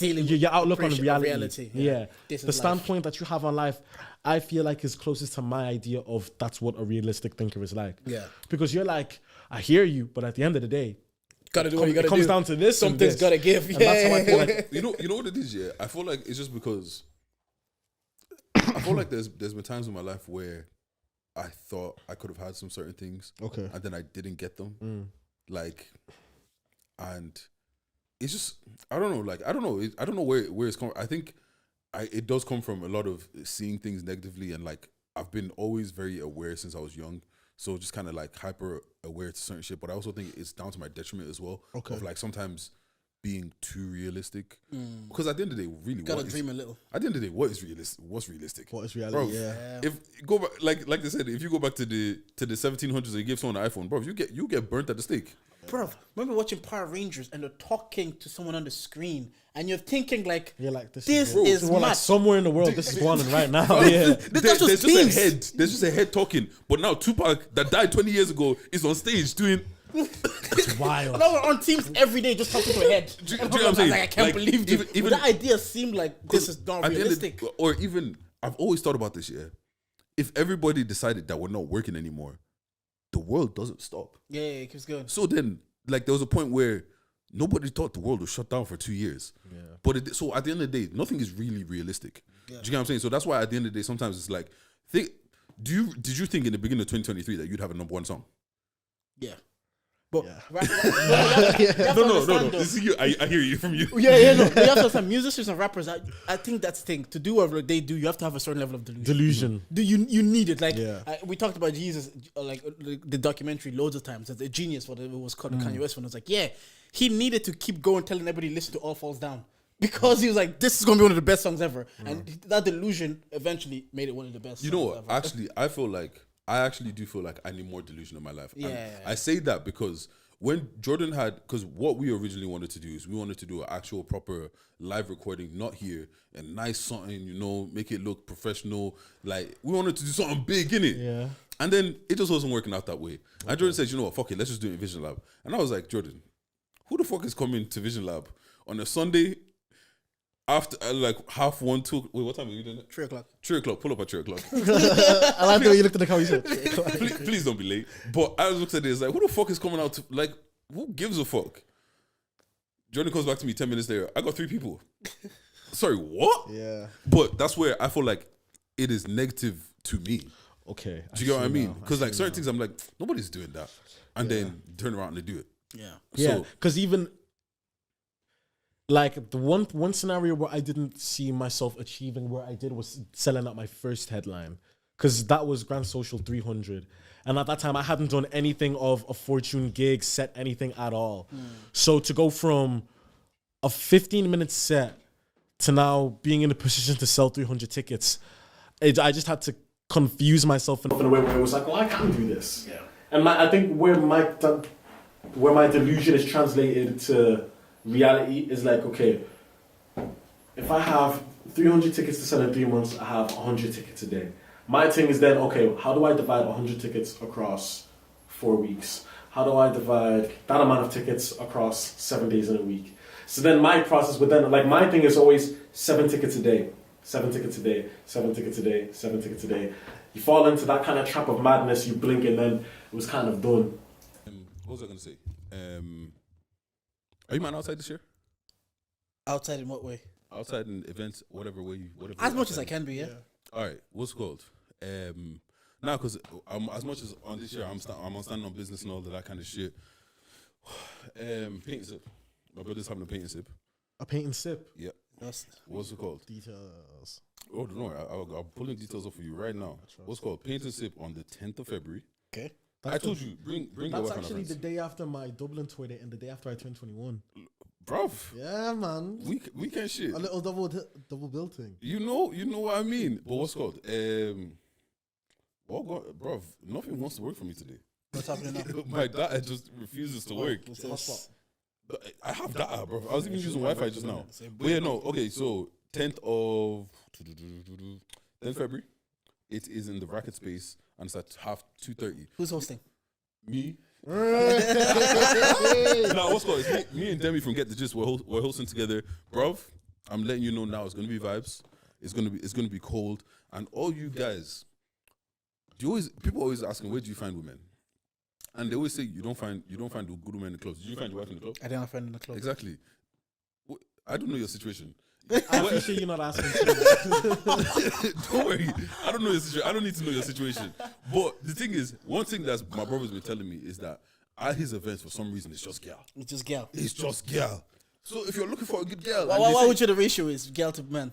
Your outlook on reality. Yeah. The standpoint that you have on life, I feel like is closest to my idea of that's what a realistic thinker is like. Yeah. Because you're like, I hear you, but at the end of the day, gotta do what you gotta do. It comes down to this. Something's gotta give. And that's how I feel like. You know what it is, yeah? I feel like it's just because I feel like there's been times in my life where I thought I could have had some certain things. Okay. And then I didn't get them. And it's just I don't know. I don't know where it's coming. I think it does come from a lot of seeing things negatively, and like I've been always very aware since I was young. So just kind of like hyper aware to certain shit. But I also think it's down to my detriment as well. Okay. Of like sometimes being too realistic. Because at the end of the day, really, gotta dream a little. At the end of the day, what is realistic? What's realistic? What is reality? Bro, yeah. If you go back, like they said, if you go back to the 1700s and you give someone an iPhone, bro, you get burnt at the stake. Bro, remember watching Power Rangers and they're talking to someone on the screen and you're thinking like, you're like this is mad. Like somewhere in the world this is going on right now. There's just a head talking, but now Tupac that died 20 years ago is on stage doing. It's wild. Now we're on teams every day just talking to a head. Do you know what I'm saying? I can't believe this. Even that idea seemed like this is not realistic. Or even I've always thought about this. Yeah, if everybody decided that we're not working anymore, the world doesn't stop. Yeah, it keeps going. So then, like, there was a point where nobody thought the world would shut down for 2 years. Yeah. But so at the end of the day, nothing is really realistic. Yeah. Do you get what I'm saying? So that's why at the end of the day, sometimes it's like, did you think in the beginning of 2023 that you'd have a number one song? Yeah. But no. This is you. I hear you from you. No. You have to understand, musicians and rappers. I think that's the thing. To do whatever they do, you have to have a certain level of delusion. You need it. Like we talked about Jesus, like the documentary, loads of times. As a genius, what it was called, Kanye West. When I was like, he needed to keep going, telling everybody, listen to All Falls Down. Because he was like, this is going to be one of the best songs ever. And that delusion eventually made it one of the best songs You know what? ever. Actually, I actually do feel like I need more delusion in my life. Yeah. I say that because when Jordan because what we originally wanted to do is we wanted to do an actual proper live recording, not here, and nice something, make it look professional. Like, we wanted to do something big, innit? Yeah. And then it just wasn't working out that way. Okay. And Jordan said, you know what, fuck it, let's just do it in Vision Lab. And I was like, Jordan, who the fuck is coming to Vision Lab on a Sunday after like 1:30, 2? Wait, what time are you doing it? 3 o'clock. 3 o'clock. Pull up at 3 o'clock. I like the way you looked at the car. You said, please don't be late. But I was looking at this like, who the fuck is coming out to, like, who gives a fuck? Jordan comes back to me 10 minutes later. I got 3 people. Sorry, what? Yeah. But that's where I feel like it is negative to me. Okay. Do you get what I mean? Because like certain things, I'm like, nobody's doing that, and then turn around and they do it. Yeah. Yeah. Because even like the one scenario where I didn't see myself achieving where I did was selling out my first headline, because that was Grand Social 300. And at that time, I hadn't done anything of a Fortune gig, set anything at all. So to go from a 15-minute set to now being in a position to sell 300 tickets, I just had to confuse myself in a way where it was like, well, I can do this. Yeah. And I think where my delusion is translated to reality is like, okay, if I have 300 tickets to sell in 3 months, I have 100 tickets a day. My thing is then, okay, how do I divide 100 tickets across 4 weeks? How do I divide that amount of tickets across 7 days in a week? So then my process would then, like my thing is always 7 tickets a day, 7 tickets a day, 7 tickets a day, 7 tickets a day. You fall into that kind of trap of madness, you blink and then it was kind of done. What was I going to say? Are you man outside this year? Outside in what way? Outside in events, whatever way you... whatever. As much as I can be, yeah. All right, what's it called? Now, because as much as on this year, I'm on standing on business and all of that kind of shit. Paint and sip. My brother's having a paint and sip. A paint and sip? Yeah. That's What's it called? Details. Oh, no, I'm pulling details off for you right now. What's it called? Paint and sip on the 10th of February. okay. I told you, bring your That's wife and actually her the friends. day after my Dublin tour day and the day after I turned 21. Bruv, Yeah, man. we can shit. A little double bill thing. You know what I mean. But what's it called? Bruv, nothing wants to work for me today. What's happening now? My data just refuses to work. What's this? I have data, bro. I was even using Wi-Fi just now. But yeah, no. Okay, so 10th February. It is in the bracket space and it's at 2:30. Who's hosting? Me. No, what's called? It's me and Demi from Get the Gist. We're hosting together, bruv. I'm letting you know now. It's gonna be vibes. It's gonna be cold. And all you guys, people always asking, where do you find women? And they always say you don't find the good women in the clubs. Did you find your wife in the club? I didn't have a friend in the club. Exactly. I don't know your situation. I appreciate you not asking. Don't worry. I don't know your situation. I don't need to know your situation. But the thing is, one thing that my brother's been telling me is that at his events, for some reason, it's just girl. It's just girl. It's just girl. So if you're looking for a good girl, What would you the ratio is girl to man?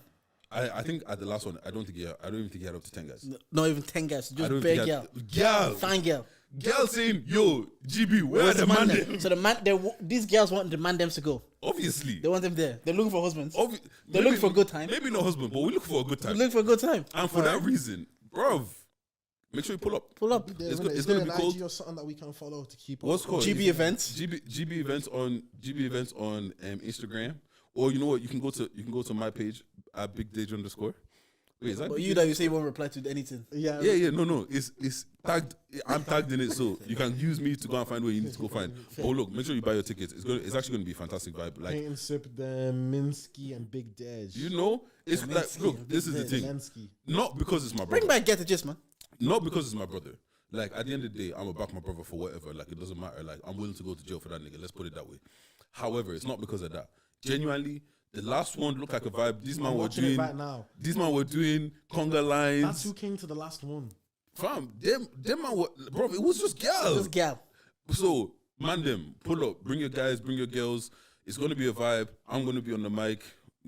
I think at the last one, I don't even think he had up to 10 guys. Not even 10 guys. I Just don't bare think he girl. had- Girl. Fine girl. Girl saying, yo, GB, where are Where's the man them? them? So these girls want the man them to go. Obviously. They want them there. They're looking for husbands. They're They're looking for a good time. Maybe not husband, but we look for a good They're time. looking for a good time. And for that reason, bruv, make sure you pull up. Pull up. It's Is gonna there be an cold. IG or something that we can follow to keep What's up? called GB events. GB events on Instagram, or you know what? You can go to my page at Big Deji _. Wait, is that But Big you Deji? that you say you won't reply to anything. Yeah. No. It's tagged. I'm tagged in it, so you can use me to go and find where you need to go find. Oh look, make sure you buy your tickets. It's actually going to be a fantastic vibe. Like, Paint and sip, the Minsky and Big Deji. you know, it's like, look, this is the thing. Zelensky. Not because it's my Bring brother. back Get the Gist, man. Not because it's my brother. Like, at the end of the day, I'm gonna back my brother for whatever. Like, it doesn't matter. Like, I'm willing to go to jail for that nigga. Let's put it that way. However, it's not because of that. Genuinely, the last one looked like a vibe. These man were watching it doing. right now. These man were doing conga That's lines. who came to the last one. Fam, them man were, bro. It was just girls. This girl. So, man, them pull up. Bring your guys. Bring your girls. It's gonna be a vibe. I'm gonna be on the mic.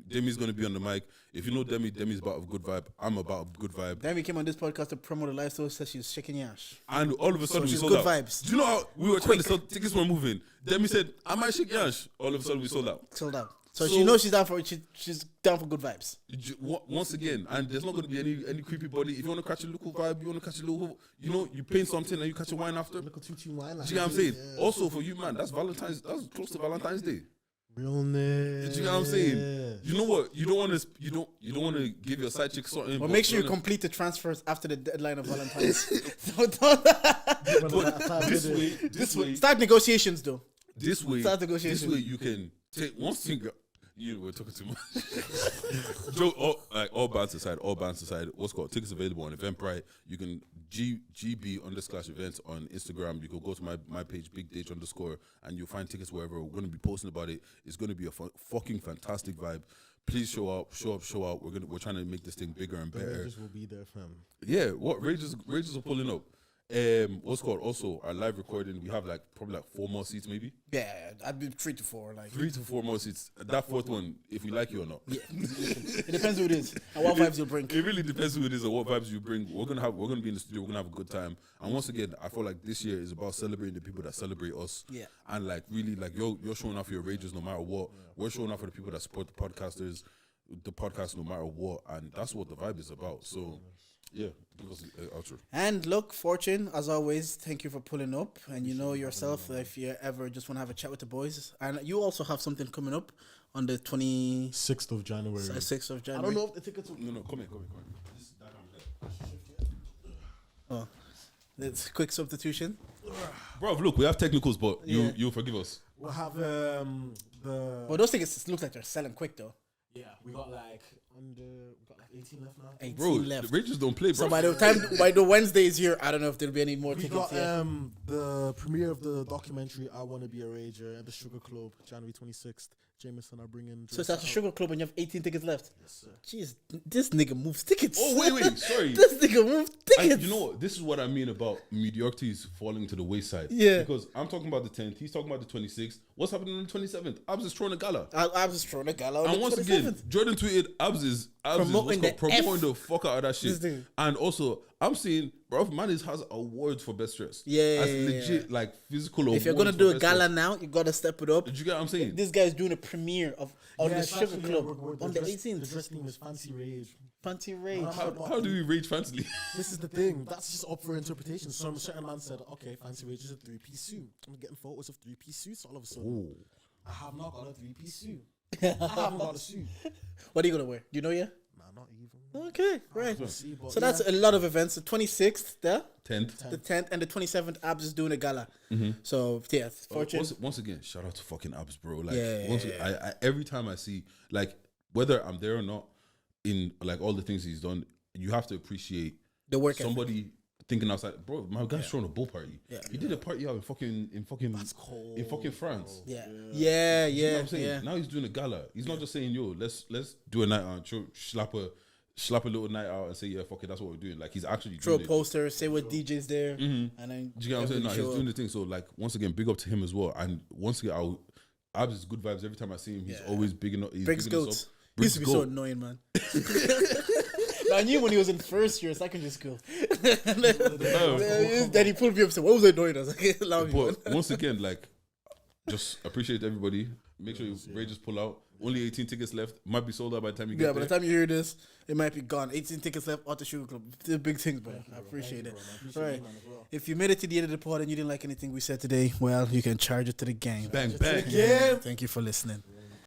Demi's gonna be on the mic. If you know Demi's about a good vibe. I'm about a good vibe. Then we came on this podcast to promote the lifestyle. Says she's shaking your ass. And all of a sudden we she's sold good out. vibes. Do you know how we were trying to sell tickets were moving? Demi said, I might shake yash. All of a sudden we sold out. Sold out. So So- she knows she's down for she's down for good vibes. Once again, and there's not going to be any creepy body. If you want to catch a local vibe, you want to catch a little, you paint something and you catch a wine after. Look at 2 wine. Do you know what I'm saying? Also for you, man, that's close to Valentine's Day. Realness. Do you know what I'm saying? You know what? You don't want to give your side chick something. But make sure you complete the transfers after the deadline of Valentine's. this way, Start negotiations though. this way, Start negotiations. this way you can take one finger. You were talking too much. All bands aside, what's called tickets available on Eventbrite. You can GB_events on Instagram. You can go to my page, Big Deji _, and you'll find tickets wherever. We're going to be posting about it. It's going to be a fucking fantastic vibe. Please show up. We're trying to make this thing bigger and better. Rages will be there, fam. Yeah, what Rages are pulling up. What's called also our live recording. We have probably 4 more seats, maybe. Yeah, I'd be 3 to 4. 3 to 4 more seats. That 4th one, if we like you or not. Yeah, it depends who it is and what vibes you'll bring. It really depends who it is and what vibes you bring. We're gonna be in the studio. We're gonna have a good time. And once again, I feel like this year is about celebrating the people that celebrate us. Yeah. And really you're showing off your rages no matter what. We're showing off for the people that support the podcasters, the podcast no matter what, and that's what the vibe is about. So. Yeah, give us the outro. And look, Fortune, as always, thank you for pulling up. And you know yourself, if you ever just want to have a chat with the boys. And you also have something coming up on the 6th of January. 6th of I January. don't know if the tickets will... No, come here. Oh, it's a quick substitution. Bro, look, we have technicals, but you forgive us. We'll have Well, those tickets look like they're selling quick, though. Yeah, we got 18 left now. 18 Bro, left. the Rangers don't play, bro. So by the Wednesday is here, I don't know if there'll be any more We tickets. got the premiere of the documentary I Want to Be a Rager at the Sugar Club, January 26th. Jameson are bringing... So it's at the Sugar Club and you have 18 tickets left? Yes, sir. Jeez, this nigga moves tickets. Oh, wait, sorry. This nigga moves tickets. You know what? This is what I mean about mediocrity is falling to the wayside. Yeah. Because I'm talking about the 10th, he's talking about the 26th. What's happening on the 27th? Abs is throwing a gala. I was just throwing a gala on And the once 27th. again, Jordan tweeted Abs Promoting is promoting the the fuck out of that This shit. thing. And also, I'm seeing, bro, man has awards for best dress. Yeah, That's yeah, legit, physical awards. If you're gonna for do a best gala dress. now, you gotta step it up. Did you get what I'm saying? This guy's doing a premiere on the it's Sugar actually, Club we're on the dress- 18th. The dress name is Fancy Rage. Fancy Rage. How do we rage fancily? This is the thing. That's just up for interpretation. Some certain man said, okay, Fancy Rage is a 3-piece suit. I'm getting photos of 3-piece suits all of a sudden. I have not got a 3-piece suit. I haven't got a suit. What are you gonna wear? Do you know yet? Nah, not even. Okay, right. We'll see, but So that's a lot of events. The 26th, there, 10th. the 10th, and the 27th. Abs is doing a gala. So yeah, Fortune. Once again, shout out to fucking Abs, bro. Every time I see, whether I'm there or not, in all the things he's done, you have to appreciate The work ethic. somebody thinking outside. Bro, my guy's throwing a bull party. Yeah. He did a party out in fucking That's cold. in fucking France. Yeah, You know what yeah, I'm saying? yeah. Now he's doing a gala. He's not just saying, yo, let's do a night out, slap a little night out and say, yeah, fuck it, that's what we're doing. He's actually Throw a doing it. poster, say what DJ's there, and then Do you get what I'm saying? No, everybody he's show doing up. the thing. So once again, big up to him as well. And once again, Abs is good vibes every time I see him. He's always big enough. Briggs goats. He used to be so annoying, man. I knew when he was in first year, secondary school. Then he pulled me up and said, "What was I doing?" I was like, "Allow me." Man. But once again, just appreciate everybody. Make sure you Rages pull out. Only 18 tickets left. Might be sold out by the time you get Yeah, by there. the time you hear this, it might be gone. 18 tickets left at the Sugar Club. It's a big thing, bro. I appreciate it. Right. If you made it to the end of the pod and you didn't like anything we said today, well, you can charge it to the game. Bang, bang. Yeah. Thank you for listening.